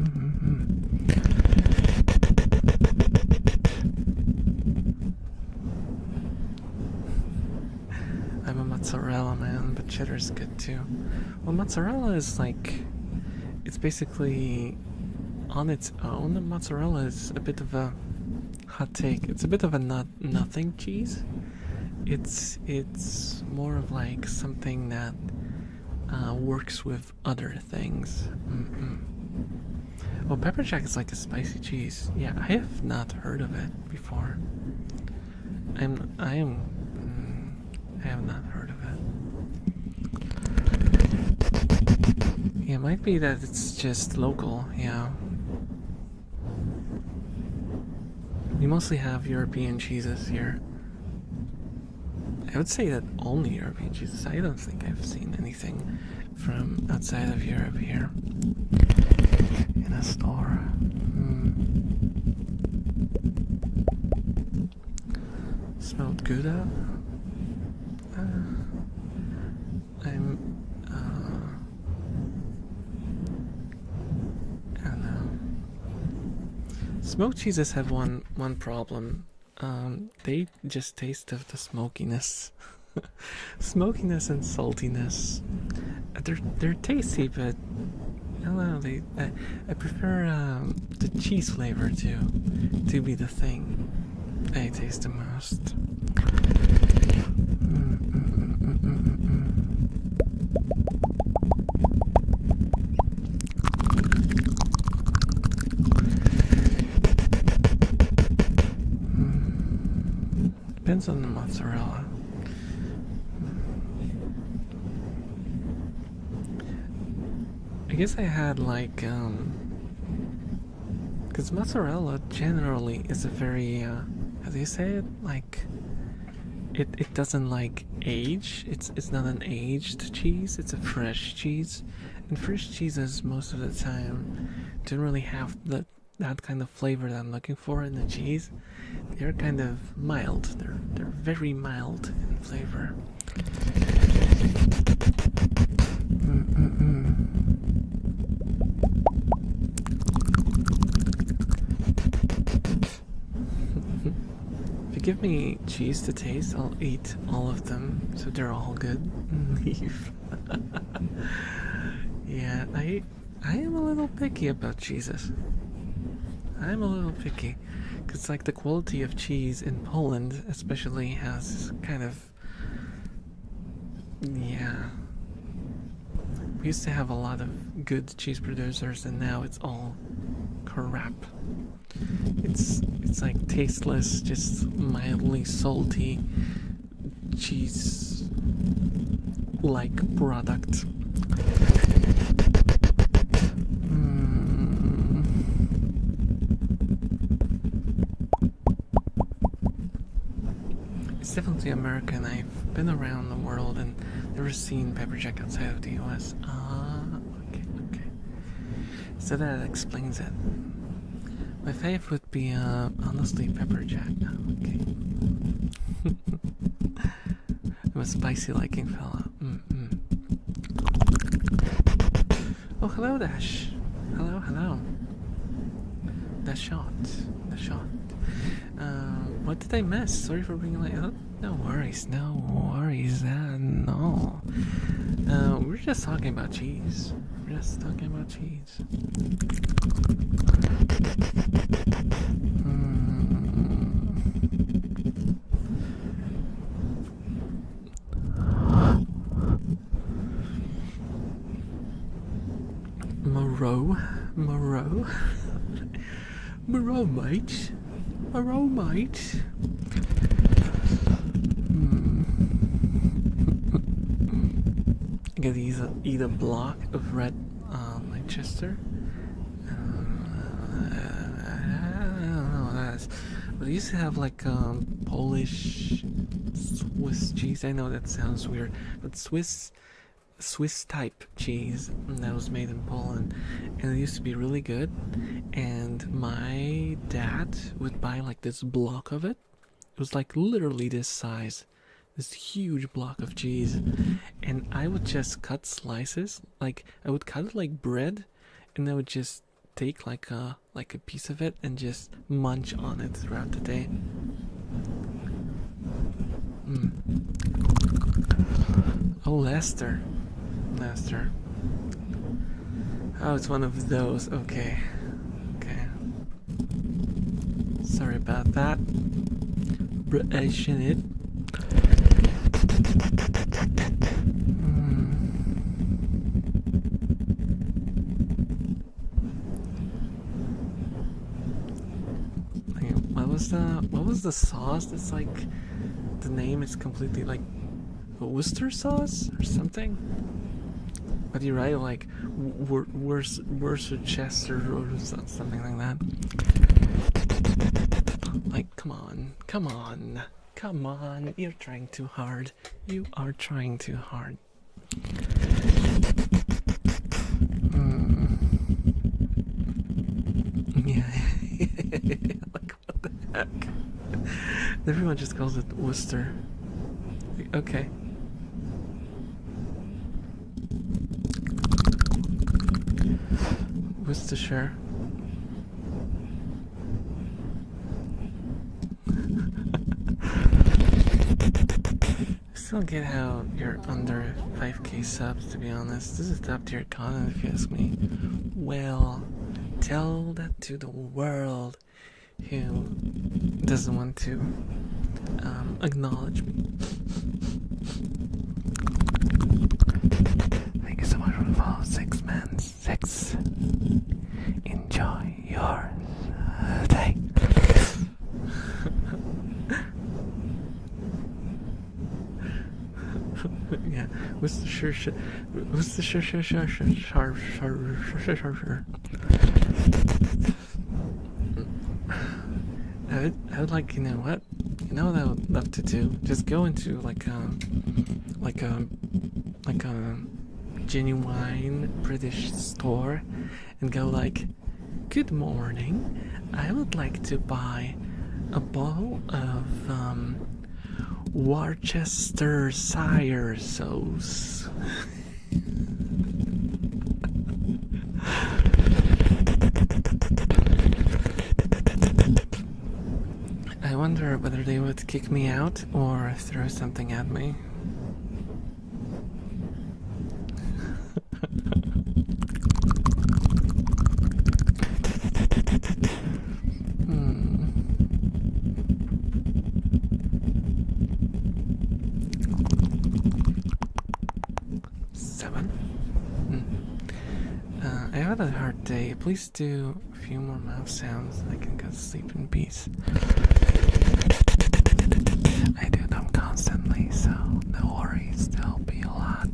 I'm a mozzarella man, but cheddar's good too. Well, mozzarella is like, it's basically on its own. Mozzarella is a bit of a hot take. It's a bit of a nothing cheese. It's more of like something that works with other things. Well, pepper jack is like a spicy cheese. Yeah, I have not heard of it before. I have not heard of it. Yeah, it might be that it's just local. Yeah. We mostly have European cheeses here. I would say that only European cheeses. I don't think I've seen anything from outside of Europe here in a store. Smelled Gouda. I don't know. Smoked cheeses have one problem. They just taste of the smokiness. Smokiness and saltiness. They're tasty, but I don't know. I prefer the cheese flavor to be the thing I taste the most. Depends on the mozzarella. I guess I had like because mozzarella generally is a very how do you say it? Like it doesn't like age. It's not an aged cheese. It's a fresh cheese, and fresh cheeses most of the time don't really have that kind of flavor that I'm looking for in the cheese. They're kind of mild. They're very mild in flavor. If you give me cheese to taste, I'll eat all of them, so they're all good. Leave. Yeah, I am a little picky about cheeses. I'm a little picky, because like the quality of cheese in Poland especially has kind of, yeah. We used to have a lot of good cheese producers, and now it's all crap. It's like tasteless, just mildly salty cheese like product. It's definitely American. I've been around the world and never seen pepper jack outside of the US. Okay. So that explains it. My fave would be honestly pepper jack. Okay. I'm a spicy liking fella. Oh, hello, Dash. Hello. The shot. What did I miss? Sorry for being late. Oh, no worries. No. We're just talking about cheese. Moreau, mate. gonna eat a block of red Leicester. I don't know what that is. But they used to have like Polish Swiss cheese. I know that sounds weird, but Swiss type cheese that was made in Poland, and it used to be really good. And my dad would buy like this block of it. It was like literally this size, this huge block of cheese, and I would just cut slices. Like I would cut it like bread, and I would just take like a piece of it and just munch on it throughout the day. Oh, Lester. Oh, it's one of those. Okay. Sorry about that. Brushing it. What was the sauce? It's like the name is completely like Worcester sauce or something. But you're right, like Worcestershire or something like that. Like, come on, you're trying too hard. You are trying too hard. Yeah. Like, what the heck? Everyone just calls it Worcester. Okay. Worcestershire. I still don't get how you're under 5k subs, to be honest. This is top tier content if you ask me. Well, tell that to the world who doesn't want to acknowledge me. Thank you so much for the follow, 6 man. 6. Enjoy your day. Yeah, Worcestershire. I would like, you know what I would love to do? Just go into like a genuine British store and go like, good morning, I would like to buy a bottle of Worcestershire sauce. I wonder whether they would kick me out or throw something at me. I had a hard day. Please do a few more mouth sounds so I can go to sleep in peace. I do them constantly, so no worries, there'll be a lot.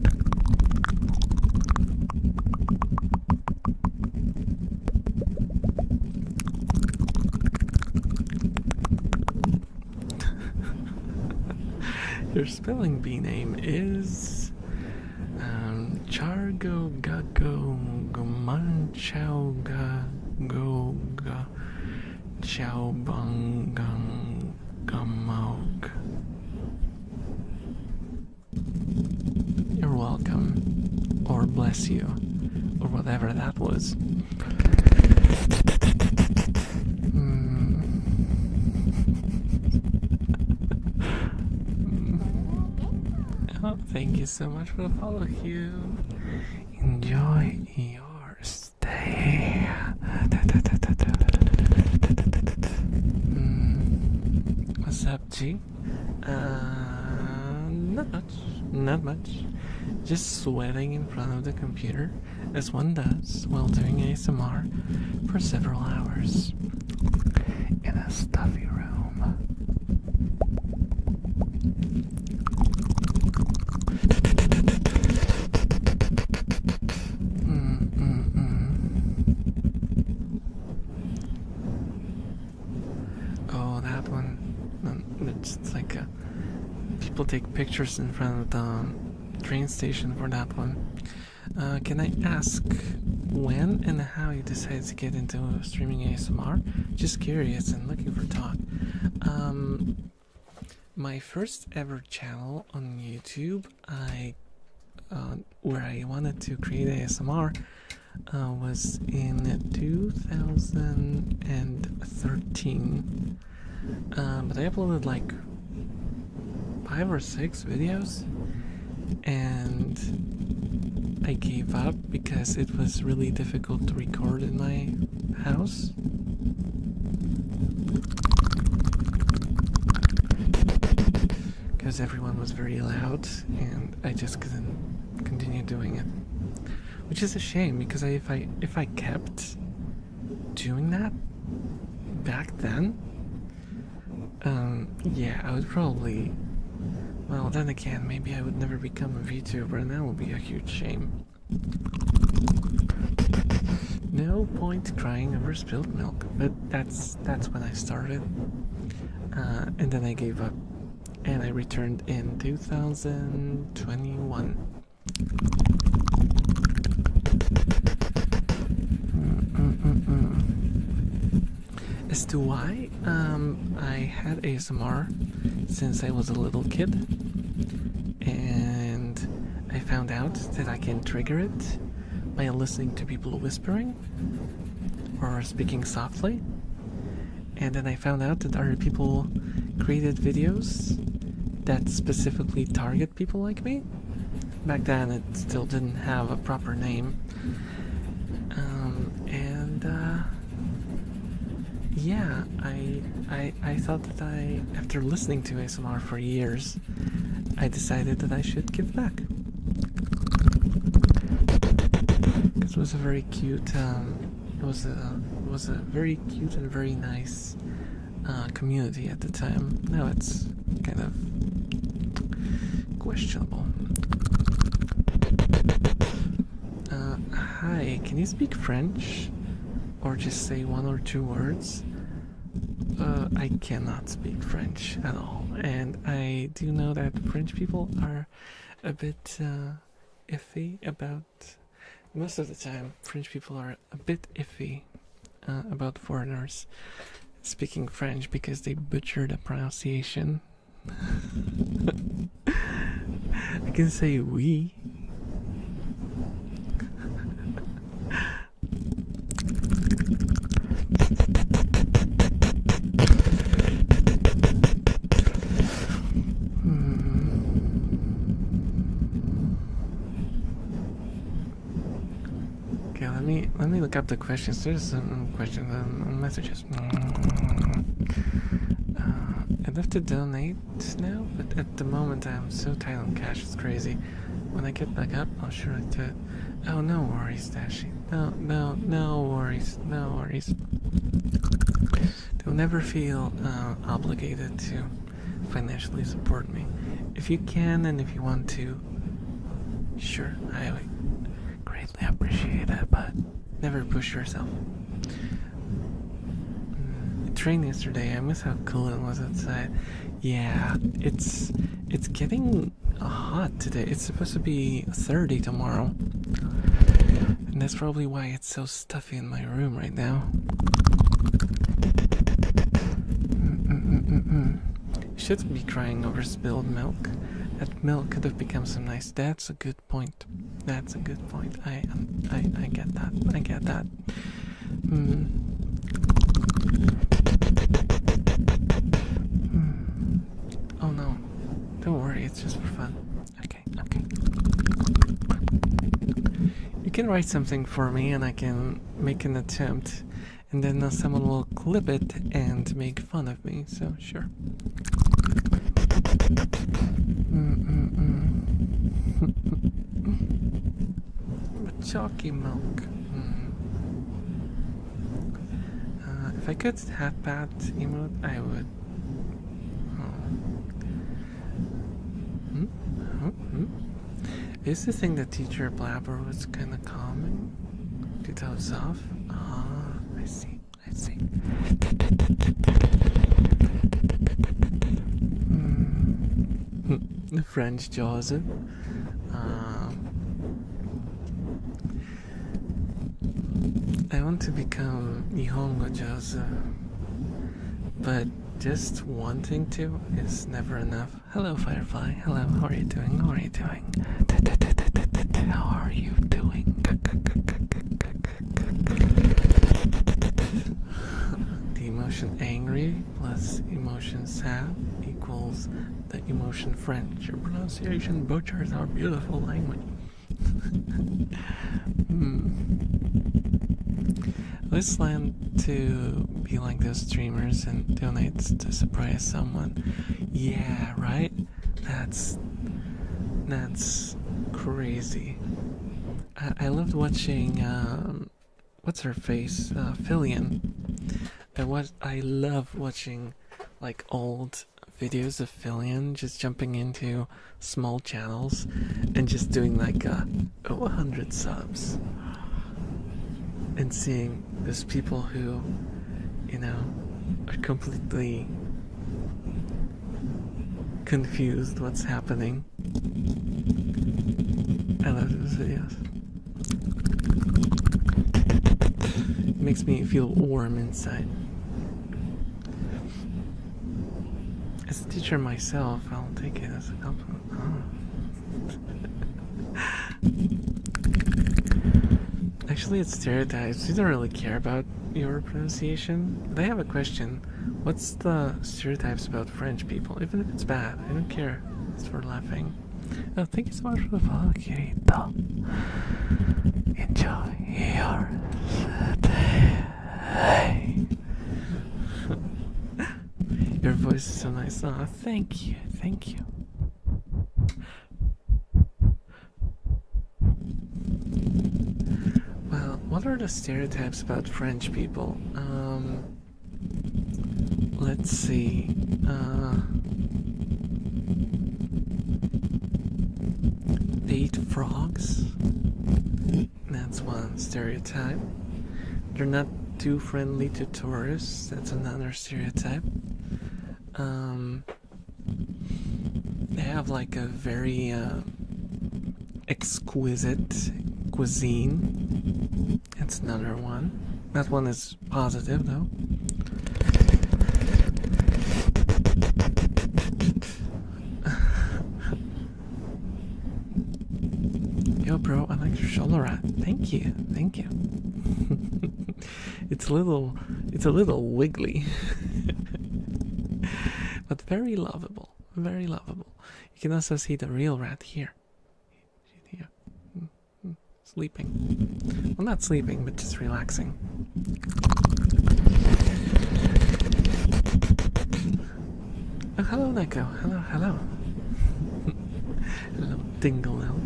Your spelling bee name is Chargo Gago Manchauga Goga Chowbangang Gamog. You're welcome, or bless you, or whatever that was. Oh, thank you so much for the follow, Hugh. Enjoy your stay. What's up, G? Not much. Just sweating in front of the computer, as one does while doing ASMR for several hours in a stuffy room. It's like people take pictures in front of the train station for that one. Can I ask when and how you decided to get into streaming ASMR? Just curious and looking for talk. My first ever channel on YouTube, where I wanted to create ASMR, was in 2013. But I uploaded like 5 or 6 videos, and I gave up because it was really difficult to record in my house. Because everyone was very loud, and I just couldn't continue doing it, which is a shame. Because if I kept doing that back then, yeah, I would probably. Well, then again, maybe I would never become a VTuber, and that would be a huge shame. No point crying over spilled milk, but that's when I started, and then I gave up. And I returned in 2021. As to why, I had ASMR since I was a little kid, and I found out that I can trigger it by listening to people whispering or speaking softly. And then I found out that other people created videos that specifically target people like me. Back then it still didn't have a proper name. Yeah, I thought that after listening to ASMR for years, I decided that I should give back. Because it was a very cute, it was a very cute and very nice community at the time. Now it's kind of questionable. Hi, can you speak French? Or just say 1 or 2 words? I cannot speak French at all. And I do know that French people are a bit iffy about... Most of the time, French people are a bit iffy about foreigners speaking French because they butcher the pronunciation. I can say oui. Okay, let me look up the questions. There's some questions and messages. I'd love to donate now, but at the moment I'm so tight on cash, it's crazy. When I get back up, I'll surely do it. Oh, no worries, Dashi. No worries, no worries. Don't never feel obligated to financially support me. If you can and if you want to, sure, I would greatly appreciate it, but never push yourself. It rained yesterday. I miss how cool it was outside. Yeah, it's getting hot today. It's supposed to be 30 tomorrow, and that's probably why it's so stuffy in my room right now. You shouldn't be crying over spilled milk. That milk could have become some nice. That's a good point. That's a good point. I get that. I get that. Oh no. Don't worry, it's just for fun. Okay. You can write something for me and I can make an attempt, and then someone will clip it and make fun of me, so sure. But chalky milk. If I could have that emote, I would. I used to think that teacher blabber was kind of calming to doze off. I see. French Joseph. I want to become Nihongo Joseph, but just wanting to is never enough. Hello, Firefly. Hello, how are you doing? How are you doing? How are you doing? The emotion angry plus emotion sad equals the emotion French. Your pronunciation butchers our beautiful language. Let's plan to be like those streamers and donate to surprise someone. Yeah, right? That's crazy. I loved watching what's her face? Fillion. I love watching like old videos of Fillion just jumping into small channels and just doing like 100 subs. And seeing those people who, you know, are completely confused what's happening. I love those videos. It makes me feel warm inside. As a teacher myself, I'll take it as a compliment. Actually, it's stereotypes. We don't really care about your pronunciation. But I have a question. What's the stereotypes about French people? Even if it's bad, I don't care. It's for laughing. Oh, thank you so much for the follow, Kirito. Enjoy your day. Your voice is so nice. Oh, thank you. Thank you. What are the stereotypes about French people? Let's see. They eat frogs. That's one stereotype. They're not too friendly to tourists. That's another stereotype. They have like a very exquisite cuisine. That's another one. That one is positive though. Yo bro, I like your shoulder rat. Thank you, thank you. It's a little wiggly. But very lovable. Very lovable. You can also see the real rat here. Here. Sleeping. Well, not sleeping, but just relaxing. Oh, hello, Neko. Hello, hello. Hello, Dingle Elf.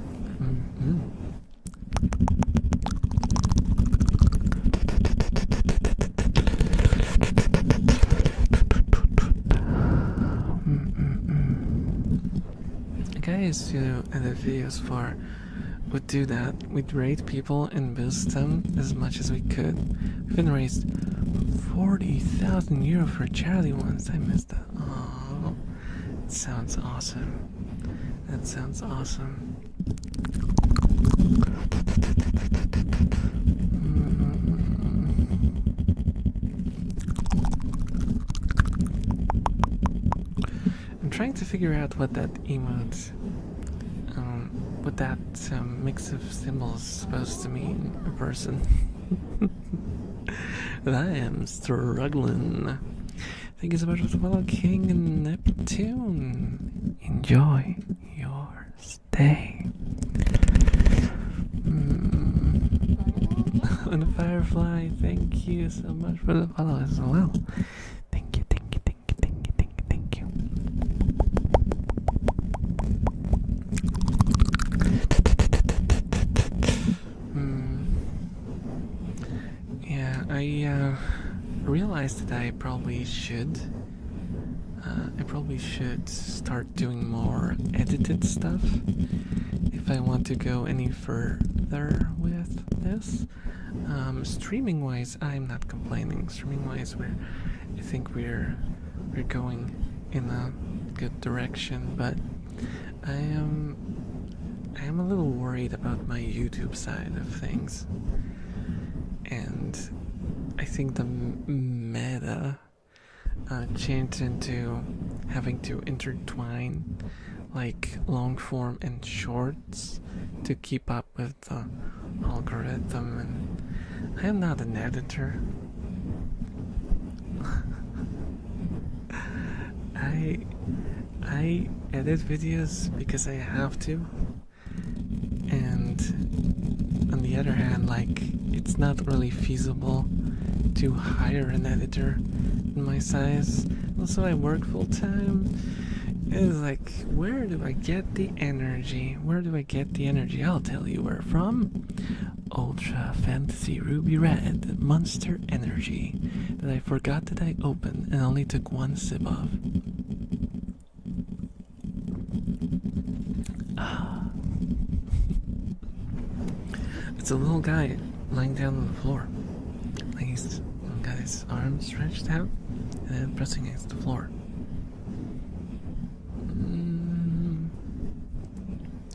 Guys who edit videos for would do that. We'd rate people and boost them as much as we could. We've even raised 40,000 euro for charity once. I missed that. Oh, it sounds awesome. That sounds awesome. I'm trying to figure out what that emote, what that mix of symbols is supposed to mean in person. But I am struggling. Thank you so much for the follow, King and Neptune. Enjoy your stay. And a Firefly, thank you so much for the follow as well. Thank you, thank you, thank you, thank you, thank you, thank you. Yeah, I realized that I probably should start doing more edited stuff if I want to go any further with this. Streaming wise, I'm not complaining. Streaming wise, I think we're going in a good direction, but I am a little worried about my YouTube side of things, and I think the meta changed into having to intertwine like long form and shorts to keep up with the algorithm, and I am not an editor. I edit videos because I have to, and on the other hand, like, it's not really feasible to hire an editor in my size. Also, I work full time. It's like, where do I get the energy? Where do I get the energy? I'll tell you where from. Ultra Fantasy Ruby Red Monster Energy that I forgot that I opened and only took one sip of. It's a little guy lying down on the floor. Like he's got his arms stretched out and then pressing against the floor.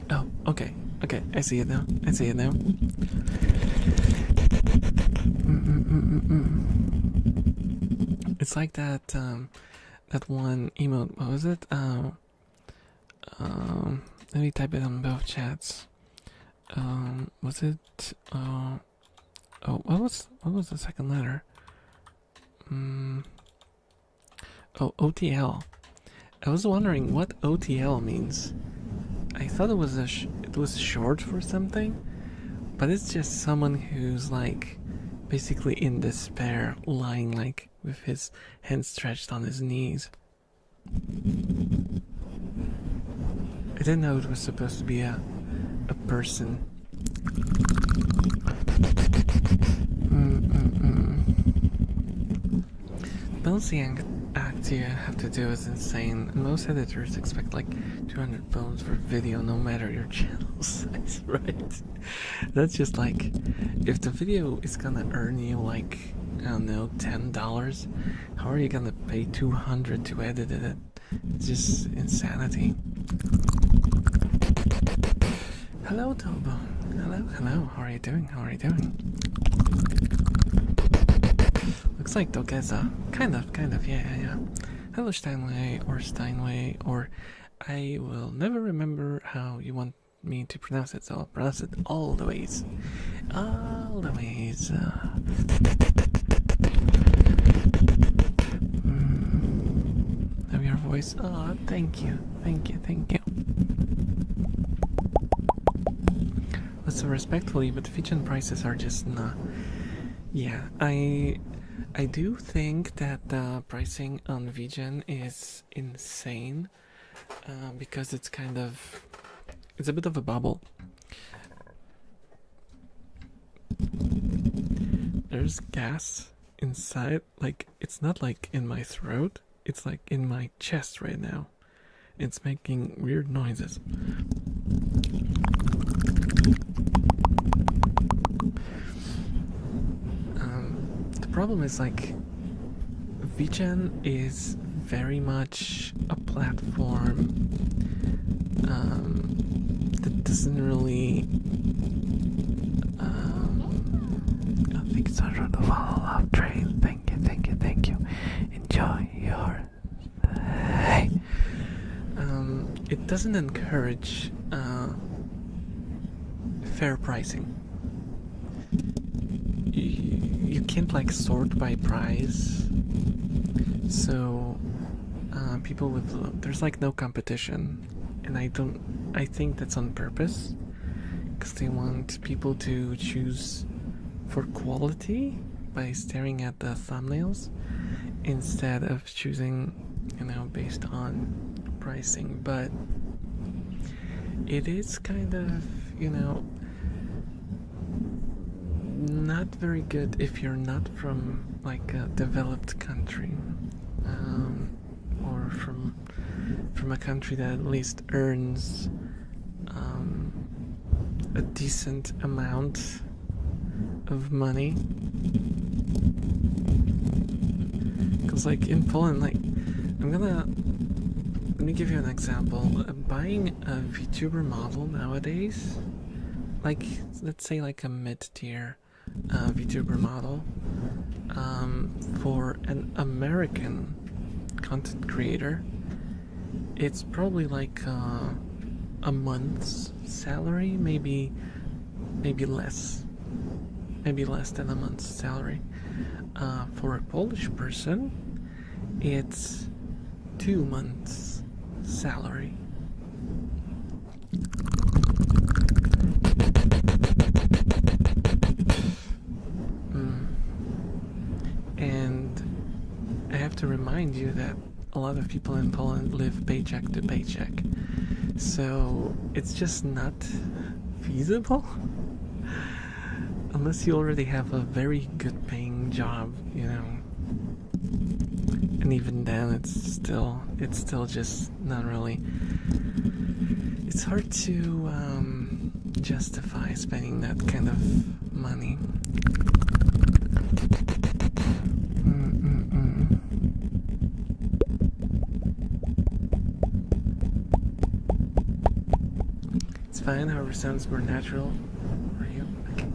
Oh, okay. Okay, I see it now. I see it now. It's like that that one emote. What was it? Let me type it on both chats. Was it? Oh, what was the second letter? Oh, OTL. I was wondering what OTL means. I thought it was it was short for something, but it's just someone who's like basically in despair, lying like with his hands stretched on his knees. I didn't know it was supposed to be a person. The balancing act you have to do is insane, and most editors expect like 200 bones for video no matter your channel size, right? That's just like, if the video is gonna earn you like, I don't know, $10, how are you gonna pay 200 to edit it? It's just insanity. Hello, Tobo. Hello. How are you doing? Looks like Dogeza. Kind of, yeah. Hello, Steinway, or I will never remember how you want me to pronounce it, so I'll pronounce it all the ways. All the ways. Have your voice. Oh, thank you. So respectfully, but Vgen prices are just not. Yeah, I do think that the pricing on Vgen is insane, because it's a bit of a bubble. There's gas inside, like, it's not like in my throat, it's like in my chest right now. It's making weird noises. The problem is, like, Vgen is very much a platform that doesn't really I think it's under the follow love train. Thank you. Enjoy your stay. It doesn't encourage fair pricing. You can't like sort by price, so people with there's like no competition, and I think that's on purpose, because they want people to choose for quality by staring at the thumbnails instead of choosing, based on pricing. But it is kind of, not very good if you're not from like a developed country, or from a country that at least earns a decent amount of money. Because like in Poland, like, I'm gonna me give you an example. Buying a VTuber model nowadays, like let's say like a mid-tier VTuber model, for an American content creator, it's probably like a month's salary, maybe less, than a month's salary. For a Polish person, it's 2 months' salary. And I have to remind you that a lot of people in Poland live paycheck to paycheck, so it's just not feasible unless you already have a very good paying job, you know. And even then, it's still just not really. It's hard to justify spending that kind of money. It's fine, however, sounds more natural for you. Okay.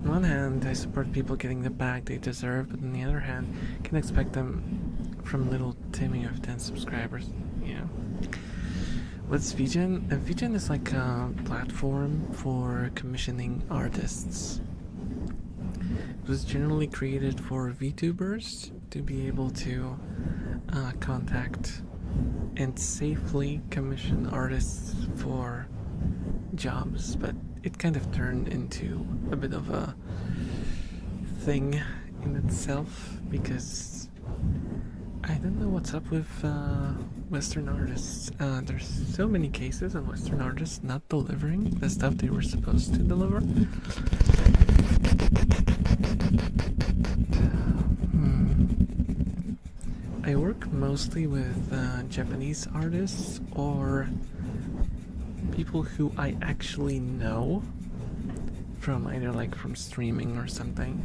On one hand, I support people getting the bag they deserve, but on the other hand, can expect them from little Timmy of 10 subscribers. You know. What's Vgen? Vgen is like a platform for commissioning artists. It was generally created for VTubers to be able to contact and safely commission artists for jobs, but it kind of turned into a bit of a thing in itself because I don't know what's up with Western artists. There's so many cases of Western artists not delivering the stuff they were supposed to deliver. I work mostly with Japanese artists or people who I actually know from either like from streaming or something,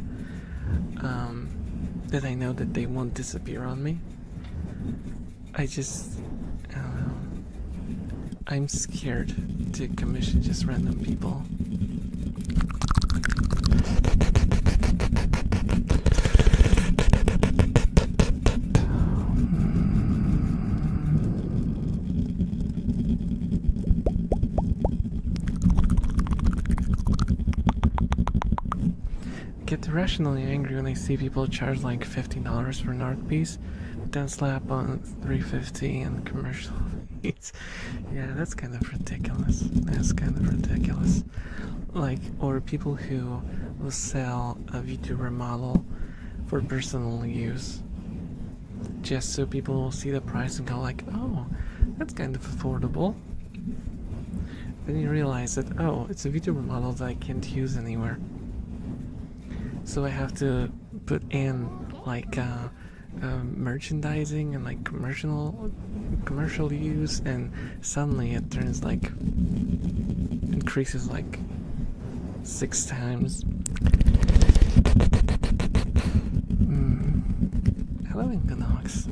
that I know that they won't disappear on me. I don't know. I'm scared to commission just random people. I get irrationally angry when I see people charge like $50 for an art piece, but then slap on $3.50 and commercial fees. Yeah, that's kind of ridiculous. Like, or people who will sell a VTuber model for personal use, just so people will see the price and go like, oh, that's kind of affordable. Then you realize that, oh, it's a VTuber model that I can't use anywhere. So I have to put in like merchandising and like commercial use, and suddenly it turns like increases like 6 times. Hello, Inconox.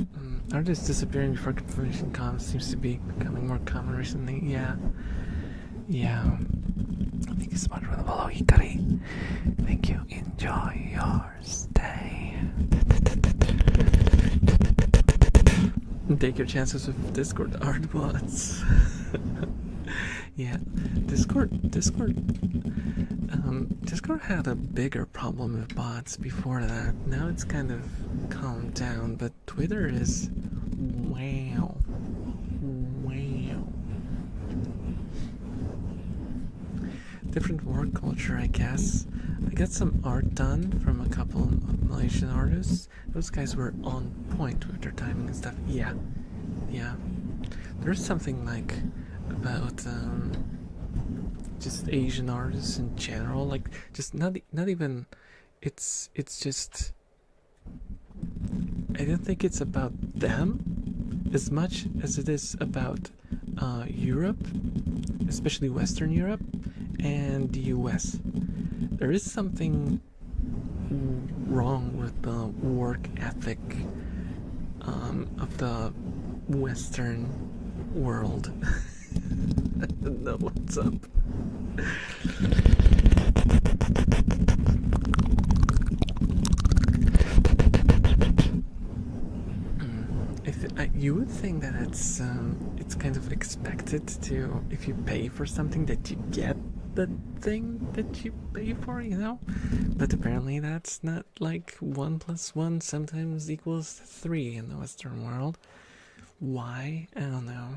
Artists disappearing before confirmation comes seems to be becoming more common recently. Yeah. Thank you so much for the follow, Hikari. Thank you. Enjoy your stay. Take your chances with Discord art bots. Yeah, Discord had a bigger problem with bots before that. Now it's kind of calmed down, but Twitter is wow. Different work culture, I guess. I got some art done from a couple of Malaysian artists. Those guys were on point with their timing and stuff. Yeah. There's something like about just Asian artists in general, like just not even. It's just. I don't think it's about them as much as it is about Europe, especially Western Europe and the US. There is something wrong with the work ethic of the Western world. I don't know what's up. You would think that it's kind of expected to, if you pay for something, that you get the thing that you pay for, you know? But apparently that's not like 1 + 1 sometimes equals 3 in the Western world. Why? I don't know.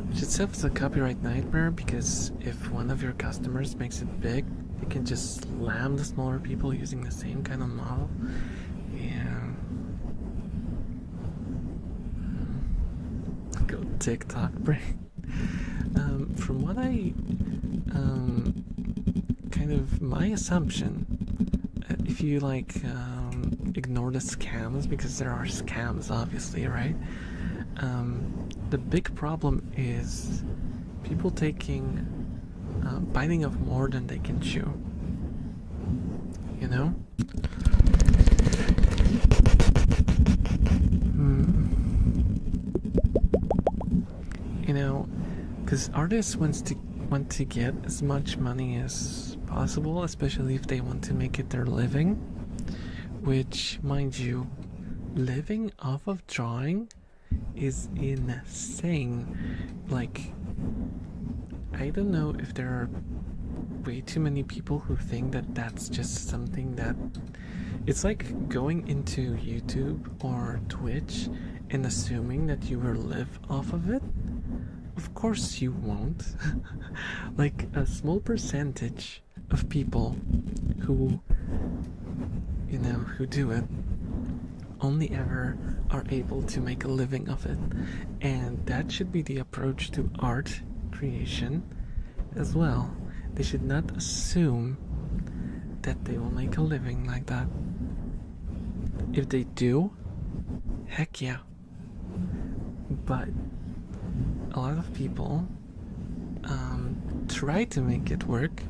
Which itself is a copyright nightmare, because if one of your customers makes it big, they can just slam the smaller people using the same kind of model. Yeah. Go TikTok brain. From what I kind of my assumption, if you like ignore the scams, because there are scams obviously, right? The big problem is people taking biting off more than they can chew, you know? You know, because artists want to get as much money as possible, especially if they want to make it their living, which, mind you, living off of drawing is insane. Like, I don't know if there are way too many people who think that that's just something that it's like going into YouTube or Twitch and assuming that you will live off of it. Of course you won't. Like, a small percentage of people who, you know, who do it only ever are able to make a living of it. And that should be the approach to art creation as well. They should not assume that they will make a living like that. If they do, heck yeah. But a lot of people try to make it work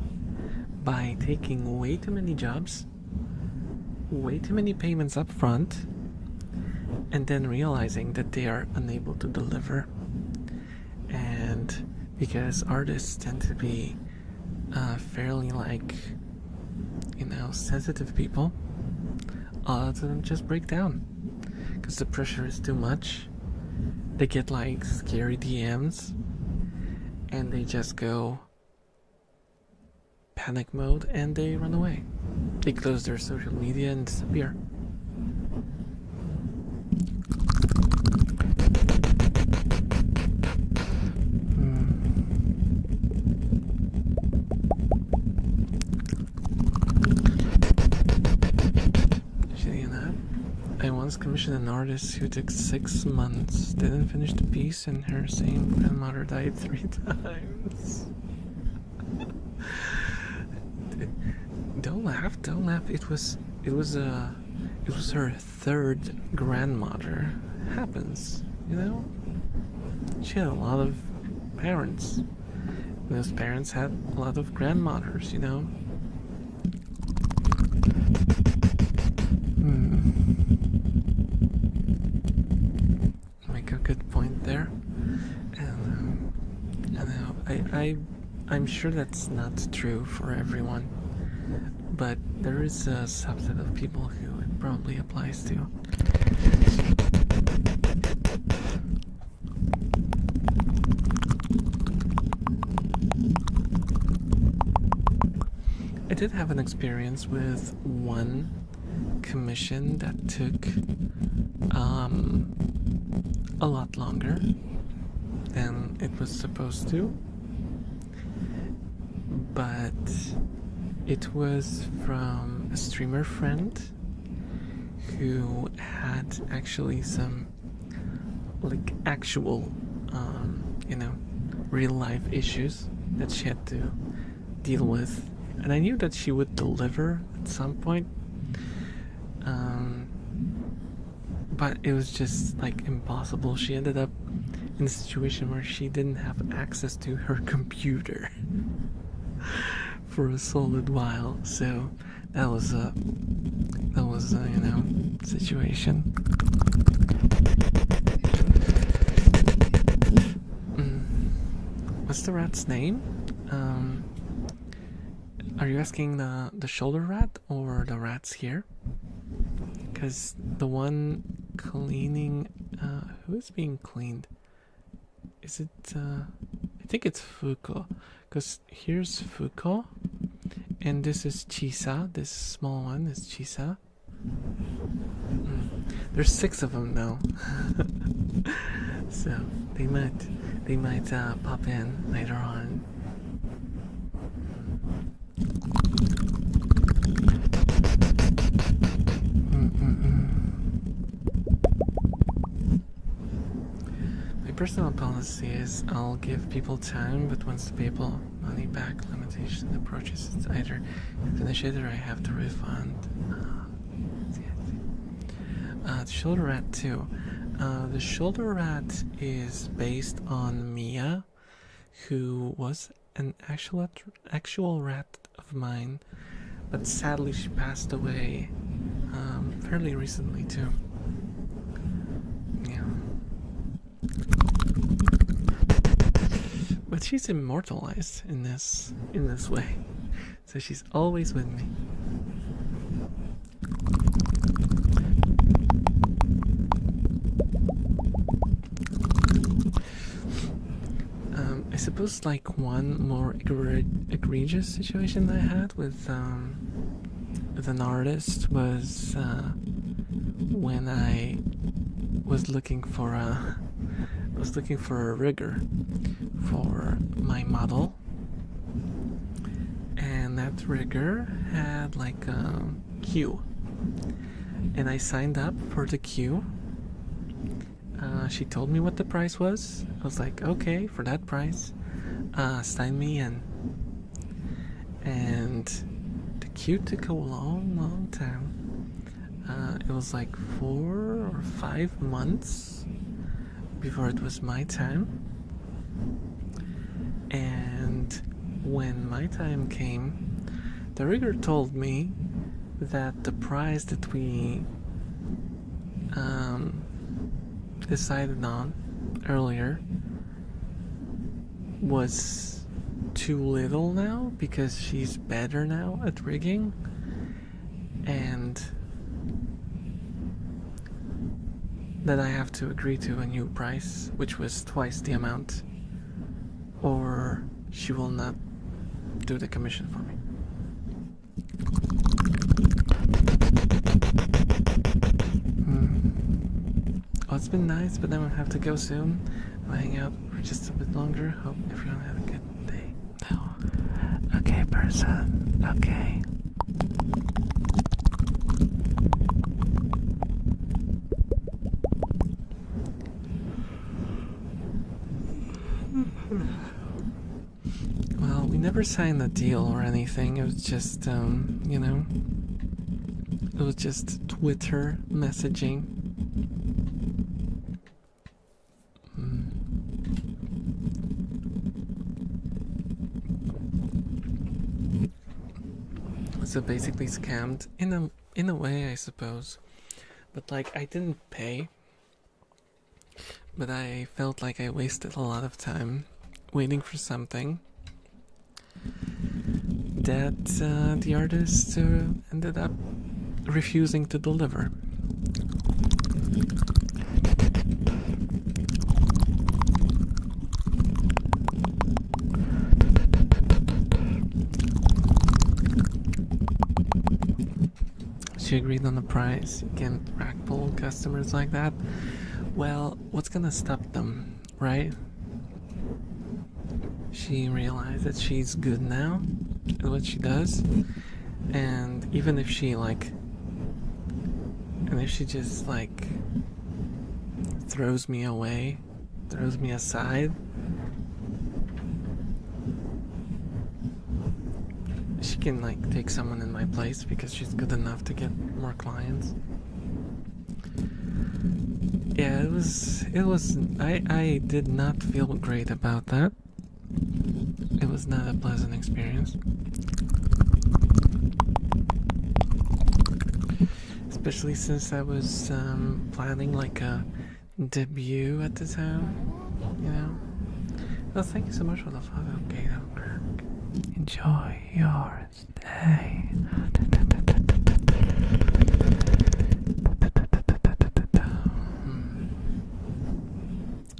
by taking way too many jobs, way too many payments up front, and then realizing that they are unable to deliver. And because artists tend to be fairly, like, you know, sensitive people, a lot of them just break down because the pressure is too much. They get like scary DMs and they just go panic mode and they run away. They close their social media and disappear. I once commissioned an artist who took 6 months, didn't finish the piece, and her same grandmother died 3 times. Don't laugh, don't laugh. It was her 3rd grandmother. It happens, you know? She had a lot of parents. And those parents had a lot of grandmothers, you know? Make a good point there. And I'm sure that's not true for everyone, but there is a subset of people who it probably applies to. I did have an experience with one commission that took a lot longer than it was supposed to, but it was from a streamer friend who had actually some like actual you know, real life issues that she had to deal with, and I knew that she would deliver at some point. but it was just like impossible. She ended up in a situation where she didn't have access to her computer for a solid while. So that was a situation. What's the rat's name? Are you asking the shoulder rat or the rats here? Because the one cleaning, who's being cleaned? Is it? I think it's Fuko. Because here's Fuko, and this is Chisa. This small one is Chisa. There's 6 of them now, so they might pop in later on. My personal policy is I'll give people time, but once the people money back limitation approaches, it's either you finish it or I have to refund. The shoulder rat too. The shoulder rat is based on Mia, who was an actual rat of mine, but sadly she passed away fairly recently too. Yeah. But she's immortalized in this way, so she's always with me. I suppose like one more egregious situation that I had with an artist was when I was looking for a rigger for my model, and that rigger had like a queue, and I signed up for the queue. She told me what the price was. I was like, okay, for that price, sign me in. And the queue took a long time. It was like 4 or 5 months before it was my time. And when my time came, the rigger told me that the price that we decided on earlier was too little now because she's better now at rigging, and that I have to agree to a new price, which was twice the amount, or she will not do the commission for me. Oh, it's been nice, but then we'll have to go soon. I'll hang out for just a bit longer. Hope everyone had a good day. No. Okay, person. Okay. Well, we never signed a deal or anything. It was just, it was just Twitter messaging. So basically scammed in a way, I suppose, but like I didn't pay, but I felt like I wasted a lot of time waiting for something that the artist ended up refusing to deliver. She agreed on the price. You can't rackpull customers like that. Well, what's gonna stop them, right? She realized that she's good now at what she does, and even if she just like throws me away, throws me aside, she can like take someone in my place because she's good enough to get more clients. Yeah, it was, I did not feel great about that. It was not a pleasant experience. Especially since I was planning like a debut at the time, you know. Well, thank you so much for the follow, Gato Kirk. Enjoy your stay.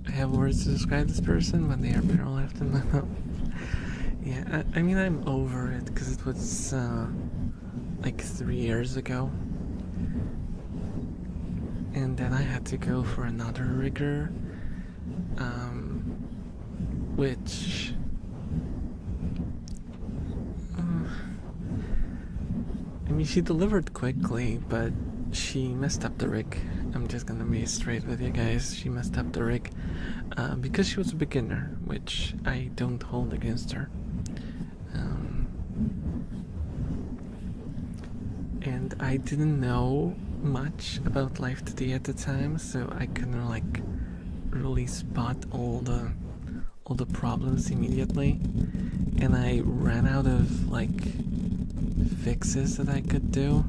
I have words to describe this person when they are better left in my mouth. Yeah, I mean, I'm over it because it was like 3 years ago. And then I had to go for another rigger, which I mean, she delivered quickly, but she messed up the rig. I'm just gonna be straight with you guys. She messed up the rig because she was a beginner, which I don't hold against her. And I didn't know much about Life Today at the time, so I couldn't like really spot all the problems immediately, and I ran out of like fixes that I could do,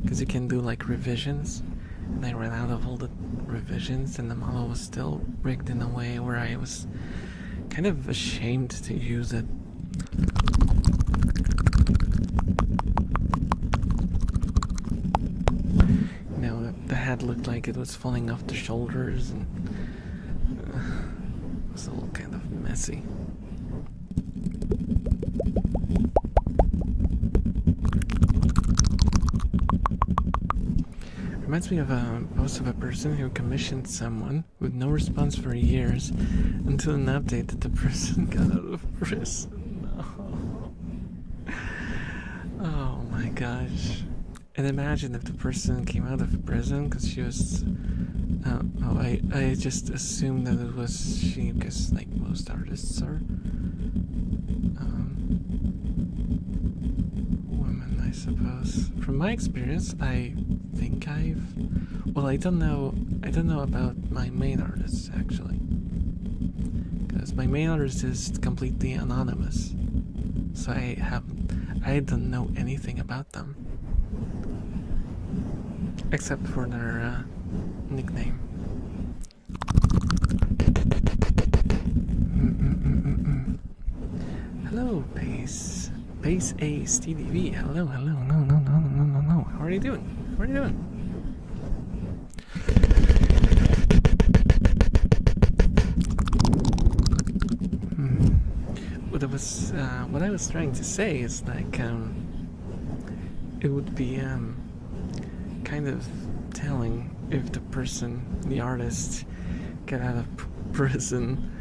because you can do like revisions, and I ran out of all the revisions, and the model was still rigged in a way where I was kind of ashamed to use it. The head looked like it was falling off the shoulders, and it was all kind of messy. Reminds me of a post of a person who commissioned someone with no response for years until an update that the person got out of prison. No. Oh my gosh. And imagine if the person came out of prison because she was. I just assumed that it was she, because like most artists are women, I suppose. From my experience, I think well, I don't know about my main artists actually, because my main artist is completely anonymous, so I don't know anything about them. Except for their nickname. Hello, Pace Ace TDV. Hello. No. How are you doing? What I was trying to say is like it would be kind of telling if the artist, got out of prison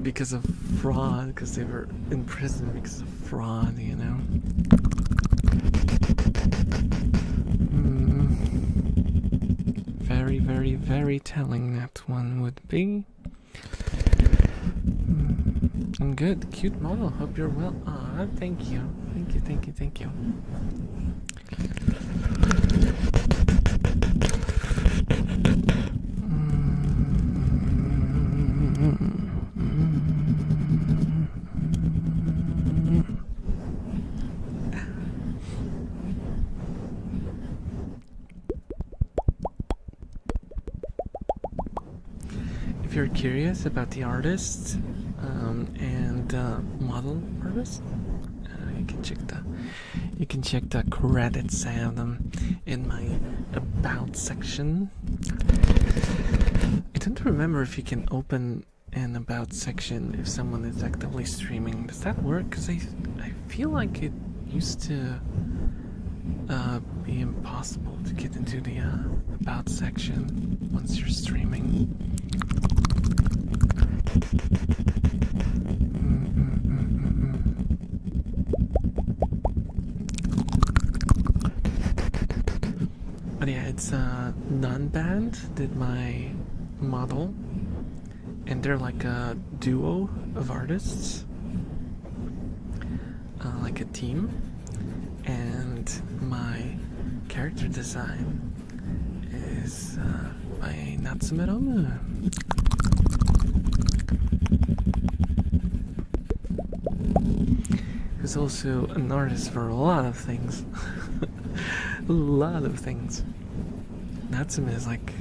because of fraud, because they were in prison because of fraud, you know. Very, very, very telling that one would be. I'm good. Cute model. Hope you're well. Ah, thank you. If you're curious about the artist and model artist, you can check the credits I have them in my about section. I don't remember if you can open an about section if someone is actively streaming. Does that work? Because I feel like it used to be impossible to get into the about section once you're streaming. But yeah, it's Noneband did my model, and they're like a duo of artists, like a team, and my character design is by Natsumeromu. Who's also an artist for a lot of things. A lot of things. Natsume is like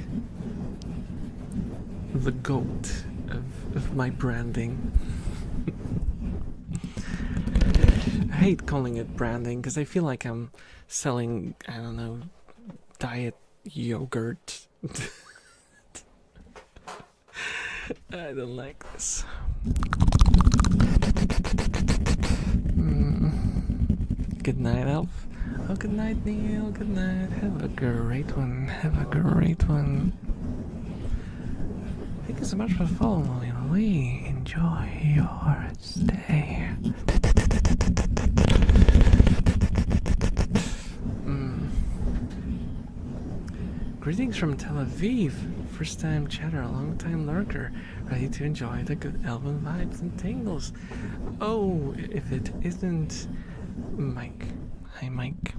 the goat of my branding. I hate calling it branding because I feel like I'm selling, I don't know, diet yogurt. I don't like this. Good night, Elf. Oh, good night, Neil. Good night. Have a great one. Have a great one. Thank you so much for following. We enjoy your stay. Greetings from Tel Aviv. First time chatter, long time lurker. Ready to enjoy the good album vibes and tingles. Oh, if it isn't Mike. Hi, Mike.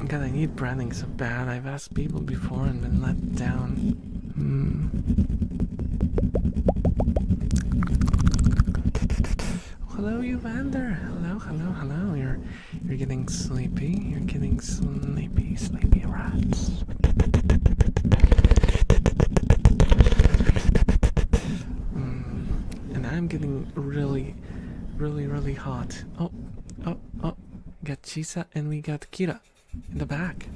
God, I need branding so bad. I've asked people before and been let down. Hello, you Vander. Hello, hello, hello. You're getting sleepy. You're getting sleepy, sleepy rats. And I'm getting really, really, really hot. Oh. Got Chisa and we got Kira in the back.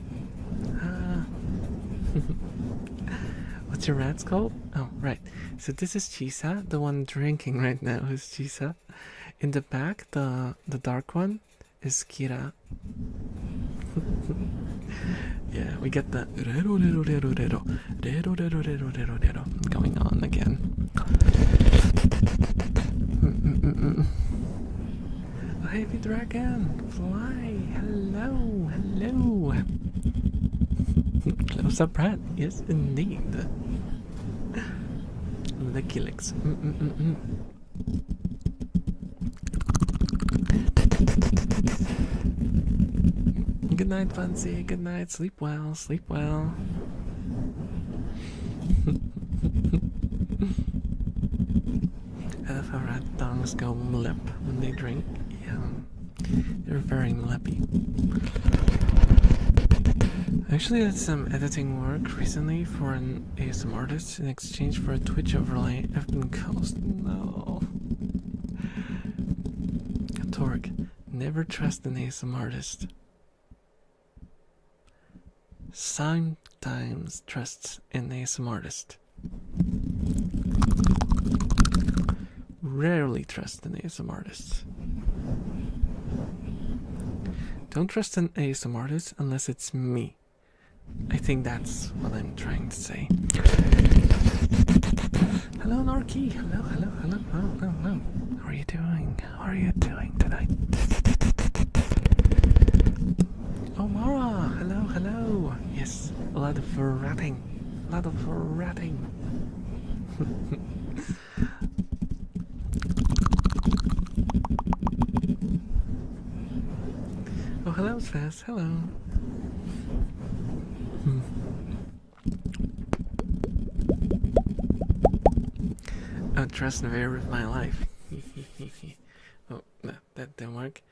What's your rat's called? Oh, right. So this is Chisa, the one drinking right now is Chisa. In the back, the dark one is Kira. Yeah, we get the going on again. Oh, heavy dragon, fly, hello, hello. Close up rat, yes indeed. Licky licks. Good night, Fancy. Good night. Sleep well. Sleep well. I love how rat dongs go mlip when they drink. Yeah, they're very mlippy. I actually did some editing work recently for an ASMR artist in exchange for a Twitch overlay. I've been cursed. No. Torque. Never trust an ASMR artist. Sometimes trust an ASMR artist. Rarely trust an ASMR artist. Don't trust an ASMR artist unless it's me. I think that's what I'm trying to say. Hello, Norky. Hello, hello, hello, hello, hello, hello. How are you doing? How are you doing tonight? Oh, Mara. Hello, hello. Yes, a lot of ratting. A lot of ratting. Oh, hello, Seth. Hello. Oh, trust the air of my life. Oh, no, that didn't work.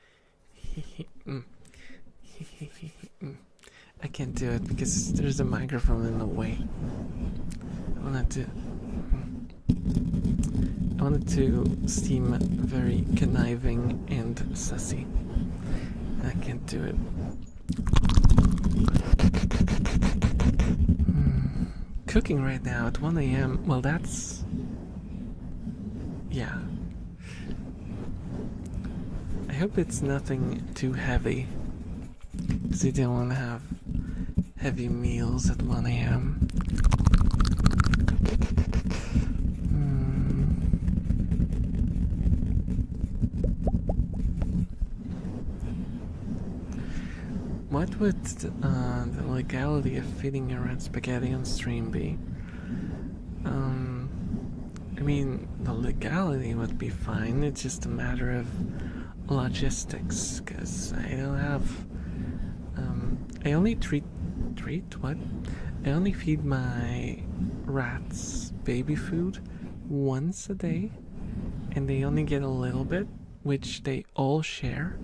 I can't do it because there's a microphone in the way. I wanted to seem very conniving and sussy. I can't do it. Cooking right now at 1 a.m. Well, that's... yeah. I hope it's nothing too heavy, because you don't want to have heavy meals at 1 a.m. What would the legality of feeding your rat spaghetti on stream be? I mean, the legality would be fine. It's just a matter of logistics, because I don't have... I only treat what? I only feed my rats baby food once a day, and they only get a little bit, which they all share.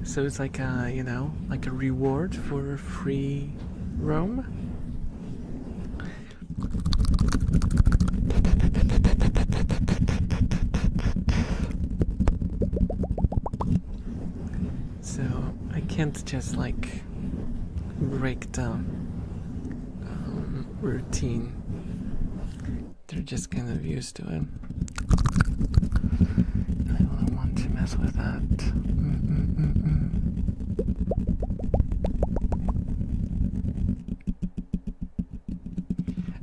So it's like a, you know, like a reward for free roam. So I can't just like break the routine. They're just kind of used to it. I don't want to mess with that.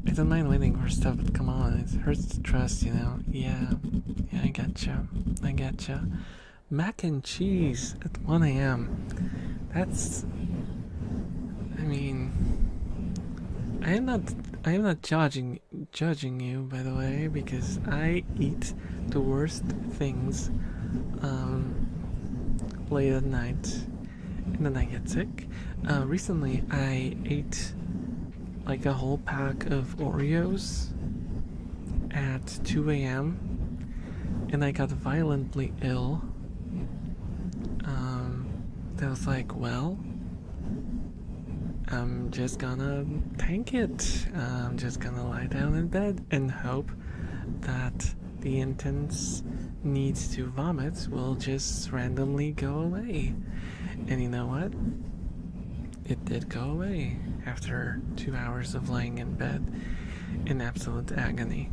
I don't mind waiting for stuff, but come on, it hurts to trust, you know? Yeah, I getcha. Mac and cheese at 1 a.m. That's... I mean... I am not judging you, by the way, because I eat the worst things late at night, and then I get sick. Recently, I ate like a whole pack of Oreos at 2 a.m. and I got violently ill. I was like, well, I'm just gonna tank it. I'm just gonna lie down in bed and hope that the intense need to vomit will just randomly go away. And you know what? It did go away after 2 hours of lying in bed in absolute agony.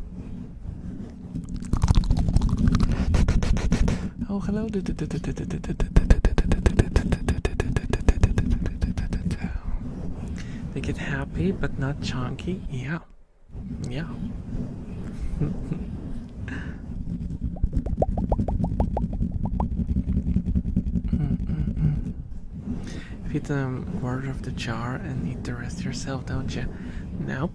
Oh, hello. They get happy but not chunky. Yeah. Feed them a quarter of the jar and eat the rest yourself, don't you? No.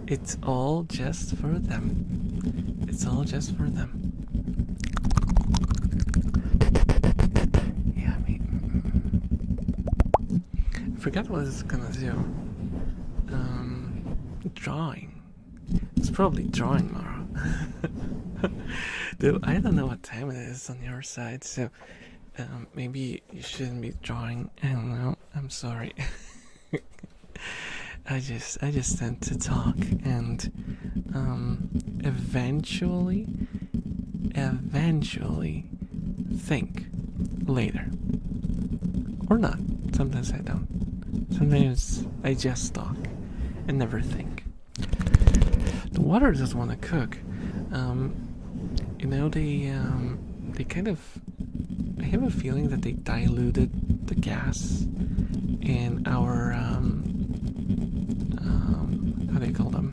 It's all just for them. It's all just for them. Yeah, I forgot what I was gonna do. Drawing. It's probably drawing tomorrow. Dude, I don't know what time it is on your side, so maybe you shouldn't be drawing. I don't know. I'm sorry. I just tend to talk and eventually think later. Or not. Sometimes I don't. Sometimes I just talk and never think. The water doesn't want to cook. You know, they kind of... I have a feeling that they diluted the gas in our... how do you call them?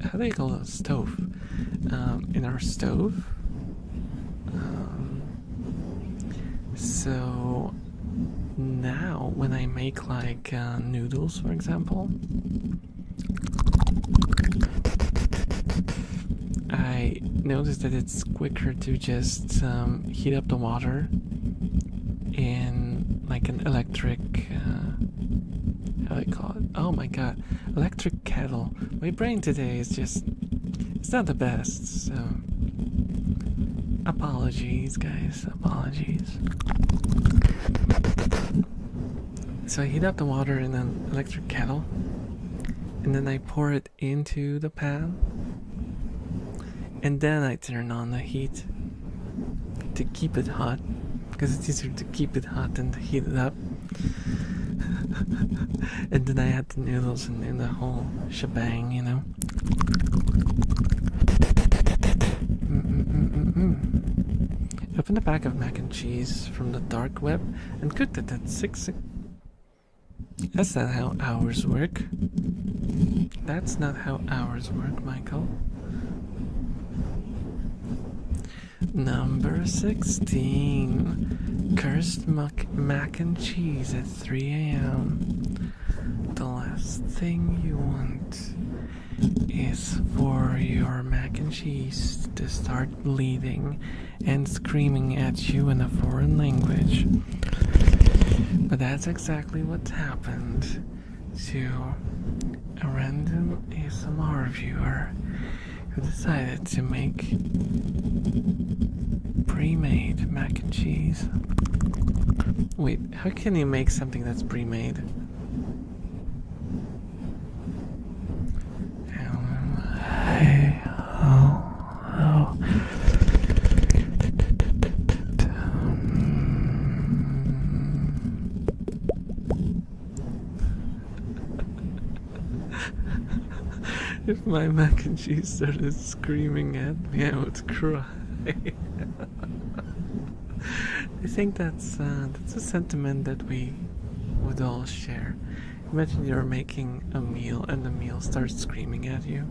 How do you call a stove? In our stove. So now when I make like noodles, for example, I noticed that it's quicker to just heat up the water in like an electric how do I call it? Oh my god, electric kettle. My brain today is just, it's not the best, so apologies guys, apologies. So I heat up the water in an electric kettle and then I pour it into the pan and then I turn on the heat to keep it hot, because it's easier to keep it hot than to heat it up. And then I add the noodles and the whole shebang, you know. Opened a pack of mac and cheese from the dark web and cooked it at 6. That's not how hours work. That's not how hours work, Michael. Number 16. Cursed mac and cheese at 3 a.m. The last thing you want is for your mac and cheese to start bleeding and screaming at you in a foreign language. But that's exactly what happened to a random ASMR viewer who decided to make pre-made mac and cheese. Wait, how can you make something that's pre-made? Hey, oh. If my mac and cheese started screaming at me, I would cry. I think that's a sentiment that we would all share. Imagine you're making a meal and the meal starts screaming at you.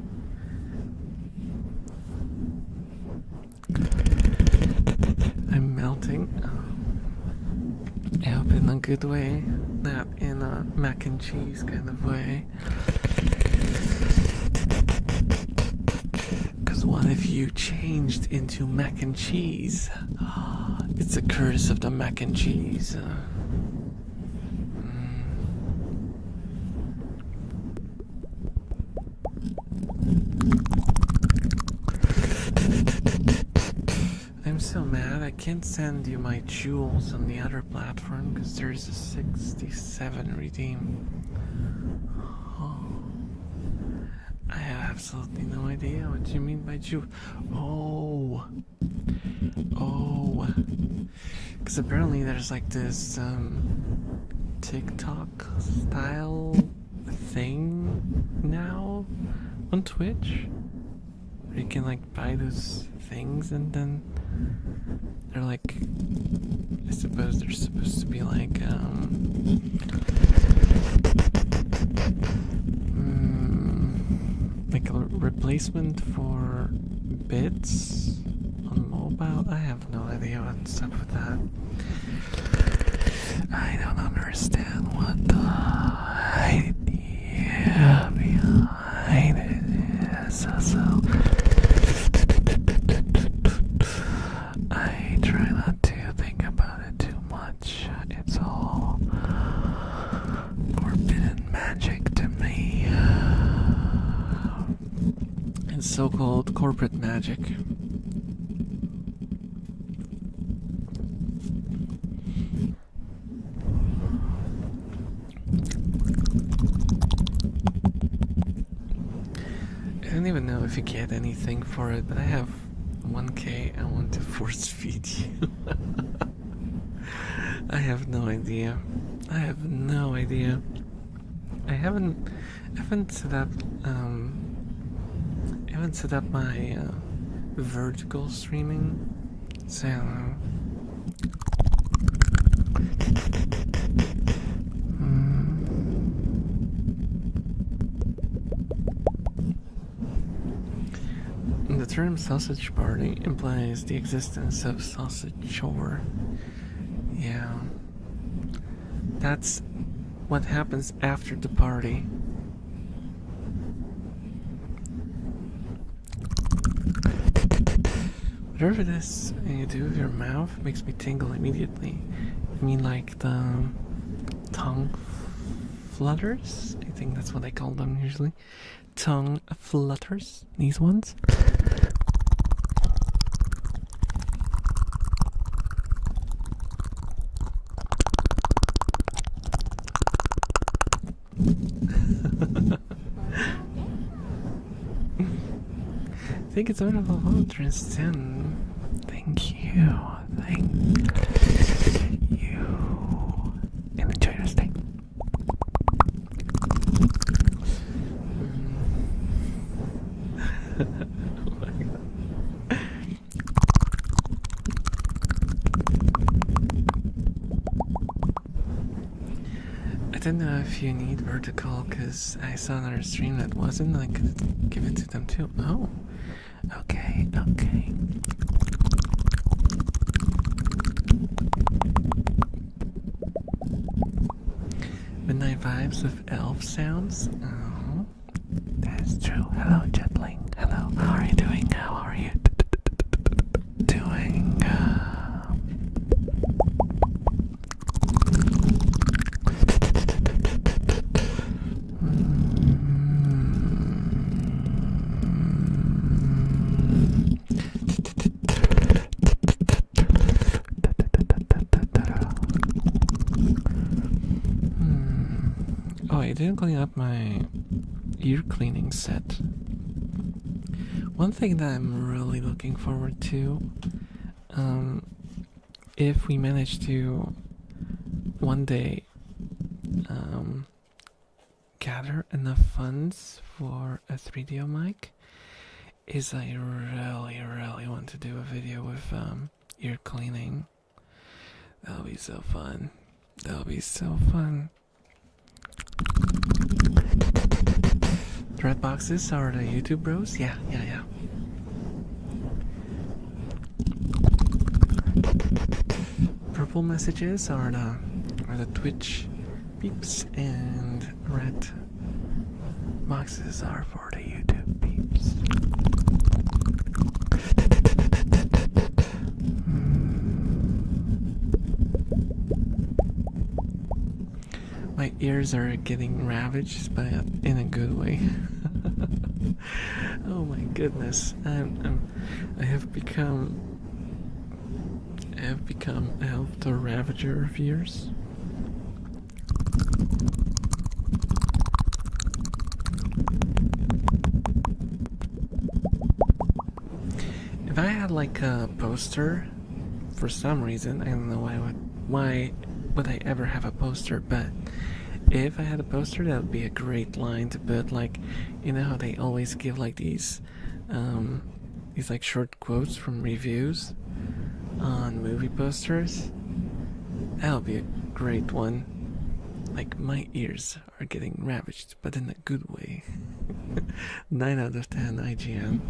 I'm melting. I hope in a good way, not in a mac and cheese kind of way. Because what if you changed into mac and cheese? It's a curse of the mac and cheese. I'm so mad I can't send you my jewels on the other platform because there's a 67 redeem. I have absolutely no idea what you mean by jewel. Oh, because apparently there's like this TikTok style thing now on Twitch where you can like buy those things and then they're like, I suppose they're supposed to be like a replacement for bits on mobile. I have no idea what's up with that. I don't understand what the idea behind it is. So I try not to think about it too much. It's all forbidden magic to me. It's so-called corporate magic. I don't even know if you get anything for it, but I have 1K I want to force feed you. I have no idea. I haven't set up my vertical streaming, so I don't know. The term sausage party implies the existence of sausage chore. Yeah. That's what happens after the party. Whatever it is you do with your mouth makes me tingle immediately. I mean like the tongue flutters? I think that's what I call them usually. Tongue flutters, these ones. I think it's out of a whole Tristan. Thank you. And enjoy your stay. Oh my God. I don't know if you need vertical because I saw another stream that wasn't. I could give it to them too. Oh. Okay. Midnight vibes of elf sounds. Oh, that's true. Hello, Jetling. Hello. How are you doing? How are you doing? I didn't clean up my ear cleaning set. One thing that I'm really looking forward to, if we manage to one day gather enough funds for a 3DO mic, is I really want to do a video with ear cleaning. That'll be so fun. That'll be so fun. Red boxes are the YouTube bros? Yeah. Purple messages are the Twitch peeps, and red boxes are for the YouTube peeps. My ears are getting ravaged, but in a good way. Oh my goodness! I have become a health ravager of ears. If I had like a poster, for some reason, I don't know why would I ever have a poster, but if I had a poster, that would be a great line to put. Like, you know how they always give like these like short quotes from reviews on movie posters? That would be a great one. Like, my ears are getting ravaged, but in a good way. 9 out of 10 IGN.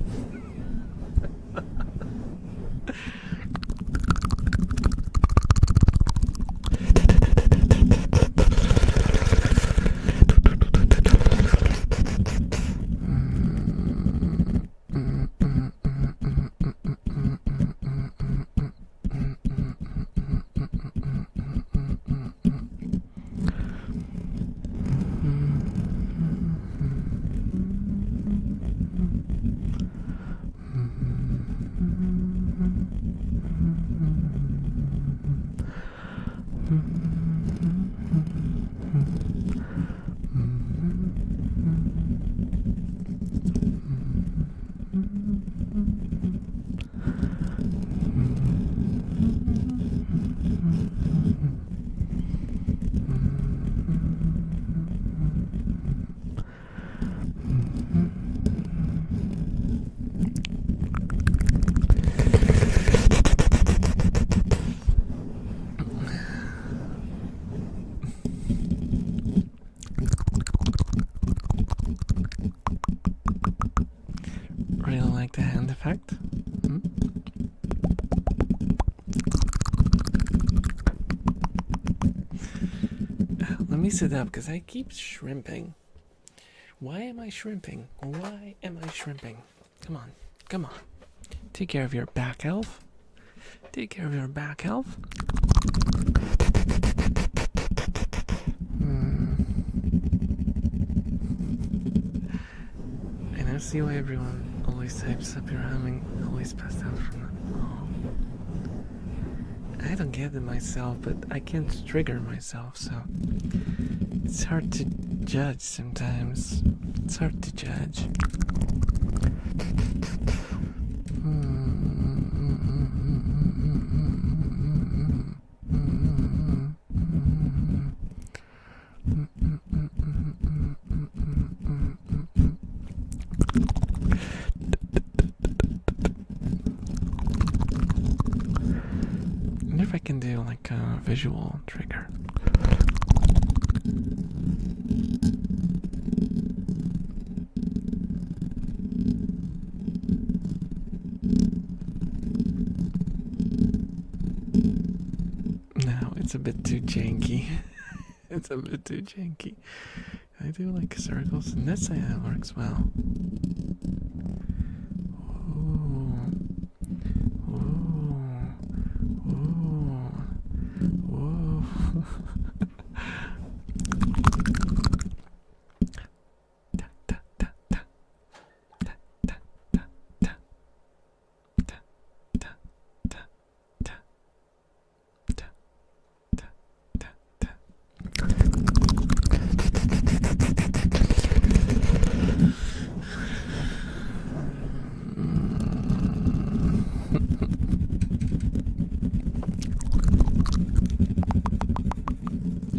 Really like the hand effect. Let me sit up because I keep shrimping. Why am I shrimping? Why am I shrimping? Come on. Take care of your back, elf. Take care of your back, elf. I now see why everyone always types up your humming, always passed out from them. Oh. I don't get it myself, but I can't trigger myself, so it's hard to judge sometimes. It's hard to judge. I wonder if I can do like a visual trigger. No, it's a bit too janky. It's a bit too janky. I do like circles, and that's how it works well.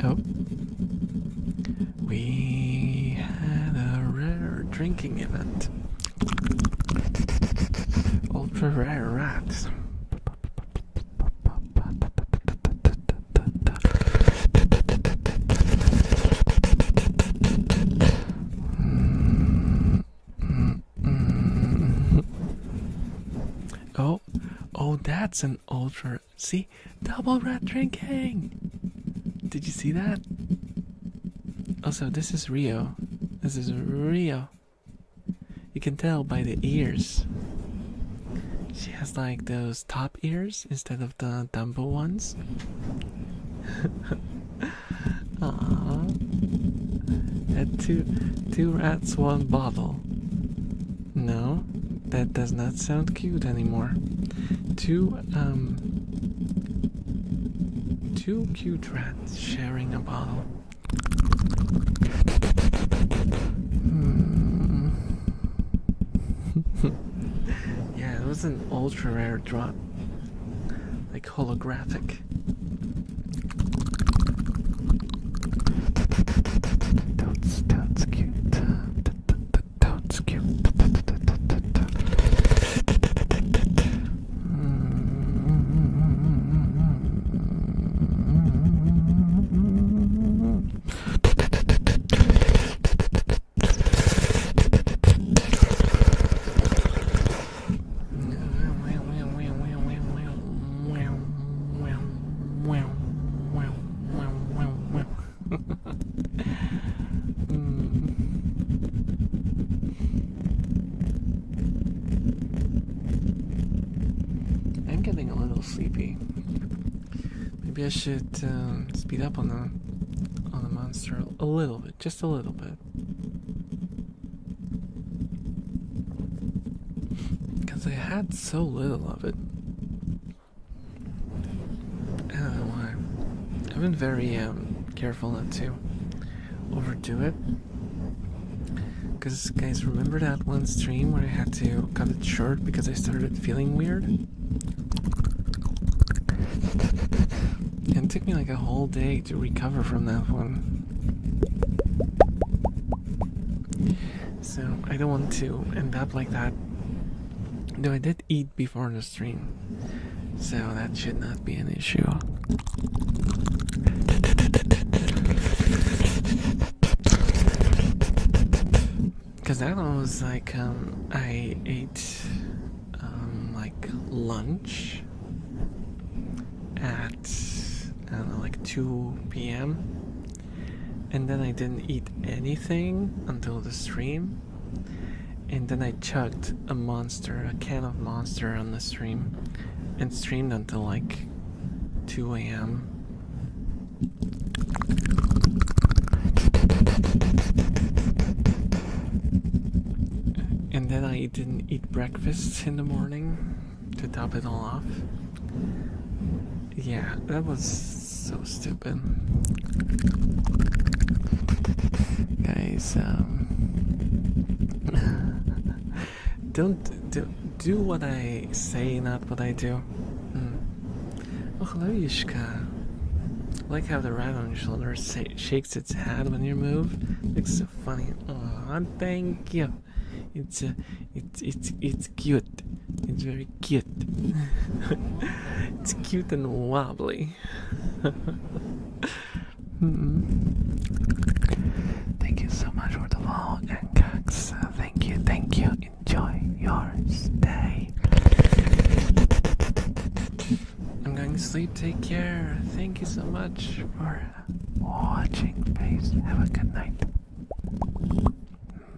Oh. We had a rare drinking event. Ultra rare rats. Oh, that's an ultra. See? Double rat drinking! Did you see that? Also, this is Rio. This is Rio. You can tell by the ears. She has like those top ears instead of the Dumbo ones. Aww. Had two rats, one bottle. No, that does not sound cute anymore. Two cute rats sharing a bottle. Yeah, it was an ultra rare drop. Like holographic. Toad's cute. Toad's cute. I'm getting a little sleepy. Maybe I should speed up on the monster a little bit, just a little bit. Because I had so little of it. I don't know why. I've been very careful not to overdo it. Because, guys, remember that one stream where I had to cut it short because I started feeling weird? And it took me like a whole day to recover from that one. So, I don't want to end up like that. Though I did eat before the stream. So, that should not be an issue. Because that one was like, I ate, like, lunch at, I don't know, like 2 p.m. And then I didn't eat anything until the stream. And then I chugged a can of Monster on the stream. And streamed until like 2 a.m. And then I didn't eat breakfast in the morning to top it all off. Yeah, that was so stupid. Guys, don't do what I say, not what I do. Oh, hello, Yushka. I like how the rat on your shoulder shakes its head when you move. Looks so funny. Oh, thank you. It's cute. It's very cute. It's cute and wobbly. Thank you so much for the follow and cooks. Thank you. Enjoy your stay. I'm going to sleep. Take care. Thank you so much for watching. Please have a good night.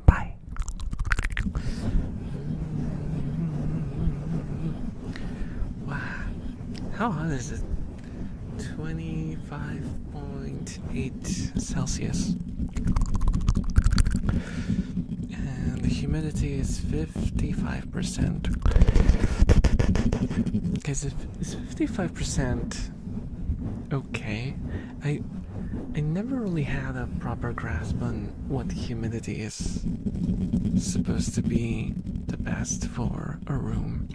Bye. Wow. How hot is it? 25.8 Celsius. And the humidity is 55%. Okay, so is 55% okay? I never really had a proper grasp on what humidity is supposed to be the best for a room.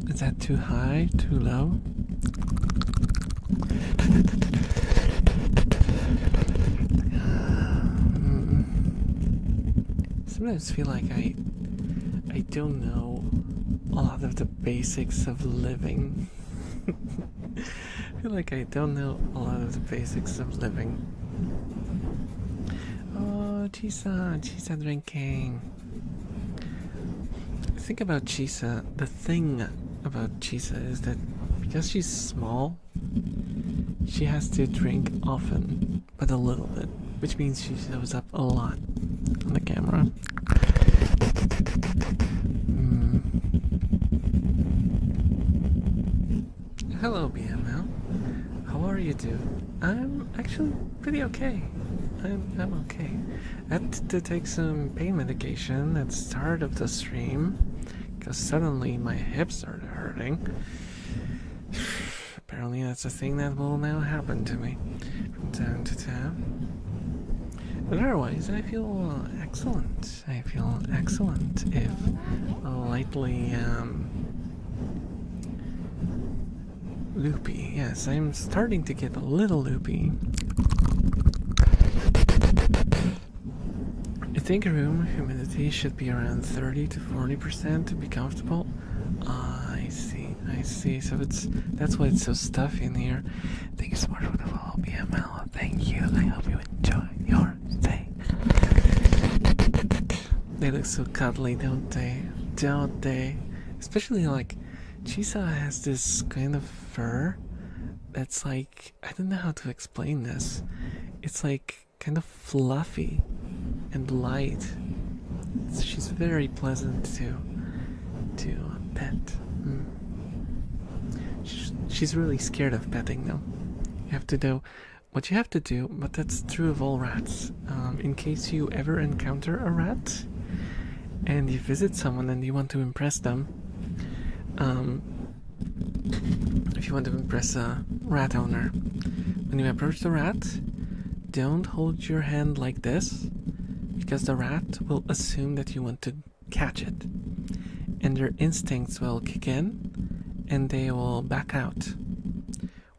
Is that too high? Too low? sometimes feel like I don't know a lot of the basics of living. I feel like I don't know a lot of the basics of living. Oh, Chisa drinking. The thing about Chisa, the thing about Chisa is that because she's small, she has to drink often, but a little bit, which means she shows up a lot on the camera. Hello, BML. How are you, dude? I'm actually pretty okay. I'm okay. I had to take some pain medication at the start of the stream because suddenly my hips started hurting. Apparently that's a thing that will now happen to me from time to time. But otherwise, I feel excellent. I feel excellent, if lightly loopy. Yes, I'm starting to get a little loopy. I think room humidity should be around 30 to 40% to be comfortable. I see. So that's why it's so stuffy in here. Thank you so much for the follow, BML. Thank you. I hope you enjoy your stay. They look so cuddly, don't they? Don't they? Especially like Chisa has this kind of fur that's like, I don't know how to explain this. It's like kind of fluffy and light. She's very pleasant to pet. She's really scared of petting though. You have to know what you have to do, but that's true of all rats. In case you ever encounter a rat and you visit someone and you want to impress them, if you want to impress a rat owner, when you approach the rat, don't hold your hand like this, because the rat will assume that you want to catch it, and their instincts will kick in and they will back out.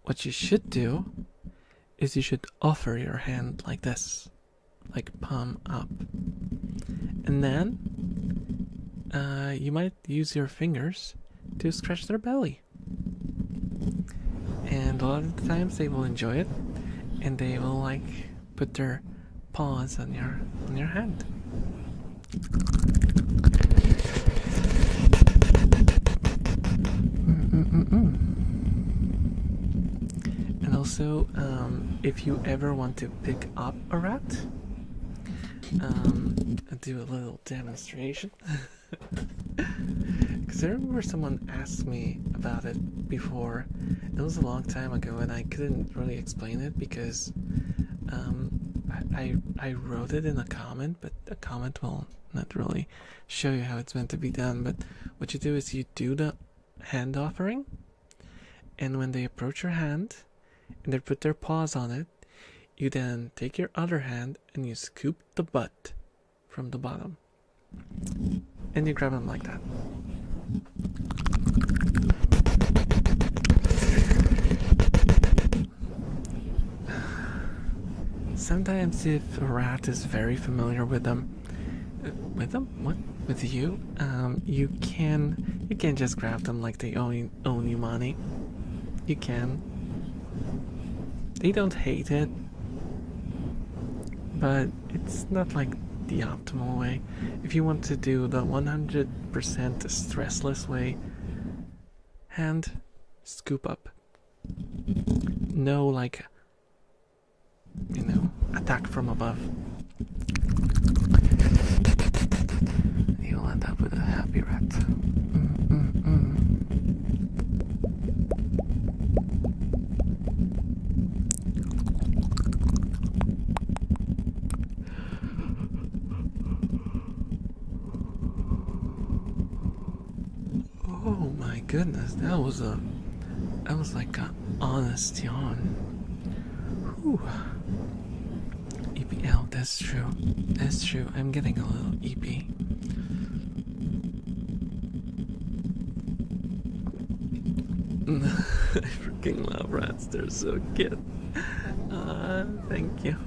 What you should do is you should offer your hand like this, like palm up, and then you might use your fingers to scratch their belly, and a lot of the times they will enjoy it and they will like put their paws on your hand. And also, if you ever want to pick up a rat, I'll do a little demonstration. Because I remember someone asked me about it before. It was a long time ago and I couldn't really explain it because I wrote it in a comment, but a comment will not really show you how it's meant to be done. But what you do is you do the hand offering, and when they approach your hand and they put their paws on it, you then take your other hand and you scoop the butt from the bottom and you grab them like that. Sometimes if a rat is very familiar with them, with you, you can just grab them like they own you money. You can. They don't hate it, but it's not like the optimal way. If you want to do the 100% stressless way, hand scoop up. No, like, attack from above. You'll end up with a happy rat. Oh my goodness, that was like an honest yawn. Whew. EPL, that's true. That's true. I'm getting a little EP. I freaking love rats. They're so cute. Thank you.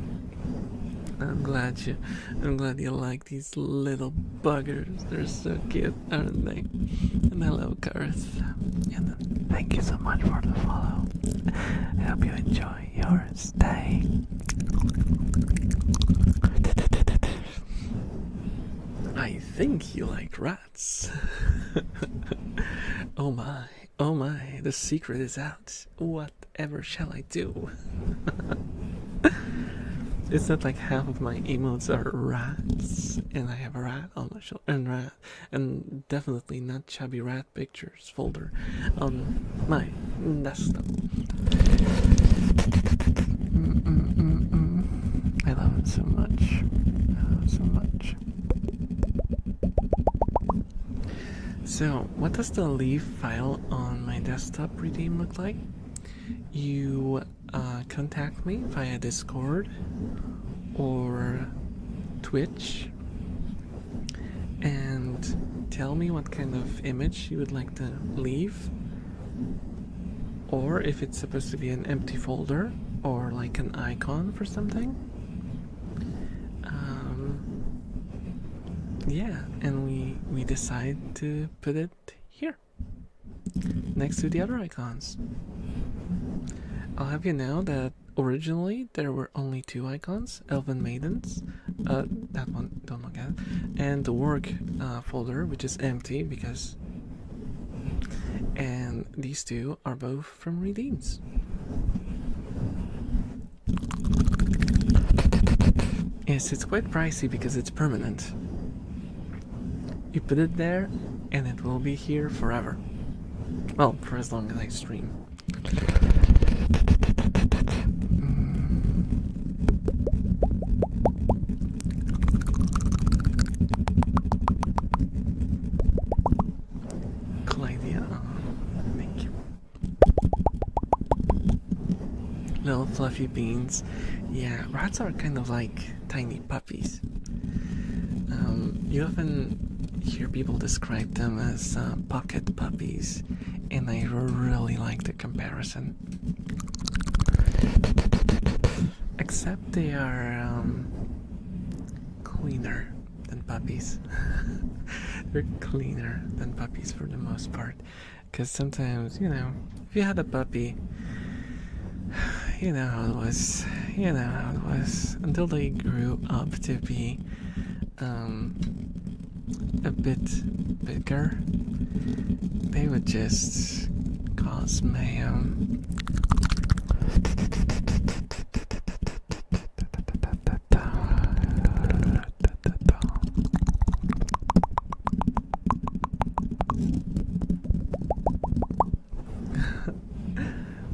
I'm glad you like these little buggers. They're so cute, aren't they? And hello, Garth. And thank you so much for the follow. I hope you enjoy your stay. I think you like rats. Oh my, the secret is out. Whatever shall I do? It's not like half of my emotes are rats, and I have a rat on my shoulder, and definitely not chubby rat pictures folder on my desktop. I love him so much. I love him so much. So, what does the leave file on my desktop redeem look like? You contact me via Discord or Twitch and tell me what kind of image you would like to leave, or if it's supposed to be an empty folder or like an icon for something. Yeah, and we decide to put it here next to the other icons. I'll have you know that originally there were only 2 icons, Elven Maidens, that one, don't look at it, and the work folder, which is empty because, and these 2 are both from redeems. Yes, it's quite pricey because it's permanent. You put it there and it will be here forever. Well, for as long as I stream. Thank you. Little fluffy beans. Yeah, rats are kind of like tiny puppies. You often hear people describe them as pocket puppies, and I really like the comparison. Except they are cleaner than puppies. They're cleaner than puppies for the most part. Because sometimes, you know, if you had a puppy, you know how it was. You know how it was. Until they grew up to be a bit bigger, they would just cause mayhem.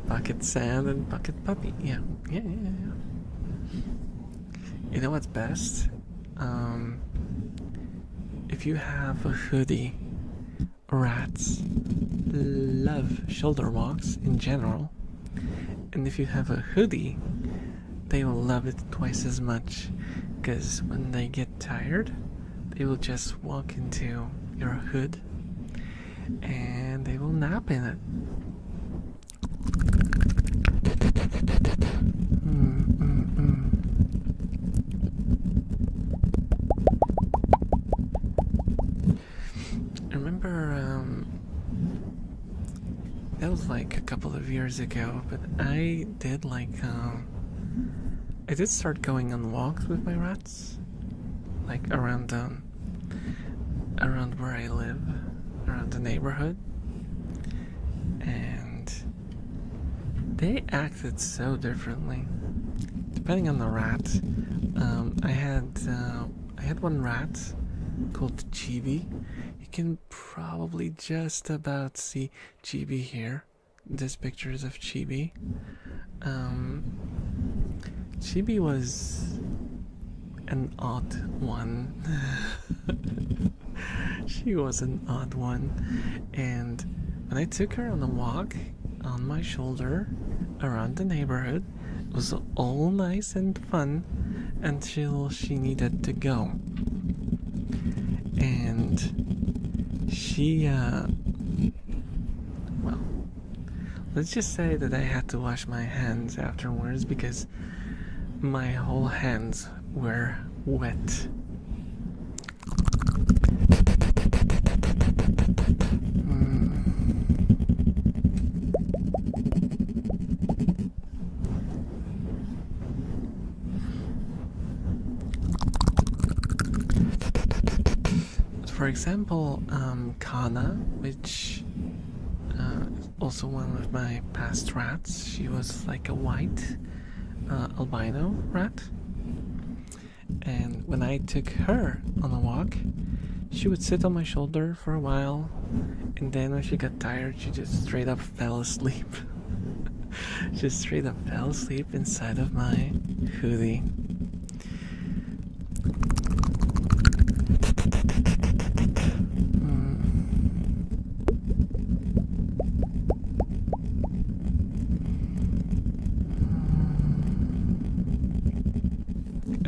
Pocket sand and pocket puppy. Yeah. You know what's best? If you have a hoodie, rats love shoulder walks in general. And if you have a hoodie, they will love it twice as much. Because when they get tired, they will just walk into your hood and they will nap in it. I remember that was like a couple of years ago, but I did I did start going on walks with my rats, like around where I live, around the neighborhood, and they acted so differently depending on the rat. I had one rat called Chibi. You can probably just about see Chibi here. This picture is of Chibi. Chibi was an odd one. She was an odd one, and when I took her on a walk on my shoulder around the neighborhood, it was all nice and fun until she needed to go. And she, well, let's just say that I had to wash my hands afterwards because my whole hands were wet. For example, Kana, which is also one of my past rats, she was like a white albino rat. And when I took her on a walk, she would sit on my shoulder for a while, and then when she got tired, she just straight up fell asleep. Just straight up fell asleep inside of my hoodie.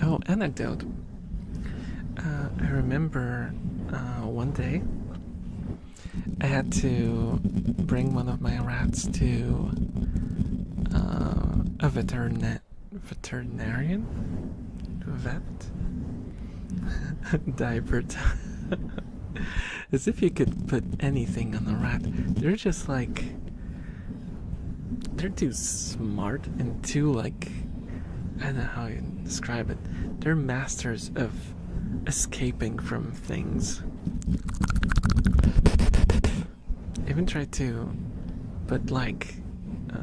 Oh, anecdote. I remember one day I had to bring one of my rats to a veterinarian, to a vet. Diaper time. As if you could put anything on a rat. They're just like, they're too smart and too like, I don't know how you describe it. They're masters of escaping from things. I even tried to put like I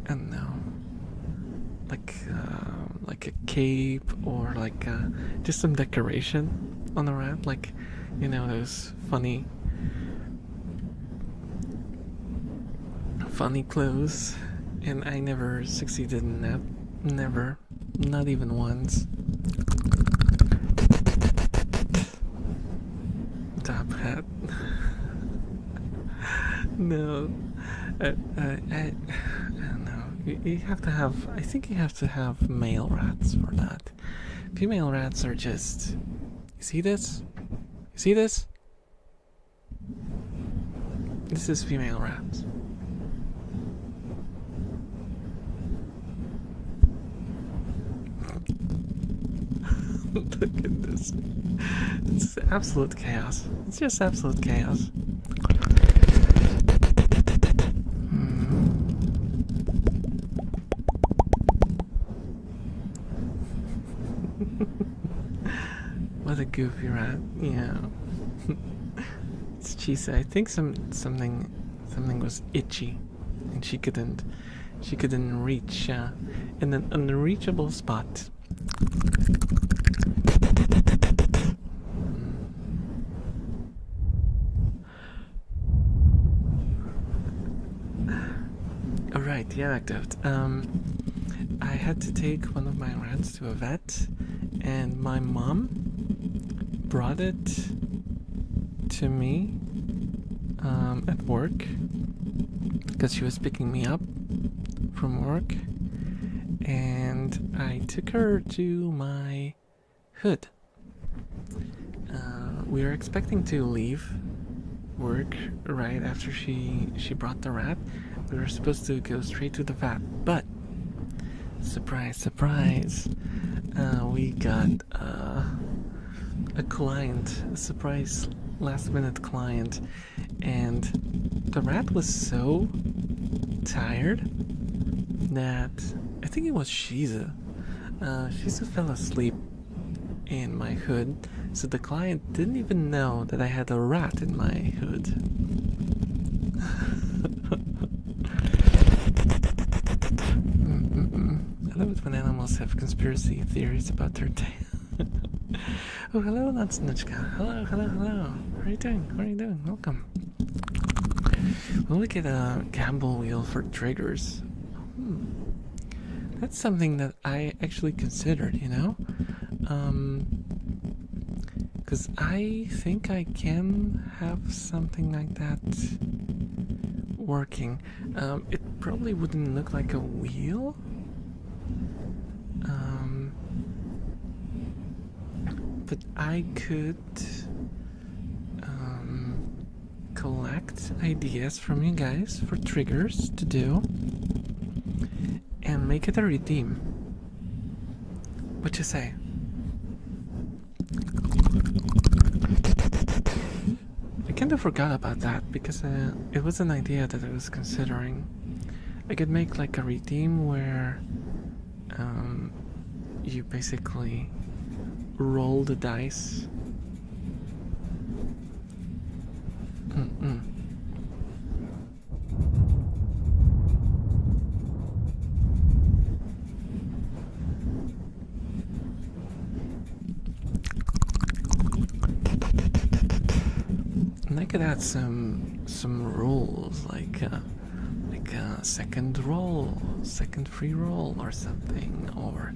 don't know, like a cape or like just some decoration on the rat, like, you know, those funny clothes, and I never succeeded in that. Never. Not even once. Top hat. No. I don't know. You have to have, I think you have to have male rats for that. Female rats are just, you see this? You see this? This is female rats. Look at this. It's absolute chaos. It's just absolute chaos. What a goofy rat. Yeah. It's cheesy. I think something was itchy, and she couldn't reach in an unreachable spot. Alright, the anecdote. I had to take one of my rats to a vet, and my mom brought it to me at work because she was picking me up from work, and I took her to my hood. We were expecting to leave work right after she brought the rat. We were supposed to go straight to the vet, but surprise, surprise, we got a client, a surprise last-minute client, and the rat was so tired that I think it was Shiza. Shiza fell asleep in my hood, so the client didn't even know that I had a rat in my hood. I love it when animals have conspiracy theories about their tail. Oh, hello, Natsnuchka. Hello. How are you doing? Welcome. We'll look at a gamble wheel for triggers. That's something that I actually considered, you know? Because I think I can have something like that working. It probably wouldn't look like a wheel. But I could collect ideas from you guys for triggers to do, make it a redeem. What you say? I kind of forgot about that because it was an idea that I was considering. I could make like a redeem where you basically roll the dice. And I could add some rules like a second roll, second free roll or something, or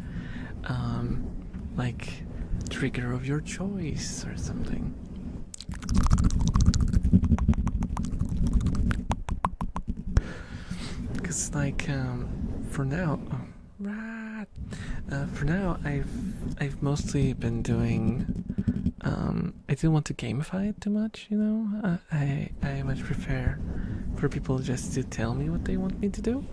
like trigger of your choice or something. Because like for now, for now I've mostly been doing. I didn't want to gamify it too much, you know. I much prefer for people just to tell me what they want me to do.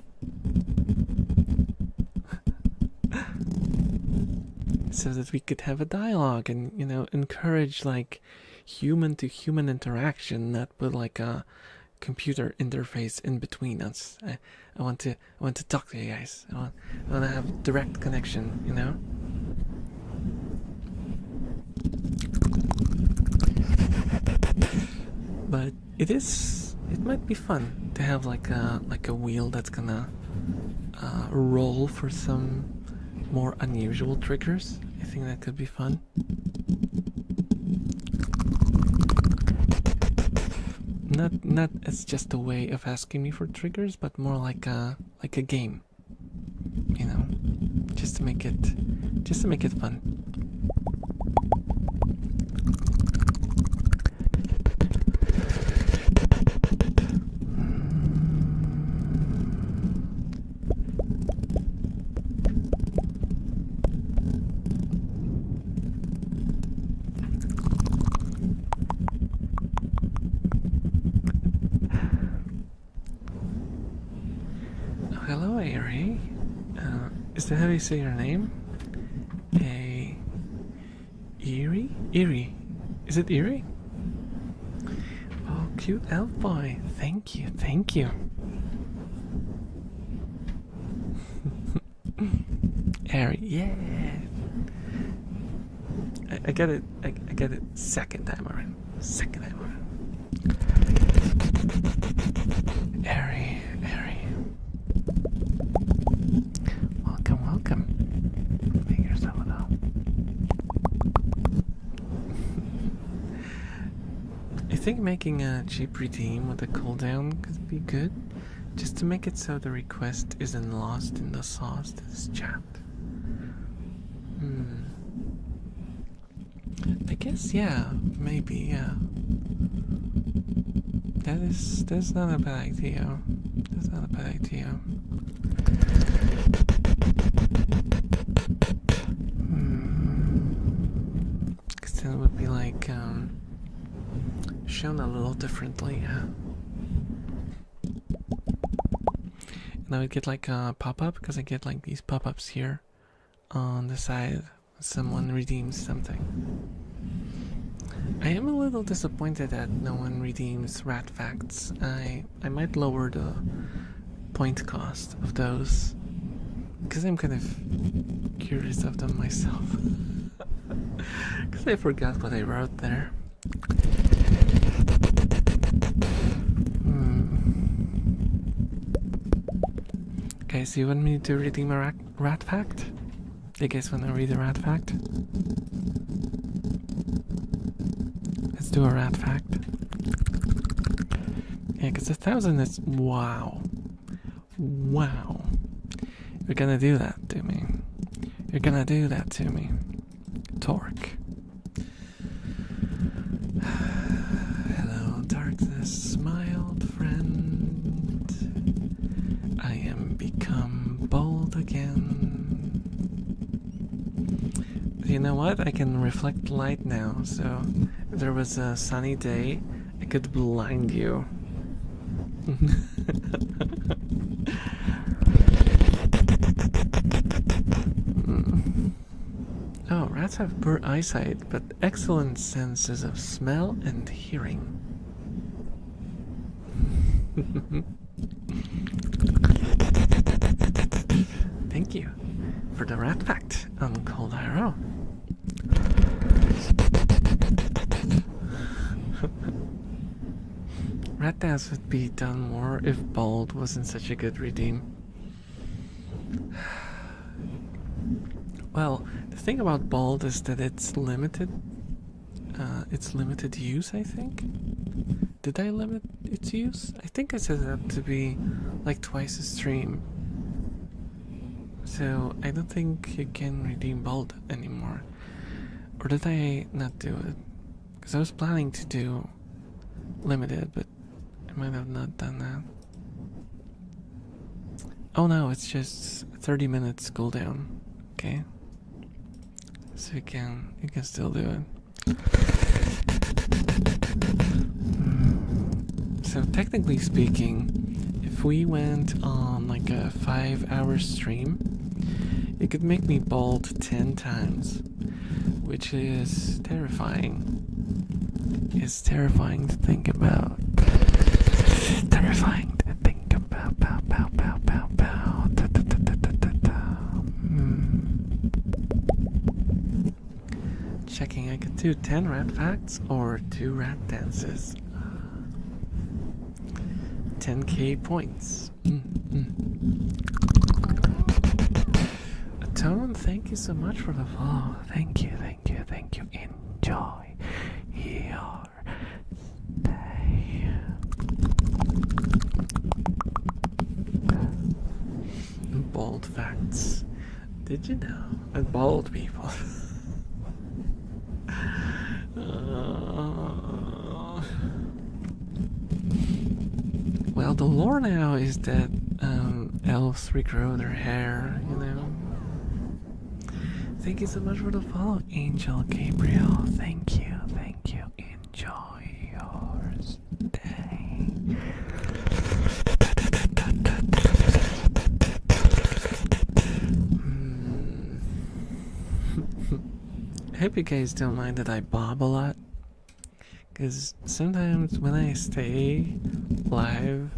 So that we could have a dialogue and, you know, encourage like human to human interaction, not with like a computer interface in between us. I want to talk to you guys. I want to have direct connection, you know. But it might be fun to have like a wheel that's gonna roll for some more unusual triggers. I think that could be fun. Not as just a way of asking me for triggers, but more like a game. You know, just to make it fun. Hello, Ari. Is that how you say your name? Eerie? Eerie. Is it Eerie? Oh, cute elf boy. Thank you, thank you. Ari, yeah. I get it. I get it. Second time around. Second time around. Ari. Welcome. Make yourself at home. I think making a cheap redeem with a cooldown could be good, just to make it so the request isn't lost in the sauce to this chat. I guess, yeah, maybe, yeah. That's not a bad idea. That's not a bad idea. Because then it would be like shown a little differently, yeah. And I would get like a pop-up, because I get like these pop-ups here on the side. Someone redeems something. I am a little disappointed that no one redeems rat facts. I might lower the point cost of those, because I'm kind of curious of them myself. Because I forgot what I wrote there. Okay, so you want me to redeem a rat fact? Do you guys want to read a rat fact? Let's do a rat fact. Yeah, because 1,000 is... Wow. Wow. You're gonna do that to me. You're gonna do that to me. Torque. Hello, darkness, my old friend. I am become bold again. You know what? I can reflect light now, so if there was a sunny day, I could blind you. rats have poor eyesight, but excellent senses of smell and hearing. Thank you for the rat fact on Cold IRL. Rat dance would be done more if bald wasn't such a good redeem. Well, the thing about bald is that it's limited. It's limited use, I think. Did I limit its use? I think I set it up to be like twice a stream. So I don't think you can redeem bald anymore. Or did I not do it? Because I was planning to do limited, but I might have not done that. Oh no, it's just 30 minutes cooldown. Okay. So you can still do it. So technically speaking, if we went on like a 5-hour stream, it could make me bald 10 times, which is terrifying. It's terrifying to think about. Terrifying to think about. Pow, pow, pow, pow, pow. Da, da, da, da, da, da, da. Checking, I could do 10 rat facts or 2 rat dances. 10k points. Tone, thank you so much for the follow. Thank you, thank you, thank you. Enjoy your day. Bald facts. Did you know that bald people well, the lore now is that elves regrow their hair, you know. Thank you so much for the follow, Angel Gabriel. Thank you, thank you. Enjoy your day. I hope you guys don't mind that I bob a lot. Because sometimes when I stay live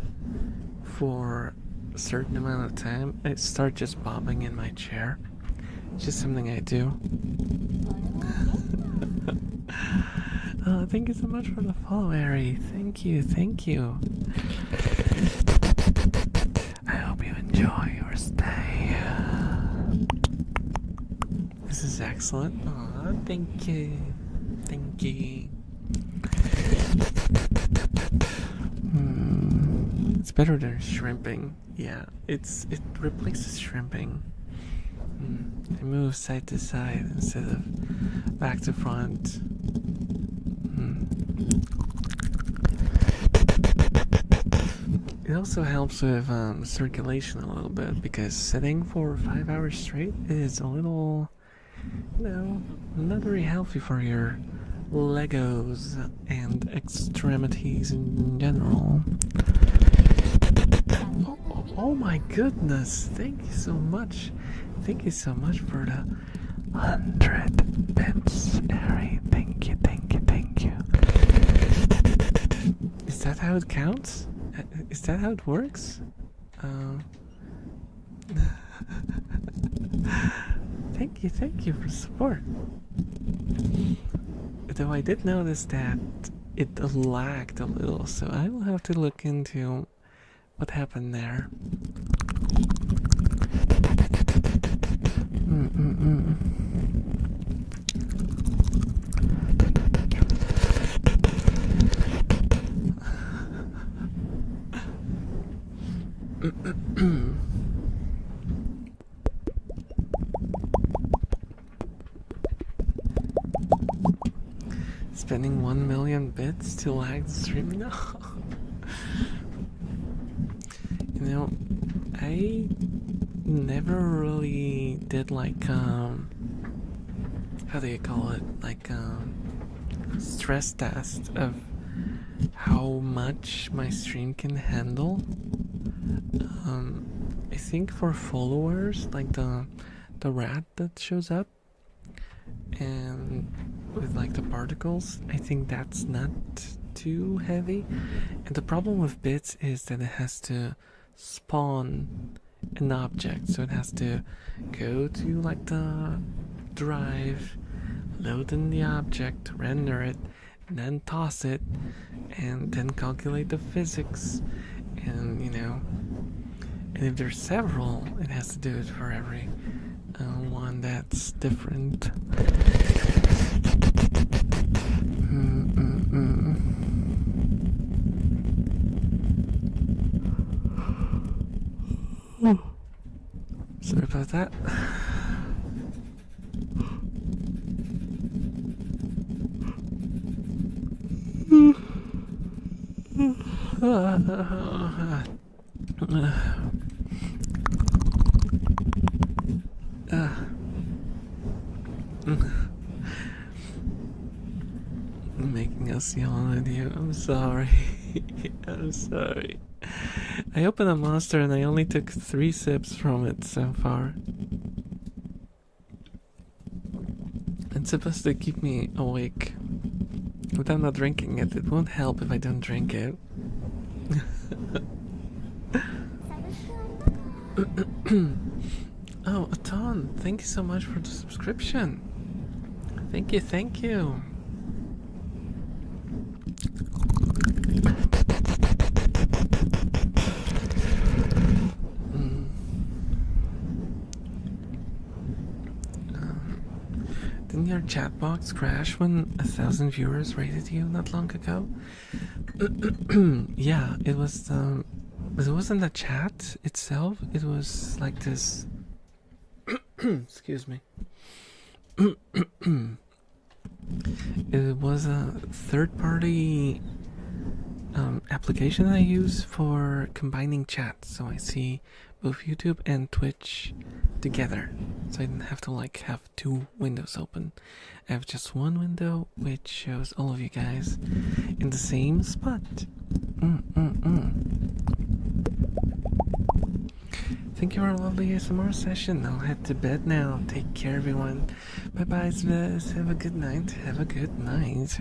for a certain amount of time, I start just bobbing in my chair. It's just something I do. Oh, thank you so much for the follow, Ari. Thank you, thank you. I hope you enjoy your stay. This is excellent. Aw, thank you. Thank you. It's better than shrimping. Yeah, it replaces shrimping. It moves side to side instead of back to front. It also helps with circulation a little bit, because sitting for 5 hours straight is a little, you know, not very healthy for your Legos and extremities in general. Oh my goodness, thank you so much. Thank you so much for the 100 bits, Harry. Thank you, thank you, thank you. Is that how it counts? Is that how it works? Thank you for support. Though I did notice that it lagged a little, so I will have to look into what happened there. Spending 1 million bits to lag the stream? No. You know, I never really did like how do you call it? Like stress test of how much my stream can handle. I think for followers, like the rat that shows up, and with like the particles, I think that's not too heavy. And the problem with bits is that it has to spawn an object, so it has to go to like the drive, load in the object, render it, and then toss it, and then calculate the physics. And and if there's several, it has to do it for every one that's different. Sorry about that. Making us yawn with you. I'm sorry. I'm sorry. I opened a monster and I only took 3 sips from it so far. It's supposed to keep me awake. But I'm not drinking it. It won't help if I don't drink it. Oh, Aton, thank you so much for the subscription. Thank you, thank you. Didn't your chat box crash when 1,000 viewers rated you not long ago? Yeah, it was but it wasn't the chat itself, it was like this excuse me. It was a third-party application I use for combining chat, so I see both YouTube and Twitch together, so I didn't have to like have 2 windows open. I have just one window which shows all of you guys in the same spot. Thank you for a lovely ASMR session. I'll head to bed now. Take care, everyone. Bye bye, Sves. Have a good night. Have a good night.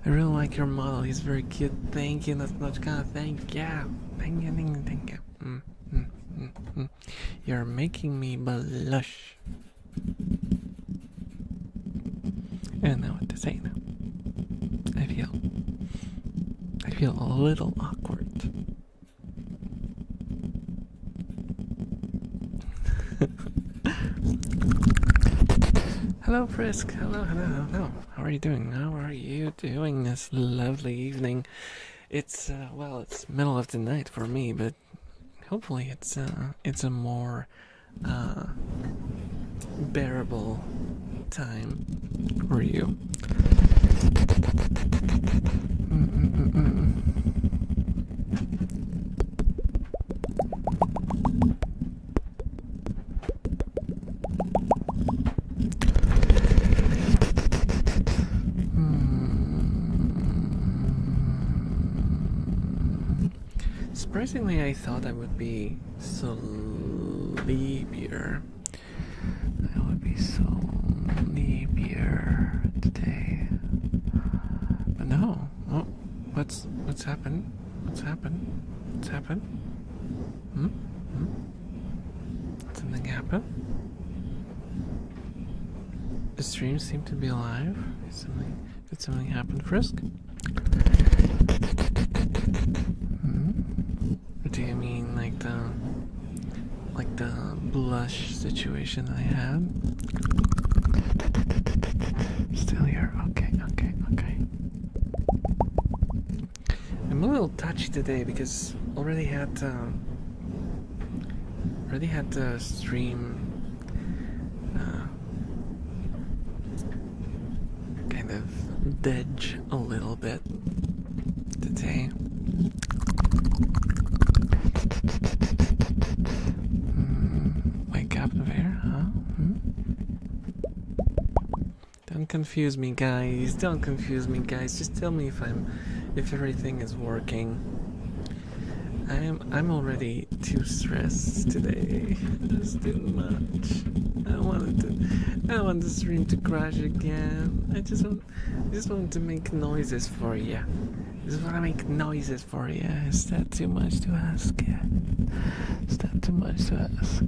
I really like your model. He's very cute. Thank you, Natnochka. Thank you. Thank you. Thank you. You're making me blush. I don't know what to say now. I feel a little awkward. Hello, Frisk. Hello. How are you doing? How are you doing this lovely evening? It's well, it's middle of the night for me, but hopefully it's a more bearable time for you. Surprisingly, I thought I would be sleepier. I would be sleepier today. But no. Oh, what's happened? What's happened? Something happened? The stream seemed to be alive. Did something happen, Frisk? Do you mean like the blush situation I had? Still here. Okay. I'm a little touchy today because already had the stream kind of dodge a little bit today. Wake up there, huh? Don't confuse me, guys. Just tell me if everything is working. I'm already too stressed today. It's too much. I don't want the stream to crash again. I just want to make noises for you. I just want to make noises for you. Is that too much to ask? Yeah. Is that too much to ask?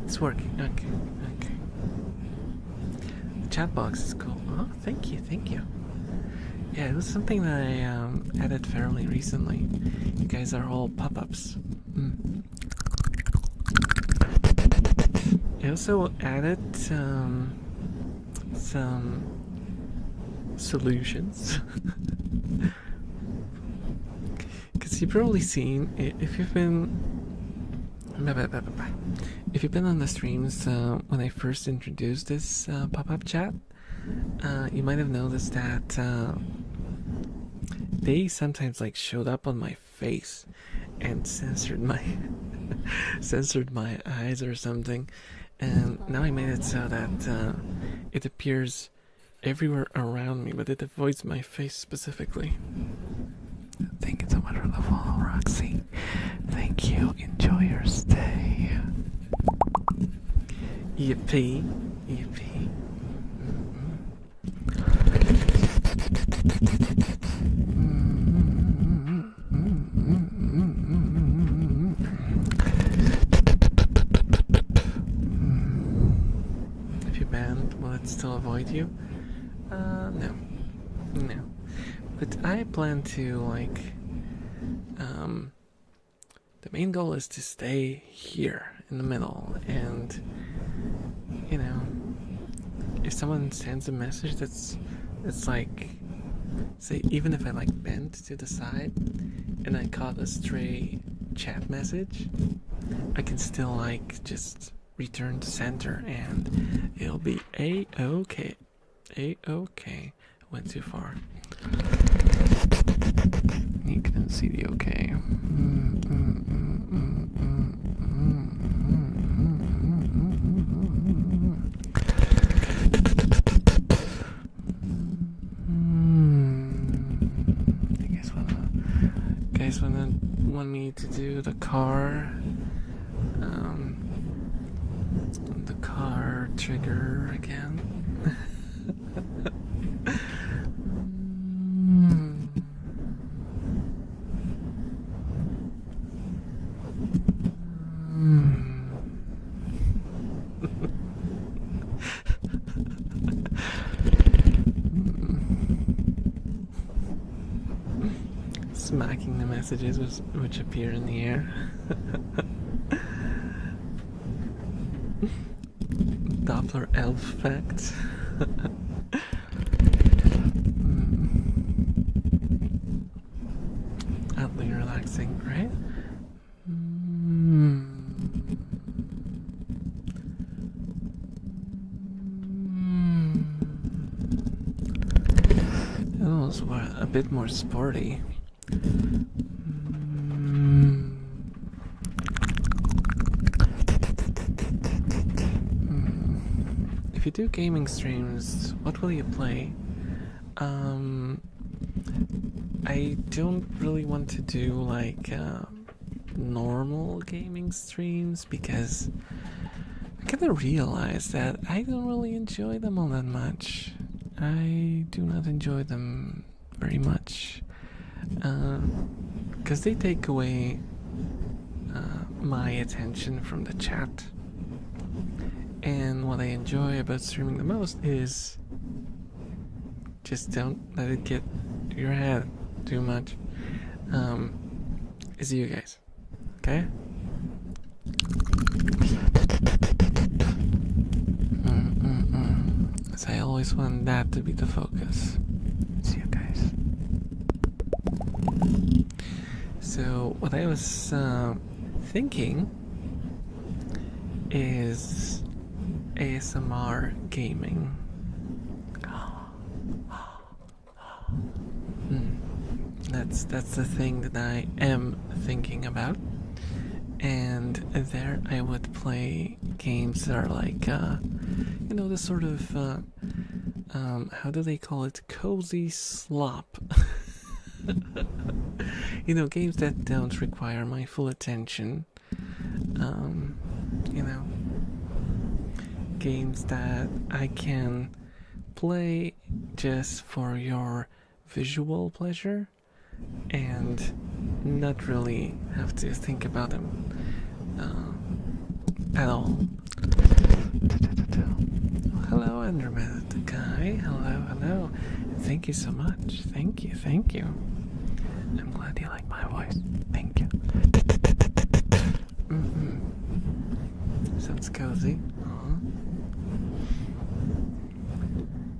It's working. Okay. The chat box is cool. Oh, thank you. Yeah, it was something that I added fairly recently. You guys are all pop-ups. I also added some solutions. Because you've probably seen, if you've been on the streams when I first introduced this pop-up chat, you might have noticed that they sometimes like showed up on my face and censored my eyes or something, and now I made it so that it appears everywhere around me, but it avoids my face specifically. Thank you so much for the follow, Roxy. Thank you. Enjoy your stay. Yippee. If you banned, will it still avoid you? No. But I plan to, like, the main goal is to stay here in the middle, and, you know, if someone sends a message that's like, say, even if I like bent to the side and I caught a stray chat message, I can still like just return to center and it'll be a-okay. A-okay. I went too far. You couldn't see the okay. Want me to do the car trigger again? Smacking the messages which appear in the air. Doppler elf fact. Oddly relaxing, right? Those were a bit more sporty. If you do gaming streams, what will you play? I don't really want to do like normal gaming streams because I kind of realized that I don't really enjoy them all that much. I do not enjoy them very much because they take away my attention from the chat. And what I enjoy about streaming the most is just don't let it get to your head too much. Is you guys, okay? So I always want that to be the focus. It's you guys. So what I was thinking is ASMR gaming. That's the thing that I am thinking about, and there I would play games that are like, you know, the sort of how do they call it? Cozy slop. You know, games that don't require my full attention. You know, games that I can play just for your visual pleasure and not really have to think about them at all. Hello, Andromeda guy. Hello, hello. Thank you so much. Thank you, thank you. I'm glad you like my voice. Thank you. Sounds cozy.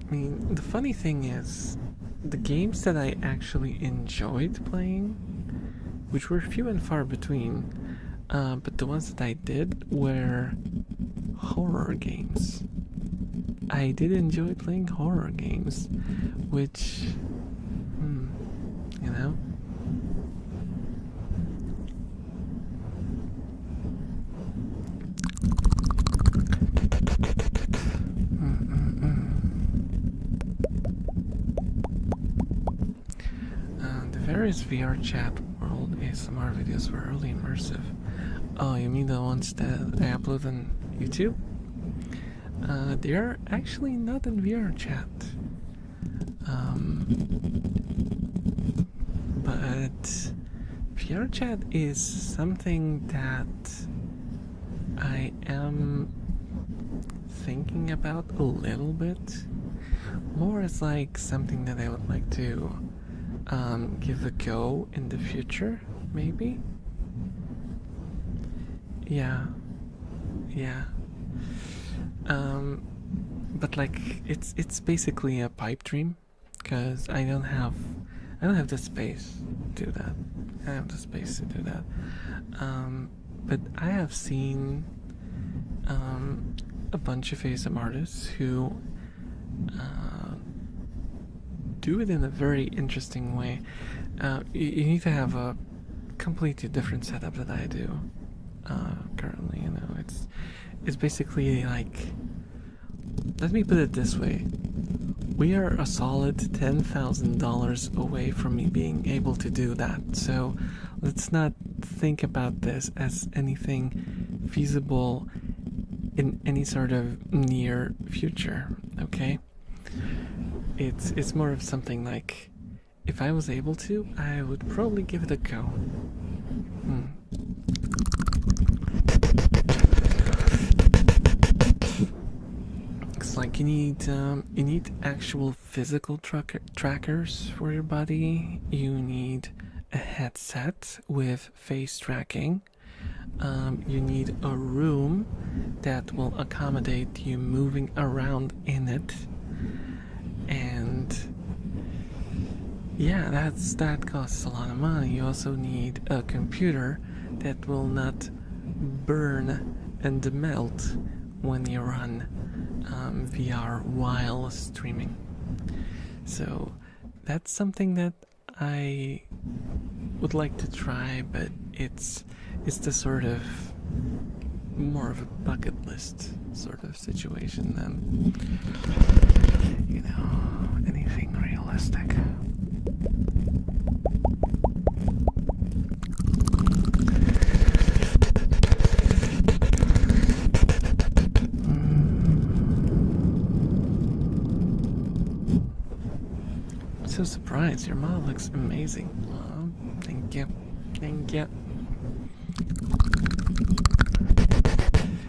I mean, the funny thing is, the games that I actually enjoyed playing, which were few and far between, but the ones that I did were horror games. I did enjoy playing horror games, which, you know. The various VR chat world ASMR videos were really immersive. Oh, you mean the ones that I upload on YouTube? They are actually not in VR chat. But VR chat is something that I am thinking about a little bit. More as like something that I would like to give a go in the future, maybe. Yeah. But like it's basically a pipe dream, because I don't have the space to do that. I don't have the space to do that. But I have seen a bunch of ASMR artists who do it in a very interesting way. You need to have a completely different setup that I do currently. You know, it's basically like, let me put it this way: we are a solid $10,000 away from me being able to do that. So let's not think about this as anything feasible in any sort of near future, okay? It's more of something like, if I was able to, I would probably give it a go. It's like you need actual physical trackers for your body. You need a headset with face tracking. You need a room that will accommodate you moving around in it, and yeah, that costs a lot of money. You also need a computer that will not burn and melt when you run VR while streaming. So that's something that I would like to try, but it's the sort of more of a bucket list sort of situation than, you know, anything realistic. I'm so surprised. Your model looks amazing. Oh, thank you. Thank you.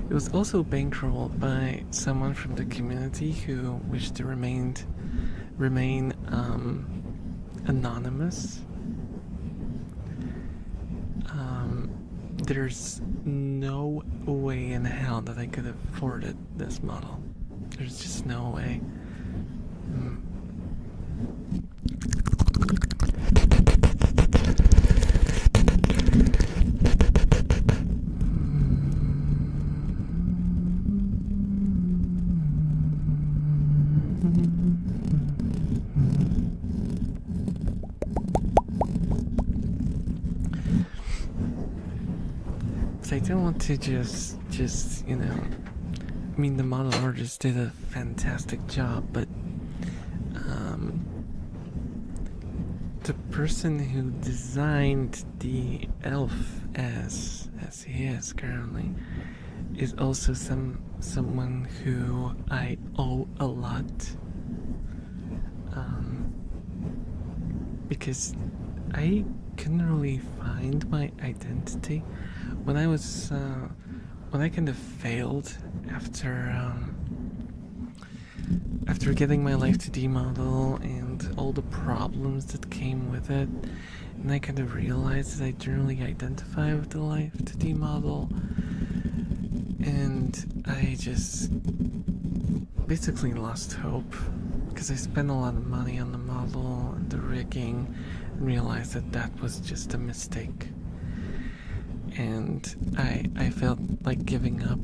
It was also bankrolled by someone from the community who wished to remain anonymous. There's no way in hell that I could have afforded this model. There's just no way. I don't want to just you know, I mean, the model artist did a fantastic job, but the person who designed the elf as he is currently is also someone who I owe a lot. Because I couldn't really find my identity when I was when I kind of failed after getting my life 2D model and all the problems that came with it, and I kind of realized that I didn't really identify with the life 2D model, and I just basically lost hope because I spent a lot of money on the model and the rigging and realized that that was just a mistake, and I felt like giving up.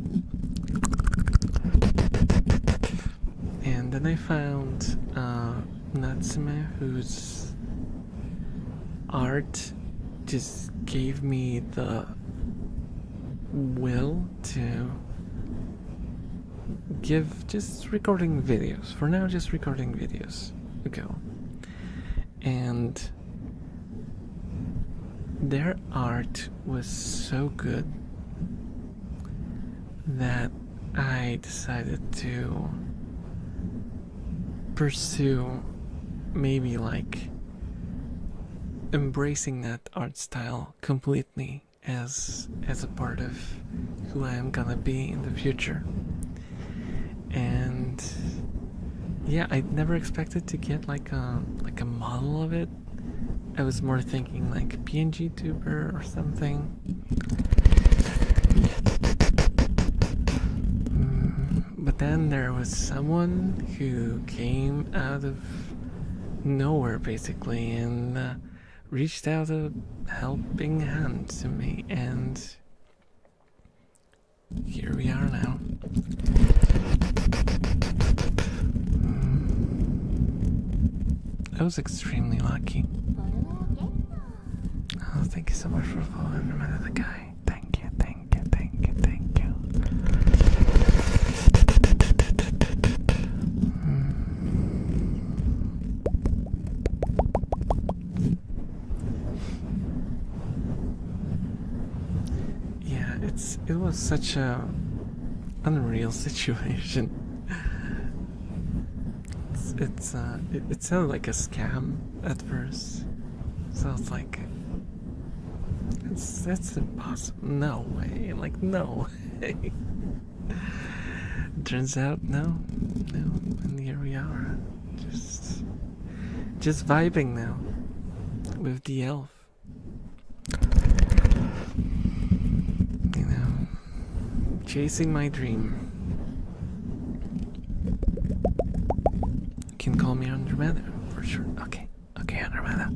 And then I found Natsume, whose art just gave me the will to give just recording videos. For now, just recording videos ago. And their art was so good that I decided to pursue maybe like embracing that art style completely as a part of who I am gonna be in the future. And yeah, I never expected to get like a model of it. I was more thinking like PNG tuber or something. But then there was someone who came out of nowhere basically and reached out a helping hand to me, and here we are now. I was extremely lucky. Oh, thank you so much for following the guy. Thank you, thank you, thank you, thank you. Yeah, it was such a unreal situation. It sounded like a scam at first, so it's like that's impossible. No way, like no way. Turns out no, and here we are, just vibing now with the elf. You know, chasing my dream. You can call me Andromeda for sure. Okay, Andromeda.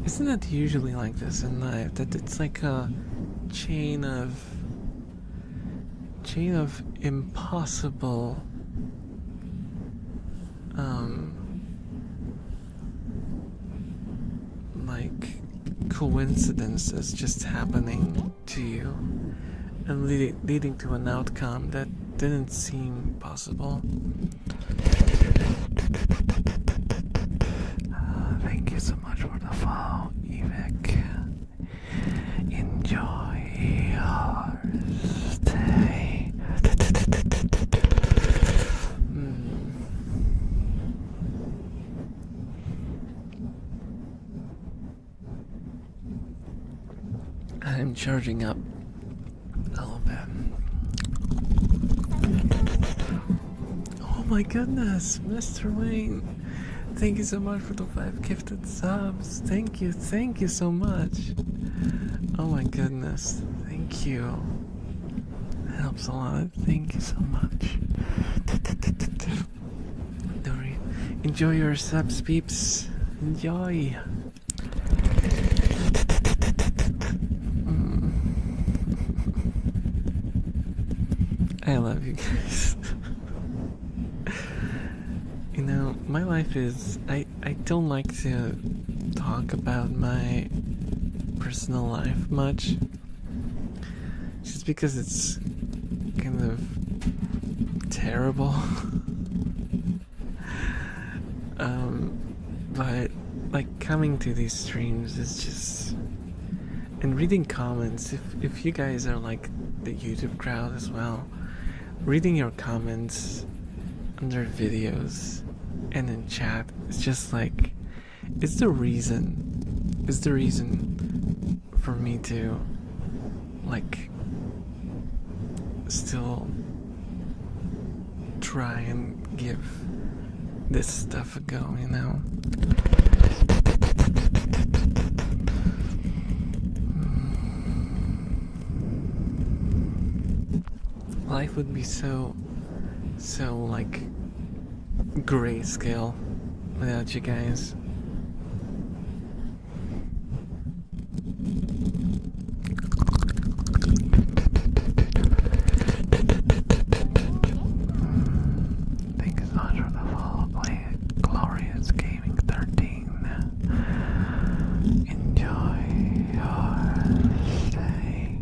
Isn't it usually like this in life, that it's like a chain of impossible like coincidences just happening to you and leading to an outcome that didn't seem possible? Thank you so much for the follow, Evik. Enjoy your stay. I'm charging up a little bit. Oh my goodness, Mr. Wayne. Thank you so much for the 5 gifted subs. Thank you so much. Oh my goodness, thank you. It helps a lot. Thank you so much. Enjoy your subs, peeps. Enjoy. I love you guys. You know, my life is, I don't like to talk about my personal life much, just because it's kind of terrible. But like coming to these streams is just, and reading comments, if you guys are like the YouTube crowd as well, reading your comments under videos and in chat, it's just like, it's the reason for me to like still try and give this stuff a go, you know. Life would be so like grayscale without you guys. Thanks so much for the follow. Play Glorious Gaming 13. Enjoy your stay.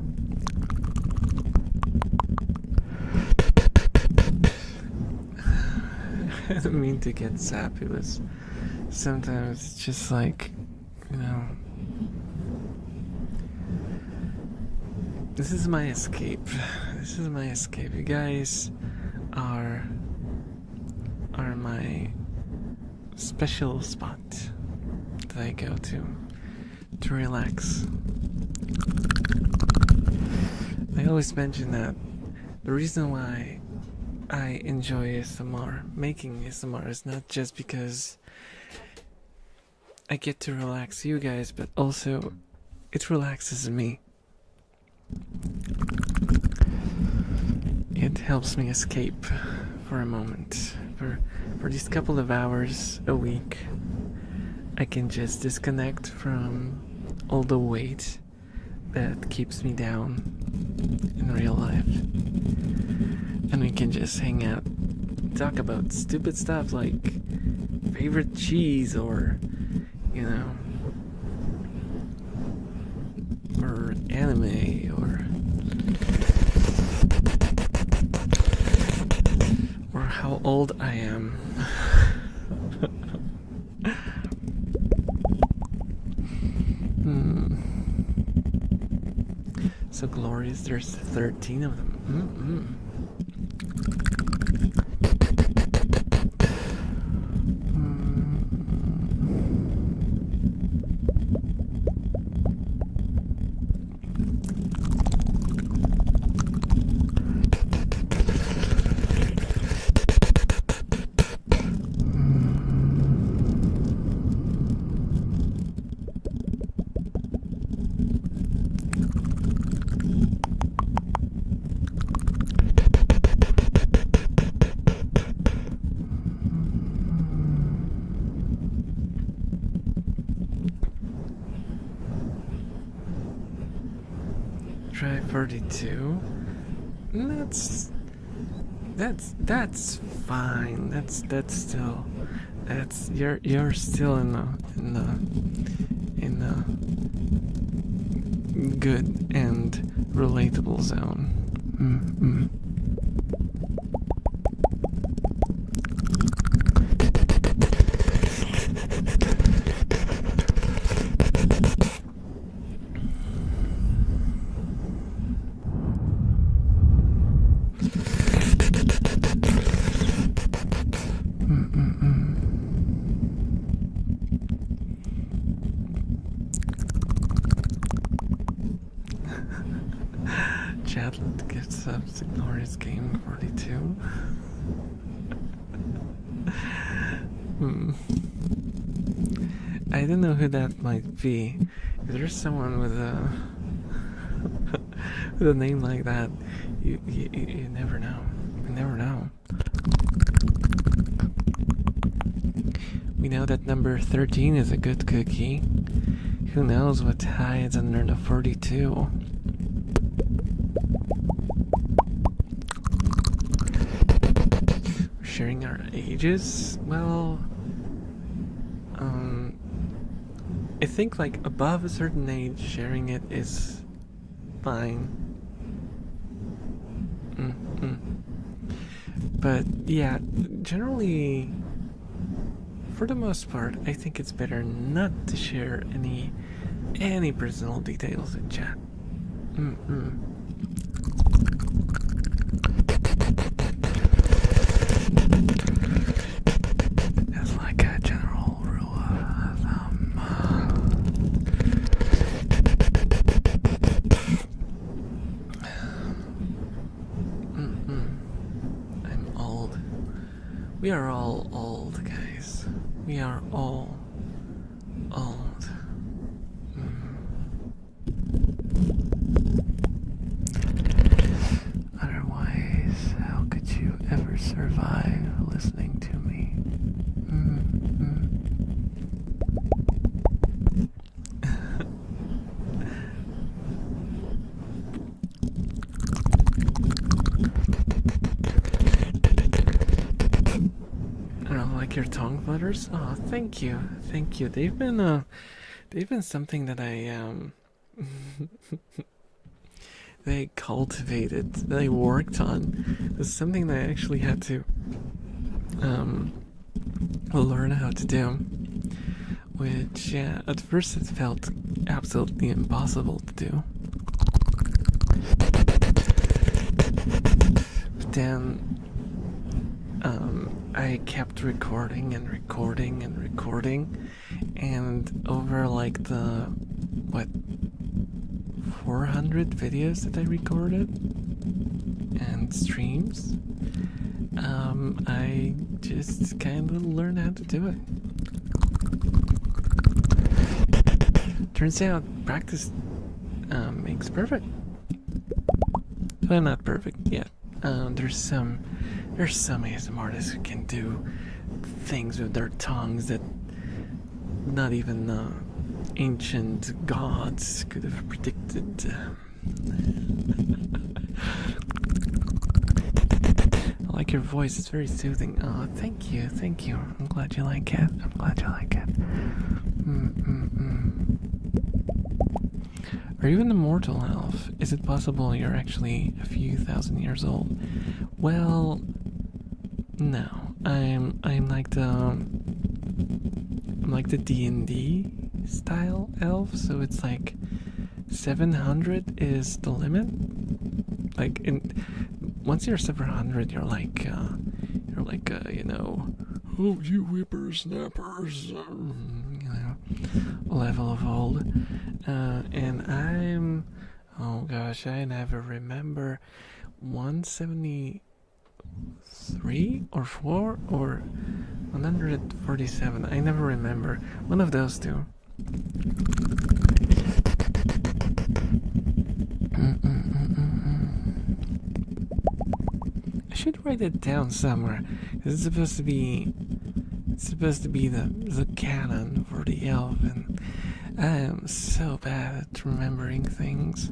I didn't mean to get sappy, but sometimes it's just like, you know, this is my escape. This is my escape. You guys are my special spot that I go to relax. I always mention that the reason why I enjoy ASMR, making ASMR, is not just because I get to relax you guys, but also it relaxes me. It helps me escape for a moment. For these couple of hours a week, I can just disconnect from all the weight that keeps me down in real life. And we can just hang out, talk about stupid stuff like favorite cheese or, you know, or anime or how old I am. So glorious, there's 13 of them. Try 32. That's fine. That's still, you're still in the good and relatable zone. Chatlet gets up to Glorious Game 42. I don't know who that might be. If there's someone with a with a name like that, you never know. You never know. We know that number 13 is a good cookie. Who knows what hides under the 42? Sharing our ages? Well, I think like above a certain age, sharing it is fine. But yeah, generally, for the most part, I think it's better not to share any personal details in chat. That's like a general rule of thumb. I'm old. We are all old, guys. We are all old. Otherwise, how could you ever survive listening to me? I don't like your tongue flutters. Oh, thank you, thank you. They've been something that I they cultivated, they worked on. It's something that I actually had to learn how to do, which at first it felt absolutely impossible to do. But then I kept recording and recording and recording, and over like the 400 videos that I recorded and streams, I just kind of learned how to do it. Turns out practice makes perfect. Well, not perfect yet. There's some ASMR artists who can do things with their tongues that not even ancient gods could have predicted. I like your voice, it's very soothing. Oh, thank you, thank you. I'm glad you like it. I'm glad you like it. Are you an immortal elf? Is it possible you're actually a few thousand years old? Well, no. I'm like the D&D style elf, so it's like 700 is the limit. Like once you're 700, you're like you know, oh, you whippersnappers, level of old. And I'm, oh gosh, I never remember, 173 or 4 or 147. I never remember. One of those two. I should write it down somewhere. It's supposed to be the canon for the elf, and I am so bad at remembering things.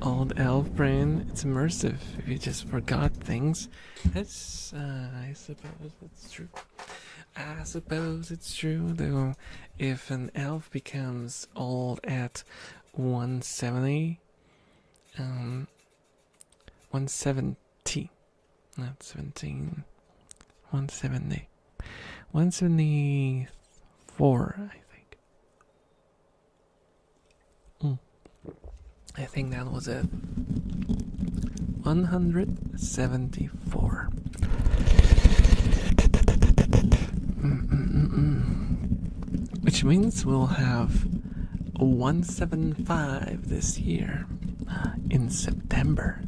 Old elf brain, it's immersive. If you just forgot things, that's, I suppose it's true. I suppose it's true, though. If an elf becomes old at 170, 170, not 17, 170, 174, I think. I think that was it. 174. Which means we'll have a 175 this year in September.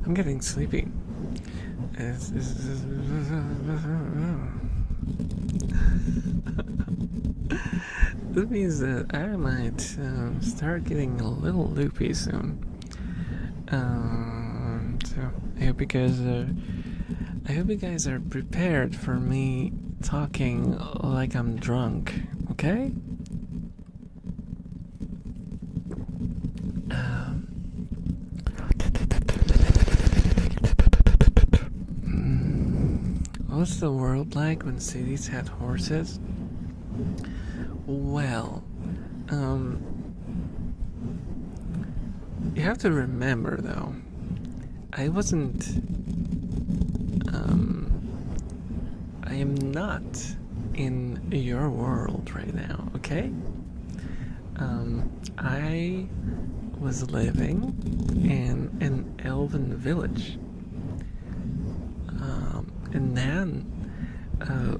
I'm getting sleepy. This means that I might start getting a little loopy soon. So I hope you guys are prepared for me talking like I'm drunk. Okay? What's the world like when cities had horses? Well, you have to remember though, I am not in your world right now, okay? I was living in an elven village. And then, I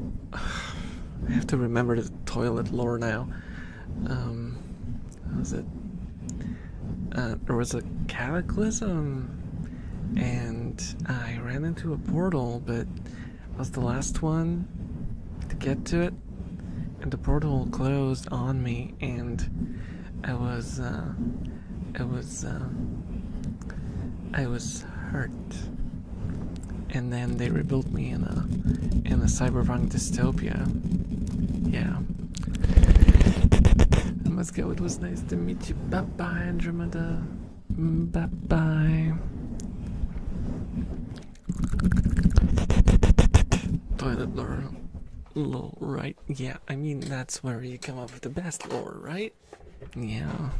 have to remember the toilet lore now. What was it? There was a cataclysm, and I ran into a portal, but I was the last one to get to it, and the portal closed on me, and I was hurt. And then they rebuilt me in a cyberpunk dystopia. Yeah. I must go. It was nice to meet you. Bye bye, Andromeda. Bye bye. Toilet lore, right? Yeah, I mean that's where you come up with the best lore, right? Yeah.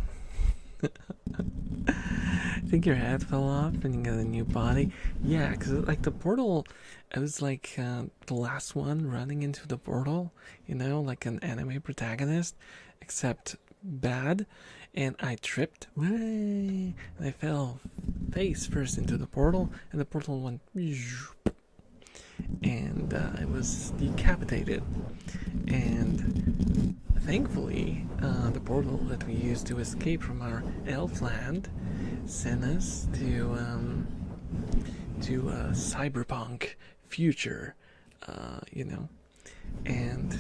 I think your head fell off and you got a new body. Yeah, because like the portal, it was like the last one running into the portal, you know, like an anime protagonist, except bad. And I tripped, and I fell face first into the portal, and the portal went, and I was decapitated. And thankfully, the portal that we used to escape from our elf land sent us to a cyberpunk future, you know. And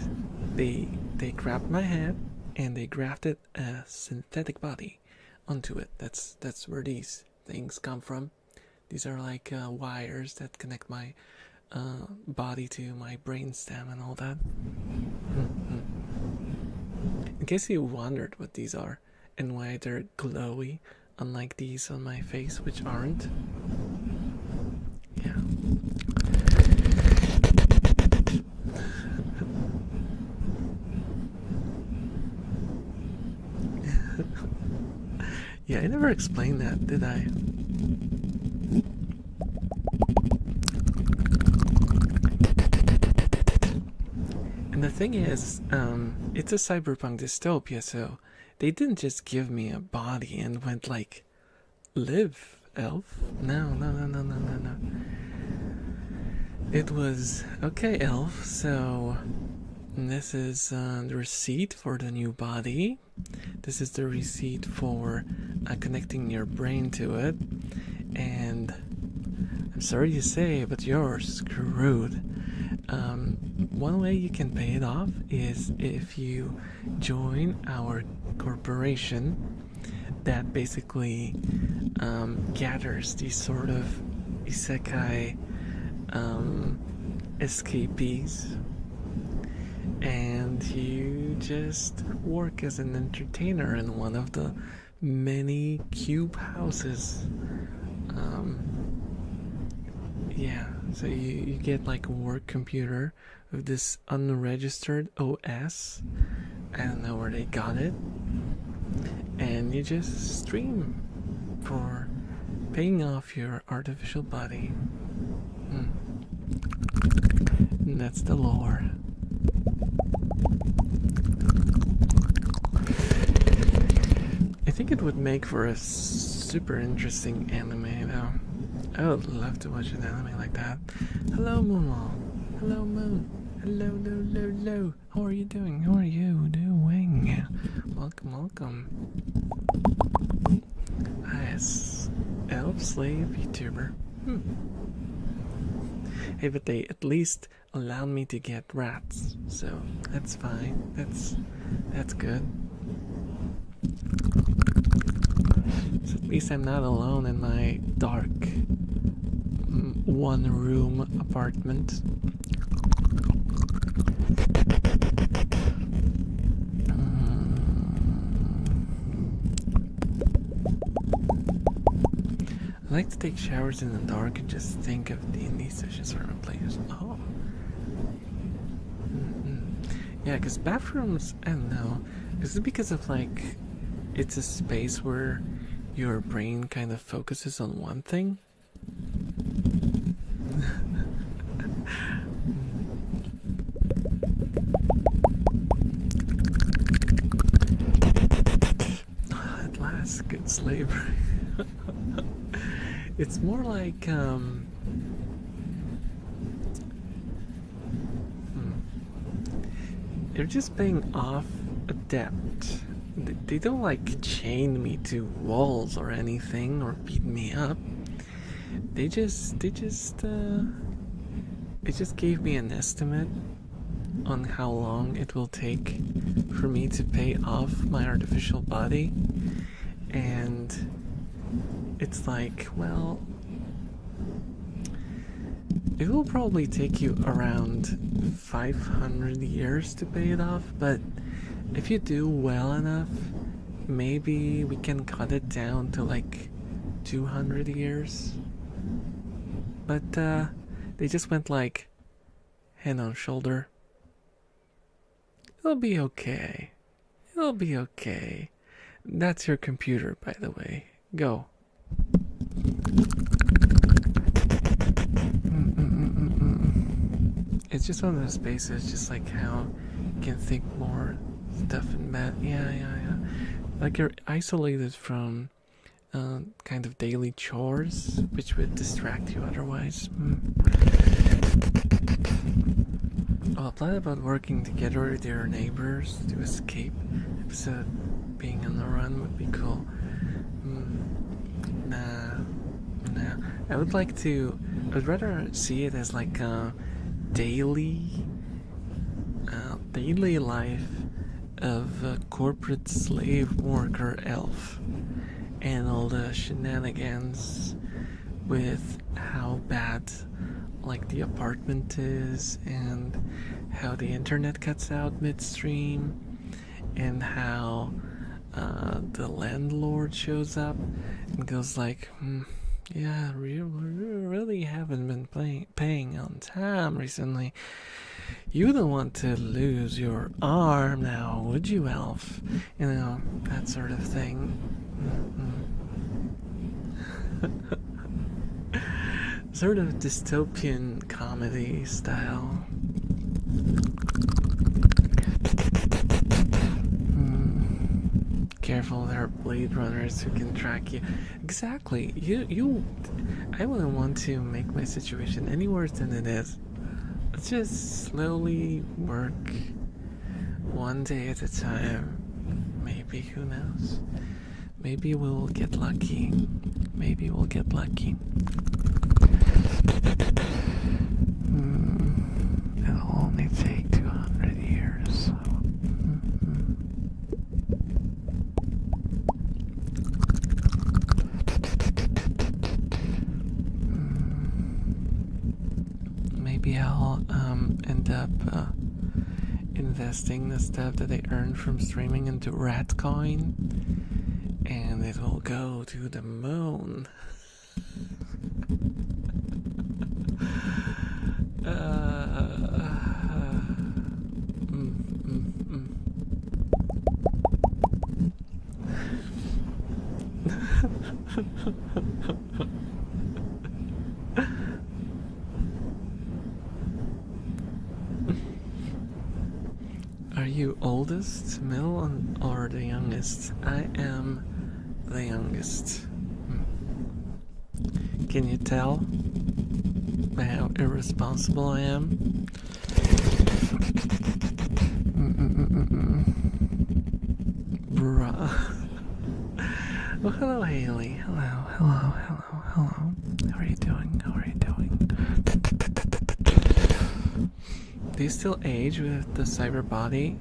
they grabbed my head and they grafted a synthetic body onto it. That's where these things come from. These are like wires that connect my body to my brainstem and all that. In case you wondered what these are and why they're glowy, unlike these on my face, which aren't. Yeah. Yeah, I never explained that, did I? And the thing is, it's a cyberpunk dystopia, so they didn't just give me a body and went like, live, elf. No. It was, okay, elf, so this is the receipt for the new body. This is the receipt for connecting your brain to it. And I'm sorry to say, but you're screwed. One way you can pay it off is if you join our corporation that basically gathers these sort of isekai escapees, and you just work as an entertainer in one of the many cube houses. Yeah, so you get like a work computer with this unregistered OS. I don't know where they got it. And you just stream for paying off your artificial body. And that's the lore. I think it would make for a super interesting anime though. I would love to watch an anime like that. Hello, Momo. Hello, Moon. Hello. How are you doing? How are you doing? Welcome. Yes. Elf slave YouTuber. Hey, but they at least allowed me to get rats, so that's fine. That's good. So at least I'm not alone in my dark one-room apartment. I like to take showers in the dark and just think of D&D sessions or players. Oh. Yeah, because bathrooms, I don't know. Is it because of like, it's a space where your brain kind of focuses on one thing? At last, good slavery. It's more like, they're just paying off a debt. They don't like chain me to walls or anything or beat me up. They just gave me an estimate on how long it will take for me to pay off my artificial body, and it's like, well, it will probably take you around 500 years to pay it off, but if you do well enough, maybe we can cut it down to like 200 years. But they just went like, hand on shoulder. It'll be okay. It'll be okay. That's your computer, by the way. Go. It's just one of those spaces, just like how you can think more stuff in bed. Yeah. Like you're isolated from kind of daily chores, which would distract you otherwise. Well, a plan about working together with your neighbors to escape episode being on the run would be cool. Nah. I would rather see it as like a daily life of a corporate slave worker elf and all the shenanigans with how bad like the apartment is and how the internet cuts out midstream and how the landlord shows up and goes like, yeah, we really haven't been paying on time recently. You don't want to lose your arm now, would you, elf? You know, that sort of thing. Sort of dystopian comedy style. Careful, there are Blade Runners who can track you. Exactly. I wouldn't want to make my situation any worse than it is. Let's just slowly work one day at a time. Maybe, who knows? Maybe we'll get lucky. It'll only take 200 years. Maybe I'll end up investing the stuff that I earned from streaming into Ratcoin, and it will go to the moon. Are you oldest, middle, or the youngest? I am the youngest. Can you tell by how irresponsible I am? Bruh. Well, hello, Haley. Hello. How are you doing? How are you doing? Do you still age with the cyber body?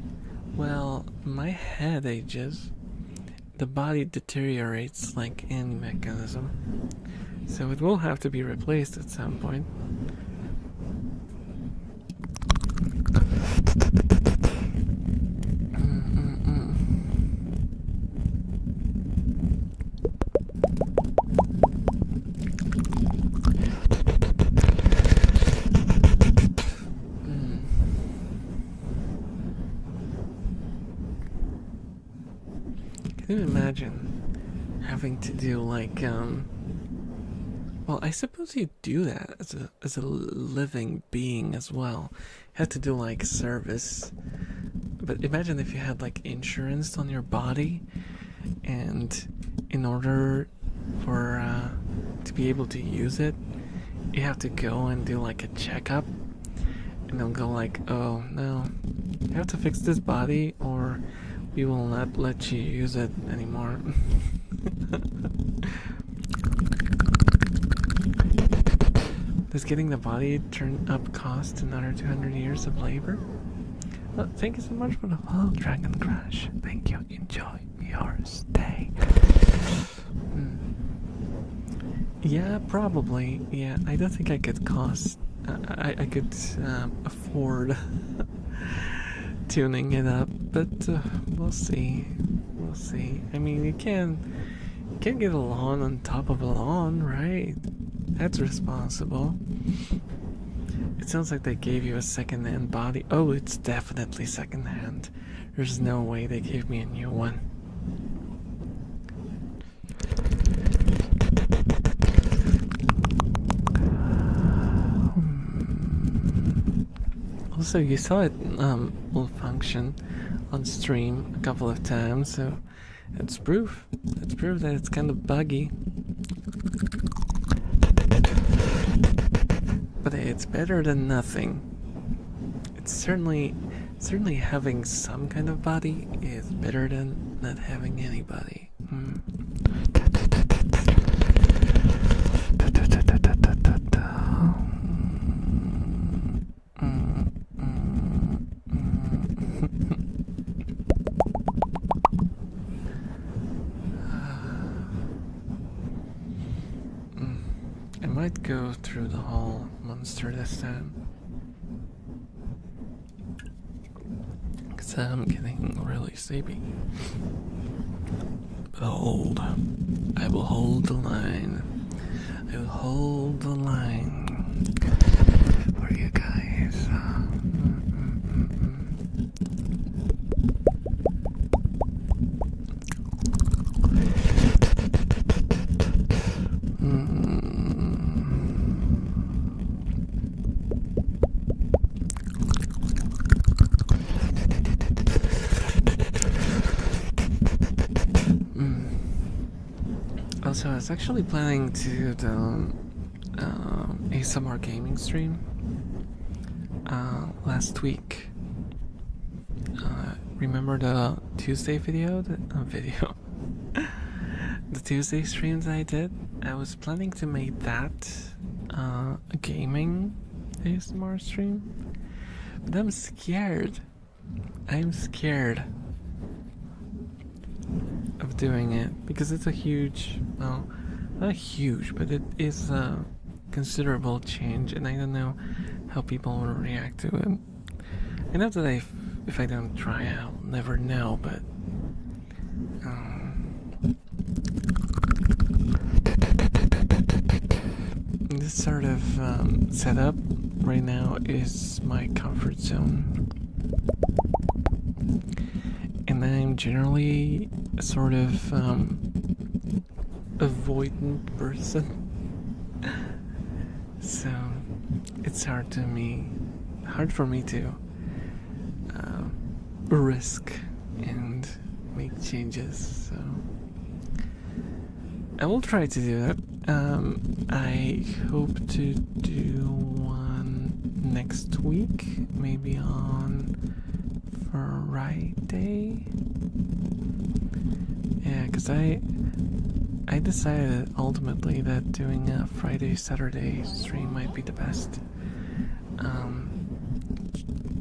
Well, my head ages. The body deteriorates like any mechanism. So it will have to be replaced at some point. Can you imagine having to do like well, I suppose you do that as a living being as well. You have to do like service. But imagine if you had like insurance on your body, and in order for to be able to use it, you have to go and do like a checkup, and they'll go like, oh no, you have to fix this body or we will not let you use it anymore. Does getting the body turned up cost another 200 years of labor? Well, thank you so much for the follow, Dragon Crash. Thank you. Enjoy your stay. Yeah, probably. Yeah, I don't think I could cost. I could afford tuning it up, but we'll see. We'll see. I mean, you can't get a lawn on top of a lawn, right? That's responsible. It sounds like they gave you a second-hand body. Oh, it's definitely second-hand. There's no way they gave me a new one. Also, you saw it will function on stream a couple of times, so that's proof. That's proof that it's kind of buggy. But it's better than nothing. It's certainly having some kind of body is better than not having anybody. I might go through the whole monster this time, because I'm getting really sleepy. But I will hold the line. I will hold the line for you guys. Also, I was actually planning to do ASMR gaming stream last week. Remember the Tuesday video? The Tuesday streams I did? I was planning to make that a gaming ASMR stream, but I'm scared. I'm scared of doing it because it's a huge, well, not huge, but it is a considerable change, and I don't know how people will react to it. I know that if I don't try, I'll never know, but this sort of setup right now is my comfort zone, and I'm generally a sort of avoidant person. So it's hard for me to risk and make changes. So I will try to do that. I hope to do one next week, maybe on Friday. Yeah, because I decided ultimately that doing a Friday-Saturday stream might be the best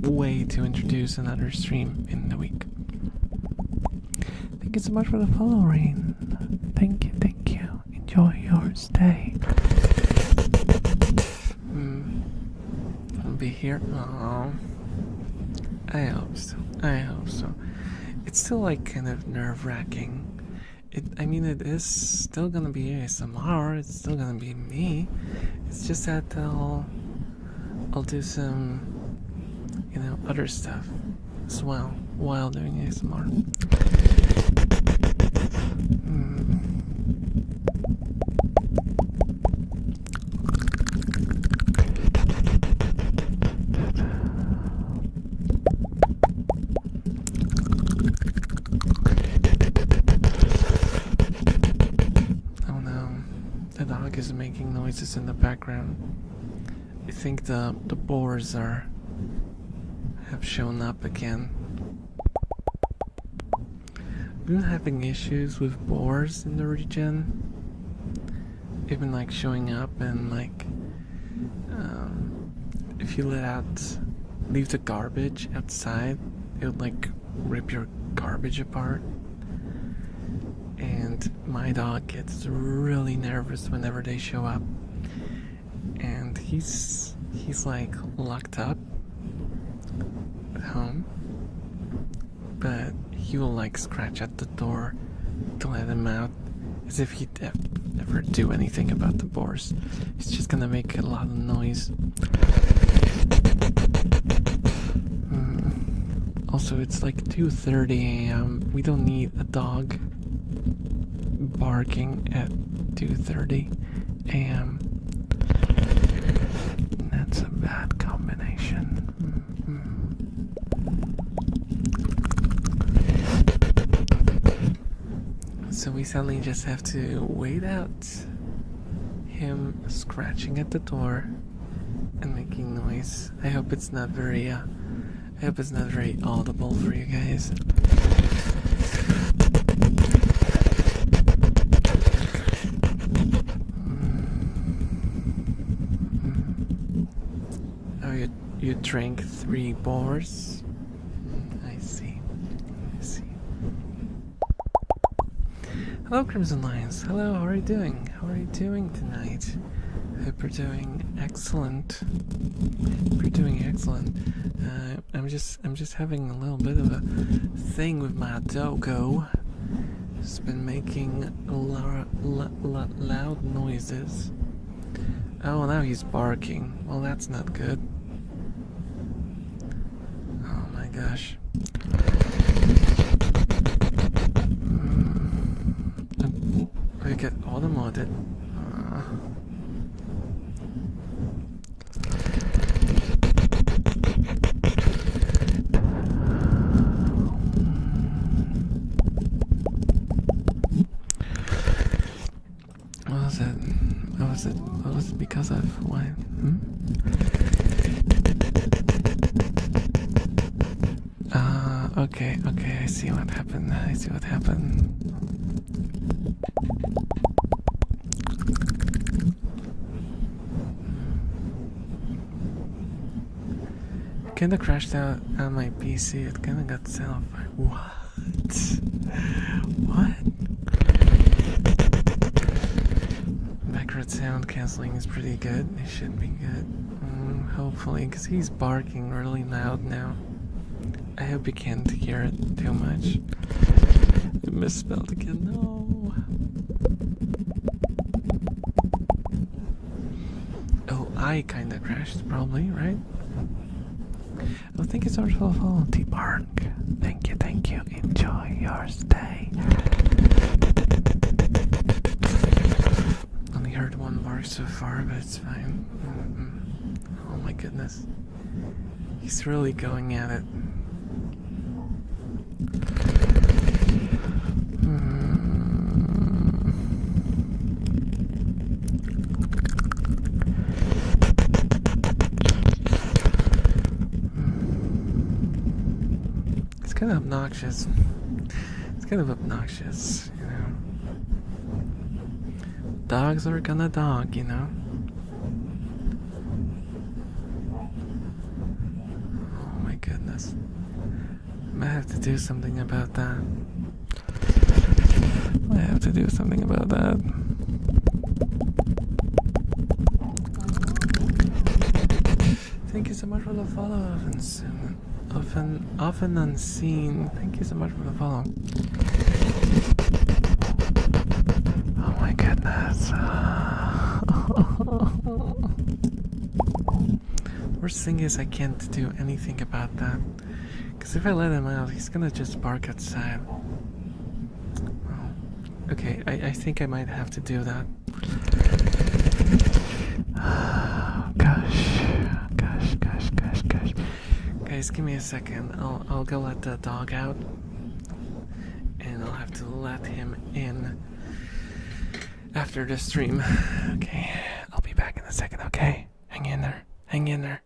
way to introduce another stream in the week. Thank you so much for the follow, Rain. Thank you, thank you. Enjoy your stay. I'll be here. Oh, I hope so. I hope so. It's still like kind of nerve-wracking. I mean, it is still gonna be ASMR. It's still gonna be me. It's just that I'll do some, other stuff as well while doing ASMR. Oh no, the dog is making noises in the background. I think the boars have shown up again. I've been having issues with boars in the region. Even like showing up and like if you leave the garbage outside, it would like rip your garbage apart. And my dog gets really nervous whenever they show up. And he's like locked up at home, but he will like scratch at the door to let him out, as if he'd never do anything about the boars. He's just gonna make a lot of noise. Also, it's like 2:30 a.m. We don't need a dog barking at 2:30 a.m. That's a bad combination. So we suddenly just have to wait out him scratching at the door and making noise. I hope it's not very audible for you guys. Oh, you drank 3 boars? I see. Hello, Crimson Lions. Hello, how are you doing? How are you doing tonight? Hope you're doing excellent. I'm just having a little bit of a thing with my doggo. It's been making loud noises. Oh, now he's barking. Well, that's not good. Oh my gosh. I get automated. What was it because of? Why? Okay, I see what happened. Kinda crashed out on my PC. It kinda got set off. What? Background sound cancelling is pretty good. It should be good. Hopefully, because he's barking really loud now. I hope you can't hear it too much. I misspelled again. No. Oh, I kinda crashed, probably, right? Oh, thank you so much for the follow, T-Bark. Thank you. Enjoy your stay. Only heard 1 bark so far, but it's fine. Oh my goodness. He's really going at it. It's kind of obnoxious, you know. Dogs are gonna dog, you know? Oh my goodness. I might have to do something about that. I have to do something about that. Thank you so much for the follow, often unseen. Thank you so much for the follow. Oh my goodness. Worst thing is I can't do anything about that. Because if I let him out, he's gonna just bark outside. Oh. Okay, I think I might have to do that. Gosh. Guys, give me a second. I'll go let the dog out. And I'll have to let him in after the stream. Okay, I'll be back in a second, okay? Hang in there. Hang in there.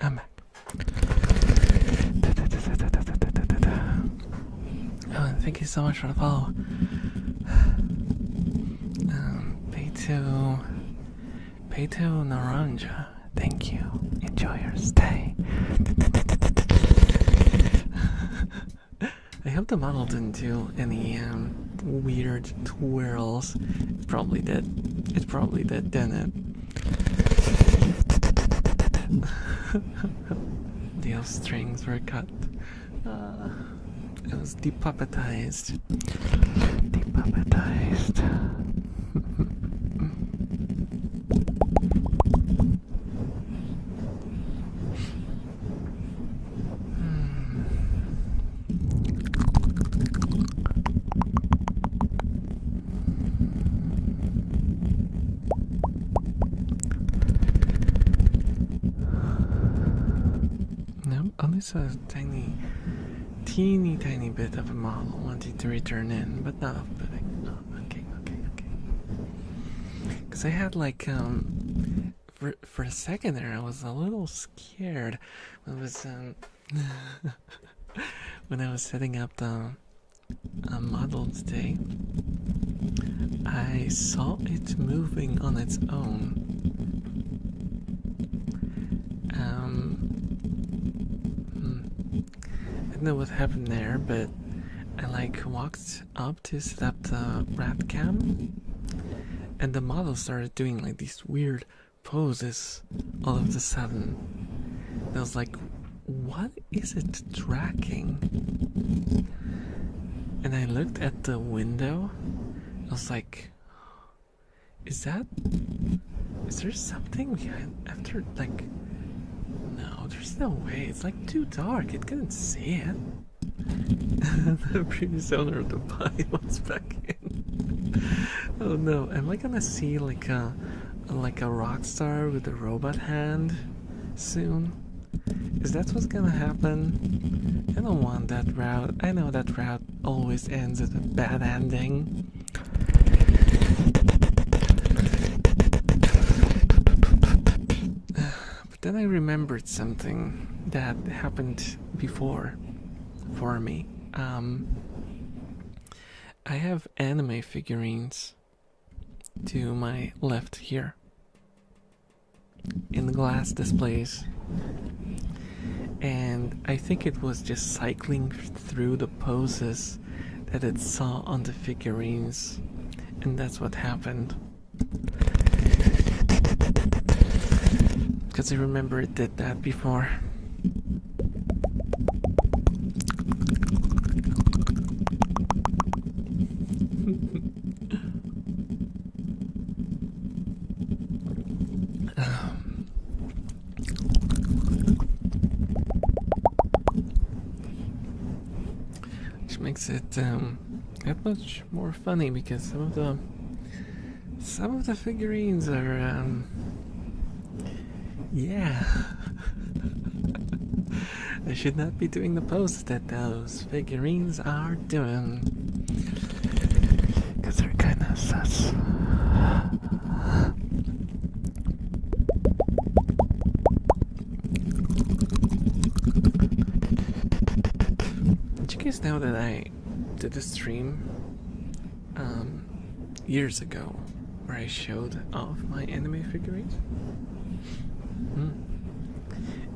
I'm back. Oh, thank you so much for the follow. Peito Naranja, thank you. Enjoy your stay. I hope the model didn't do any weird twirls. It probably did. It probably did, didn't it? The elf strings were cut. It was depuppetized. No, at least a teeny tiny bit of a model wanted to return in, but not off-putting. Oh, okay. Because I had like for a second there, I was a little scared when I was when I was setting up the model today. I saw it moving on its own. I don't know what happened there, but I like walked up to set up the rat cam, and the model started doing like these weird poses all of a sudden. And I was like, what is it tracking? And I looked at the window. I was like, is there something behind after like? No, there's no way. It's like too dark. It couldn't see it. The previous owner of the body was back in. Oh no, am I gonna see like a rock star with a robot hand soon? Is that what's gonna happen? I don't want that route. I know that route always ends with a bad ending. But then I remembered something that happened before for me. I have anime figurines to my left here in the glass displays, and I think it was just cycling through the poses that it saw on the figurines, And that's what happened. Because I remember it did that before. Which makes it that much more funny, because some of the figurines are yeah. I should not be doing the post that those figurines are doing, because they're kind of sus. Did you guys know that I did a stream years ago where I showed off my anime figurines?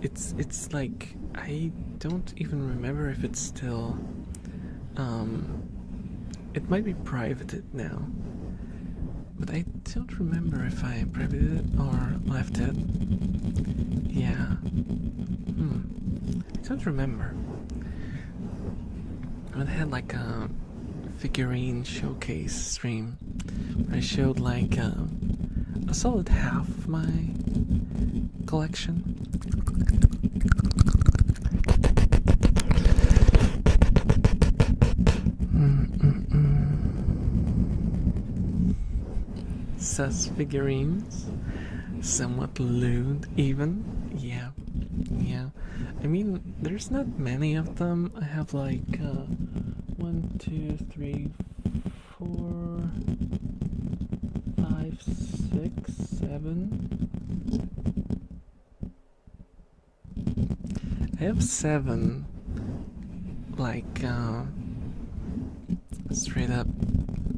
It's like, I don't even remember if it's still it might be privated now, but I don't remember if I privated it or left it. Yeah. I don't remember. I had like a figurine showcase stream where I showed like a solid half of my collection. Sus figurines, somewhat lewd even. Yeah. I mean, there's not many of them. I have like 1, 2, 3, 4, 5, 6, 7. I have 7 like straight up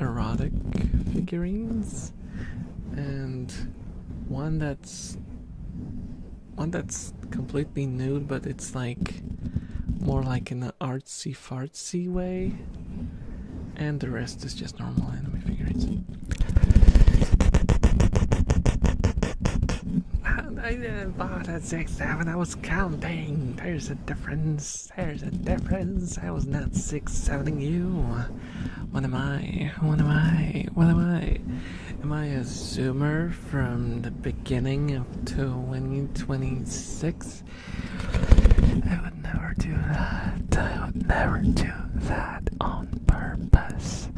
erotic figurines, and one that's completely nude, but it's like more like in an artsy fartsy way, and the rest is just normal anime figurines. I didn't bought at 6, 7. I was counting. There's a difference. I was not 6-7ing you. What am I? Am I a zoomer from the beginning of 2026? I would never do that. I would never do that on purpose.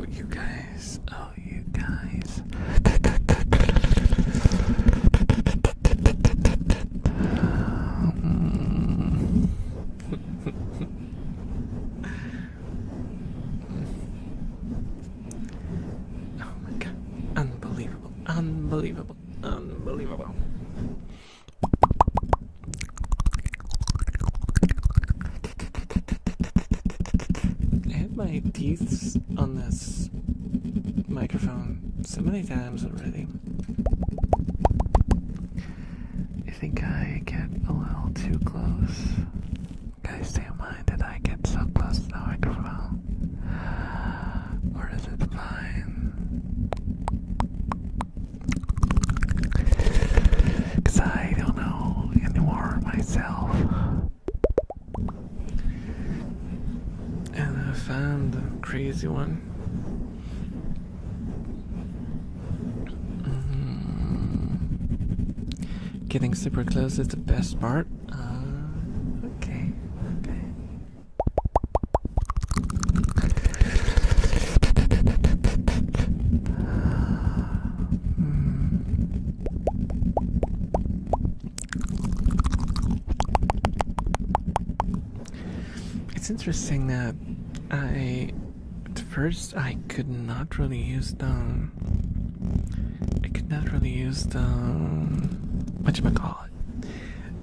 You guys. Oh my god. Unbelievable. I had my teeth on this microphone so many times already. I think I get a little too close. Guys, do you mind that I get so close to the microphone? Or is it fine? Because I don't know anymore myself. And I found a crazy one. Getting super close is the best part. Okay. It's interesting that at first I could not really use the whatchamacallit,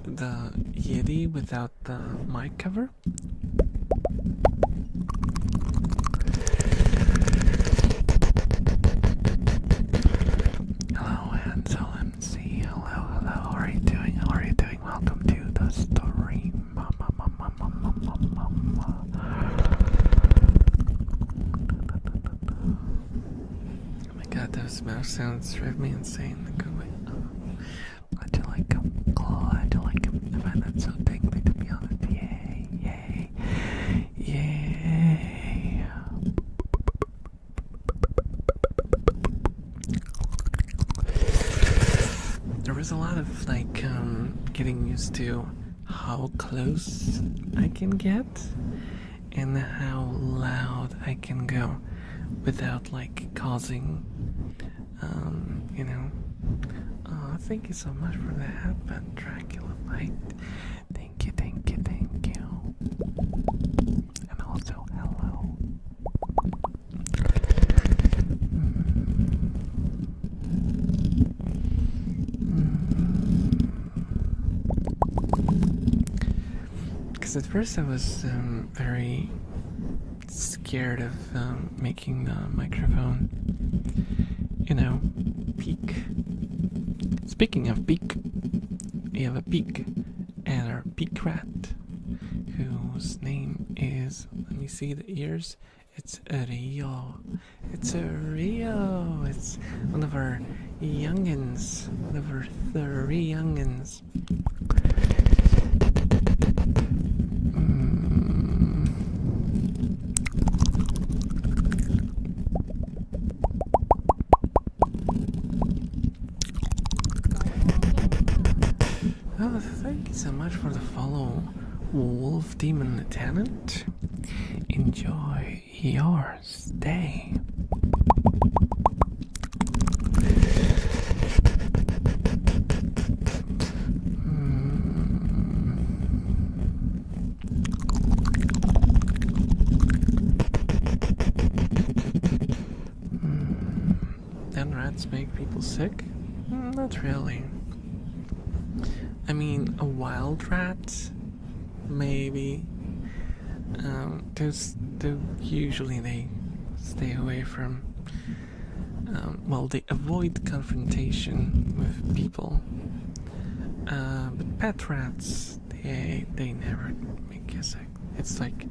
the Yeti without the mic cover. Hello, Ansel MC. Hello. How are you doing? Welcome to the stream. drive me insane in a good way. Glad you like him. Glad you like him. I find that so tingly, to be honest. Yay, yay, yay. There was a lot of like getting used to how close I can get and how loud I can go without like causing you know. Oh, thank you so much for the headband, Dracula Light. Thank you, thank you, thank you. And also hello. Because at first I was very scared of making the microphone, you know, peak. Speaking of peak, we have a peak, and our peak rat, whose name is, let me see the ears, it's Rio. It's a Rio. It's one of our youngins, one of our 3 youngins. Oh, thank you so much for the follow, Wolf Demon Lieutenant. Enjoy your stay. Then rats make people sick? Not really. I mean, a wild rat, maybe. Usually they stay away from. They avoid confrontation with people. But pet rats, they never make you sick. It's like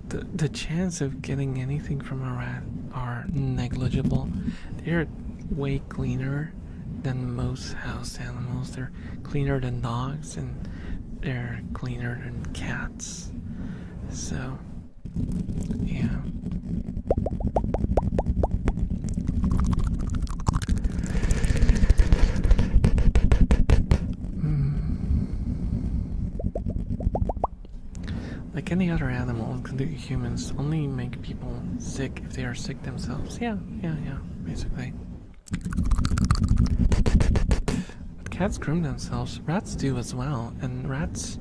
the chance of getting anything from a rat are negligible. They're way cleaner than most house animals. They're cleaner than dogs, and they're cleaner than cats. So, yeah. Like any other animal, including humans, only make people sick if they are sick themselves. Yeah, basically. But cats groom themselves. Rats do as well, and rats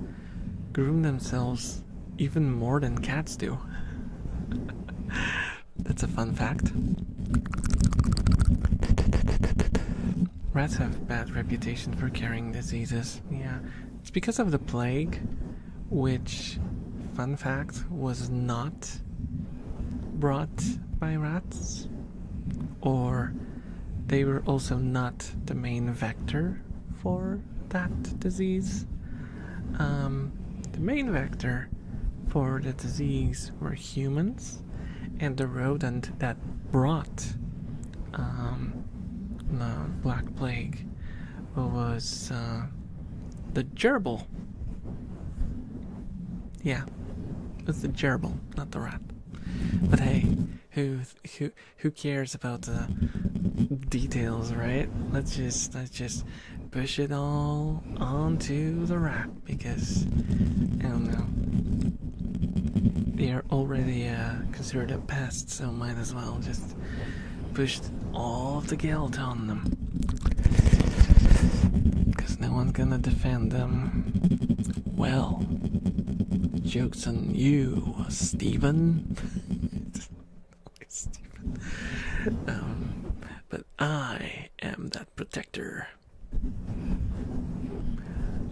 groom themselves even more than cats do. That's a fun fact. Rats have bad reputation for carrying diseases. Yeah, it's because of the plague, which, fun fact, was not brought by rats, or they were also not the main vector for that disease. The main vector for the disease were humans, and the rodent that brought the Black Plague was the gerbil. Yeah, it's the gerbil, not the rat. But hey, who cares about the details, right? Let's just push it all onto the rat, because I don't know. They are already considered a pest, so might as well just push all of the guilt on them, because no one's gonna defend them. Well, joke's on you, Stephen. Stephen. But I am that protector.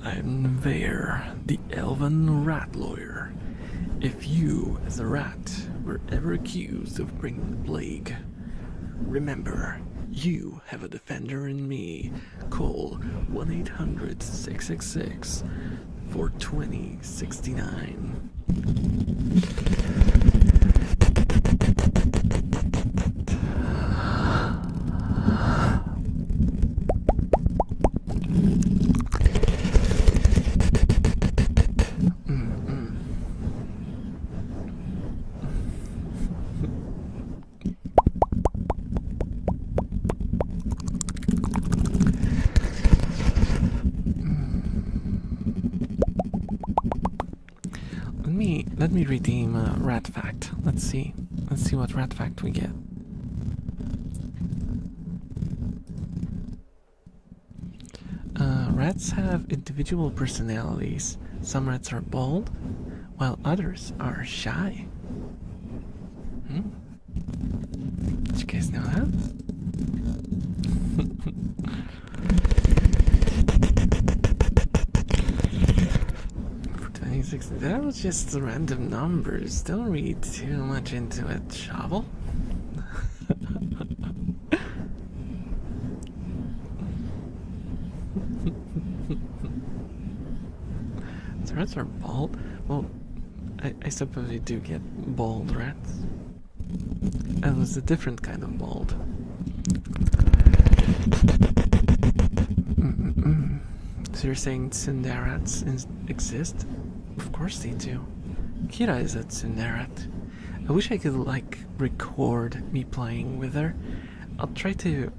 I'm Veer, the elven rat lawyer. If you, as a rat, were ever accused of bringing the plague, remember, you have a defender in me. Call 1-800-666-420-69. let me redeem rat fact. Let's see what rat fact we get. Rats have individual personalities. Some rats are bold, while others are shy. Did you guys know that? For 26, that was just random numbers. Don't read too much into it, Shovel. So rats are bald? Well, I suppose you do get bald rats. That was a different kind of bald. So you're saying tsunderats exist? Of course they do. Kira is a tsunderat. I wish I could like record me playing with her. I'll try to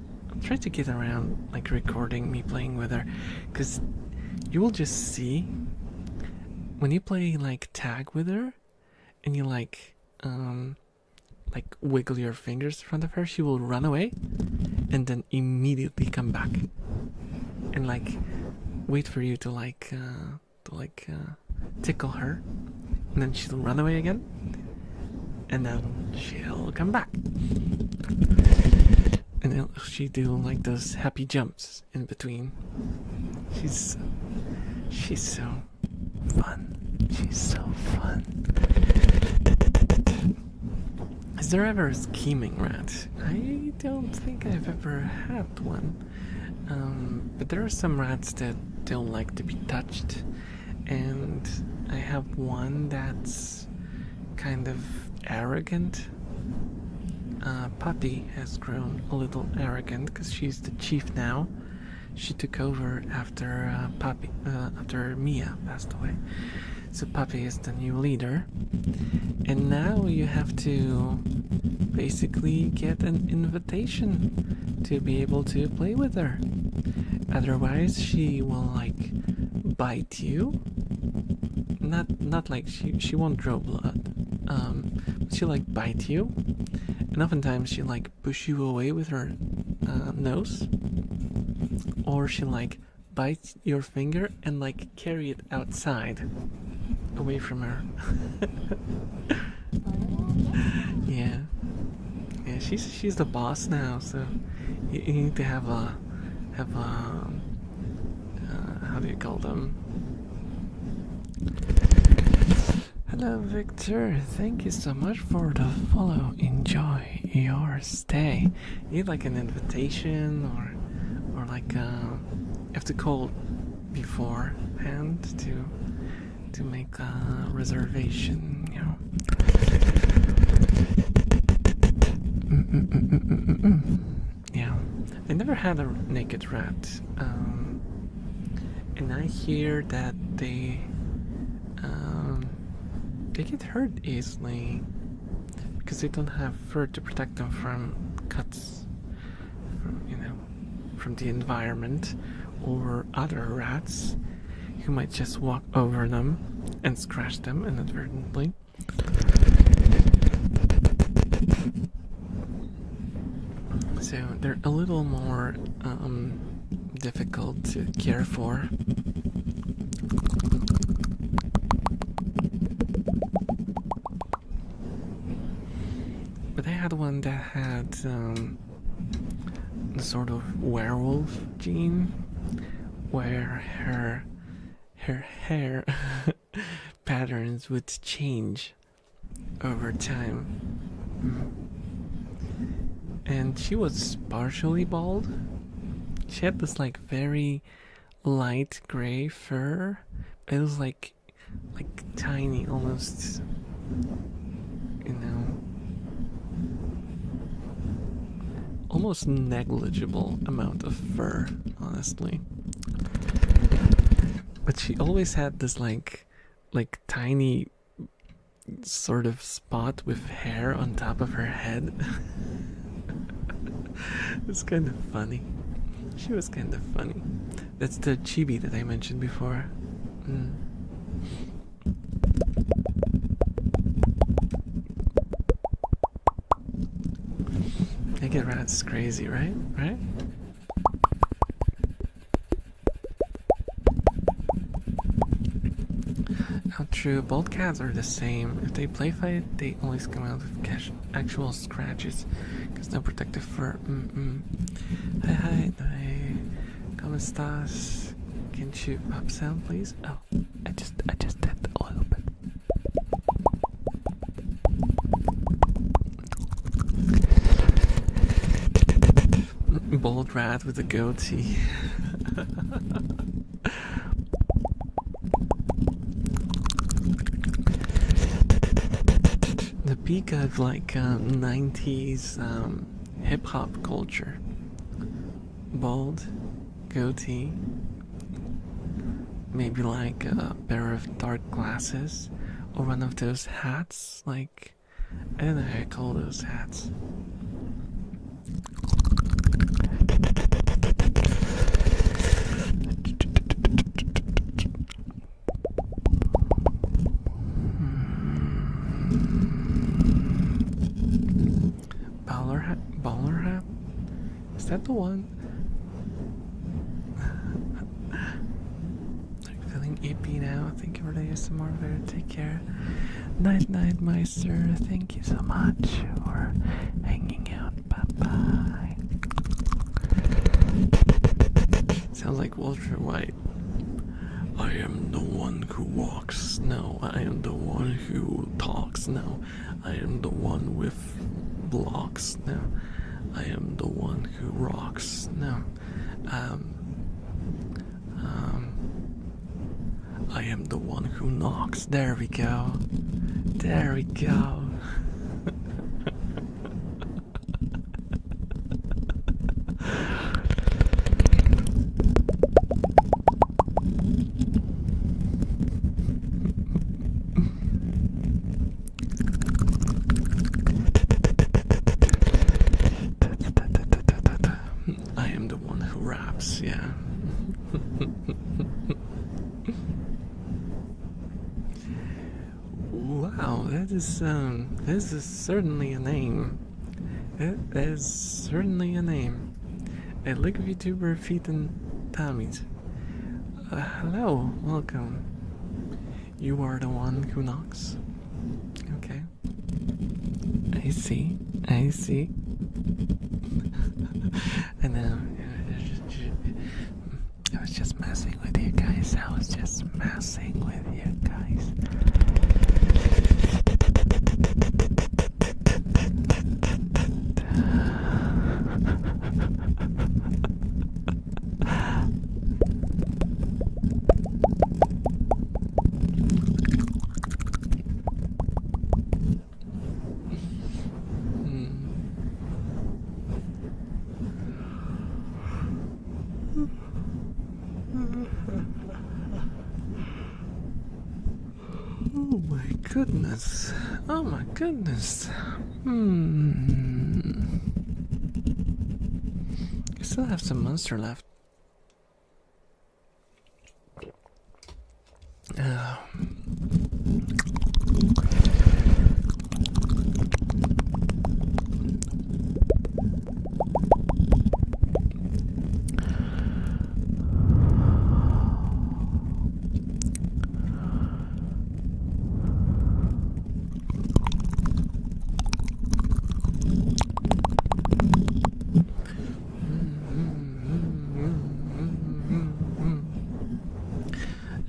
get around like recording me playing with her, because you will just see when you play like tag with her and you like wiggle your fingers in front of her, she will run away and then immediately come back and like wait for you to tickle her, and then she'll run away again and then she'll come back. And she do like those happy jumps in between. She's so fun. She's so fun. Is there ever a scheming rat? I don't think I've ever had one. But there are some rats that don't like to be touched, and I have one that's kind of arrogant. Puppy has grown a little arrogant because she's the chief now. She took over after after Mia passed away. So Puppy is the new leader, and now you have to basically get an invitation to be able to play with her. Otherwise, she will like bite you. Not like she won't draw blood. But she'll like bite you, and oftentimes she'll like push you away with her nose, or she'll like bite your finger and like carry it outside away from her. Yeah, she's the boss now, so you need to have a how do you call them? Hello Victor, thank you so much for the follow. Enjoy your stay. You need like an invitation, or like you have to call beforehand to make a reservation, you know. Yeah, I never had a naked rat, and I hear that they get hurt easily because they don't have fur to protect them from cuts from the environment or other rats who might just walk over them and scratch them inadvertently. So they're a little more difficult to care for. But I had one that had the sort of werewolf gene, where her hair patterns would change over time. And she was partially bald. She had this like very light gray fur. It was like tiny, almost, almost negligible amount of fur, honestly. But she always had this like tiny sort of spot with hair on top of her head. It's kind of funny. She was kind of funny. That's the chibi that I mentioned before. naked rat is crazy, right? Right? How true, both cats are the same. If they play fight, they always come out with actual scratches. Because no protective fur. Hi, hi, hi. ¿Cómo estás? Can you pop sound, please? Oh, I just did a little bit. Bald rat with a goatee. The peak of like 90s hip hop culture. Bald, goatee, maybe like a pair of dark glasses, or one of those hats, like, I don't know how I call those hats. Baller hat? Is that the one? I'm feeling ippy now. Thank you for the ASMR. Very take care. Night night, Meister. Thank you so much for hanging out. Bye bye. Sounds like Walter White. I am the one who walks. No, I am the one who talks. No, I am the one with blocks. No, I am the one who rocks. No, I am the one who knocks. There we go. There we go. I am the one who raps, yeah. Wow, that is certainly a name. That is certainly a name. A League of YouTuber Feet and Tommies. Hello, welcome. You are the one who knocks. Okay. I see. I see. And I was just messing with you guys. I was just messing with you guys. Oh my goodness. Oh my goodness. I still have some monster left.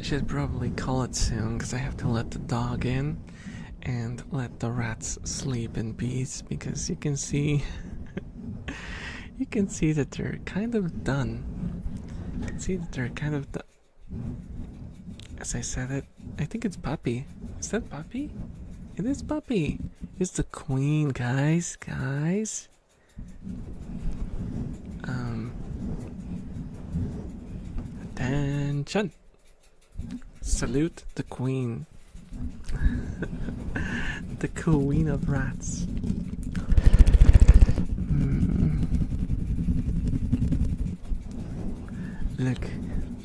Should probably call it soon because I have to let the dog in and let the rats sleep in peace, because you can see that they're kind of done. You can see that they're kind of done. As I said it, I think it's Puppy. Is that Puppy? It is Puppy. It's the queen, guys. Attention. Salute the queen. The queen of rats.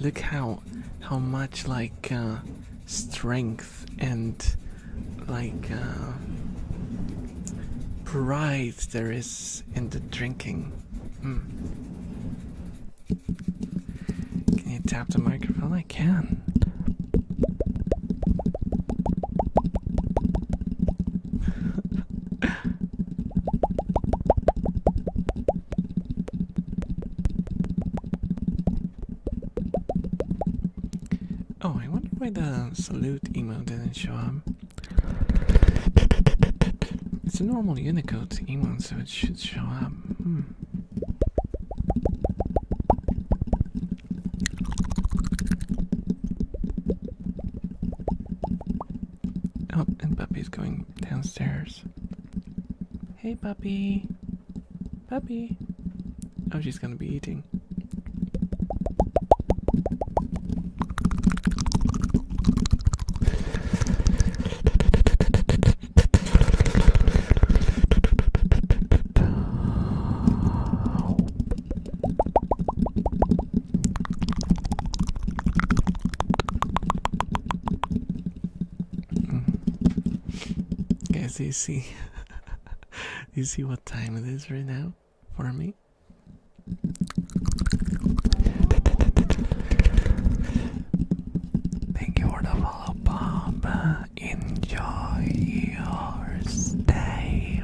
Look how much like strength and like pride there is in the drinking. Can you tap the microphone? I can. Oh, I wonder why the salute emote didn't show up. It's a normal Unicode emote, so it should show up. Oh, and Puppy's going downstairs. Hey, Puppy. Puppy. Oh, she's gonna be eating. Guys, do you see? Do you see what time it is right now for me? Thank you for the follow, Bob. Enjoy your stay.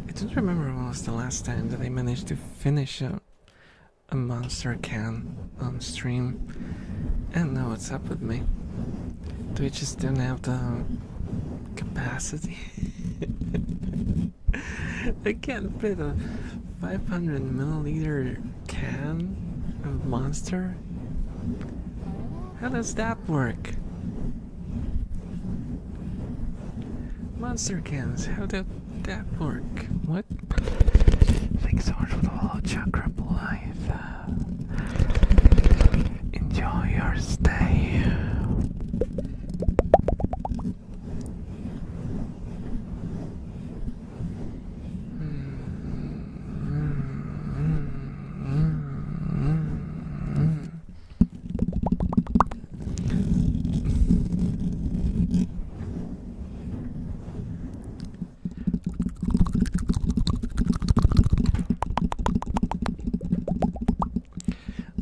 I don't remember when was the last time that I managed to finish a monster can on stream. I don't know what's up with me. Do I just don't have the capacity? I can't fit a 500 milliliter can of monster. How does that work? Monster cans, how did that work? What? Thanks so much for the follow, Chakra Life. Enjoy your stay.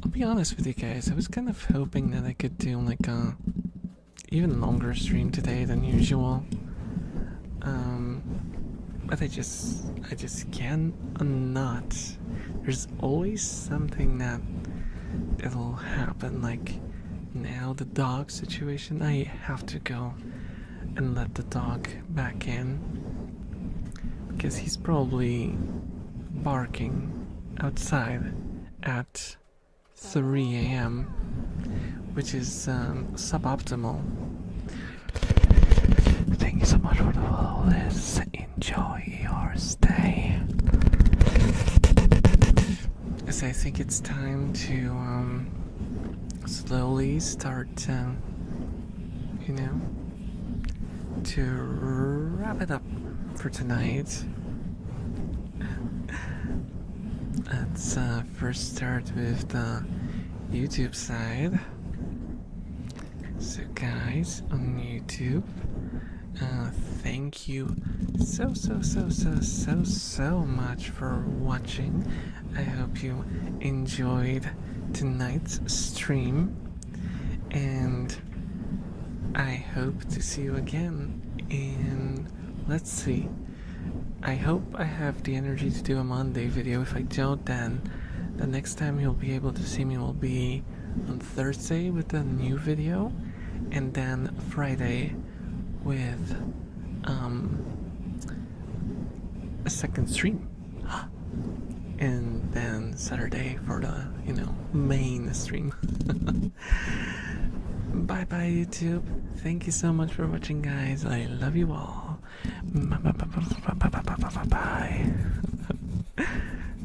To be honest with you guys, I was kind of hoping that I could do like a even longer stream today than usual. But I just cannot. There's always something that'll happen. Like now the dog situation, I have to go and let the dog back in because he's probably barking outside at 3 a.m., which is suboptimal. Thank you so much for the follow, Liz. Enjoy your stay. As I think it's time to slowly start, you know, to wrap it up for tonight. Let's first start with the YouTube side. So guys on YouTube, thank you so much for watching. I hope you enjoyed tonight's stream, and I hope to see you again in, let's see, I hope I have the energy to do a Monday video. If I don't, then the next time you'll be able to see me will be on Thursday with a new video, and then Friday with a second stream. And then Saturday for the, main stream. Bye bye, YouTube. Thank you so much for watching, guys. I love you all. Bye.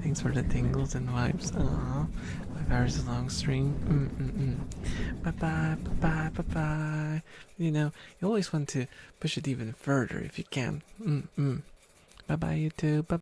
Thanks for the tingles and vibes. Aww. 5 hours long stream. Bye bye, bye bye, bye bye. You always want to push it even further if you can. Bye bye, YouTube. Bye.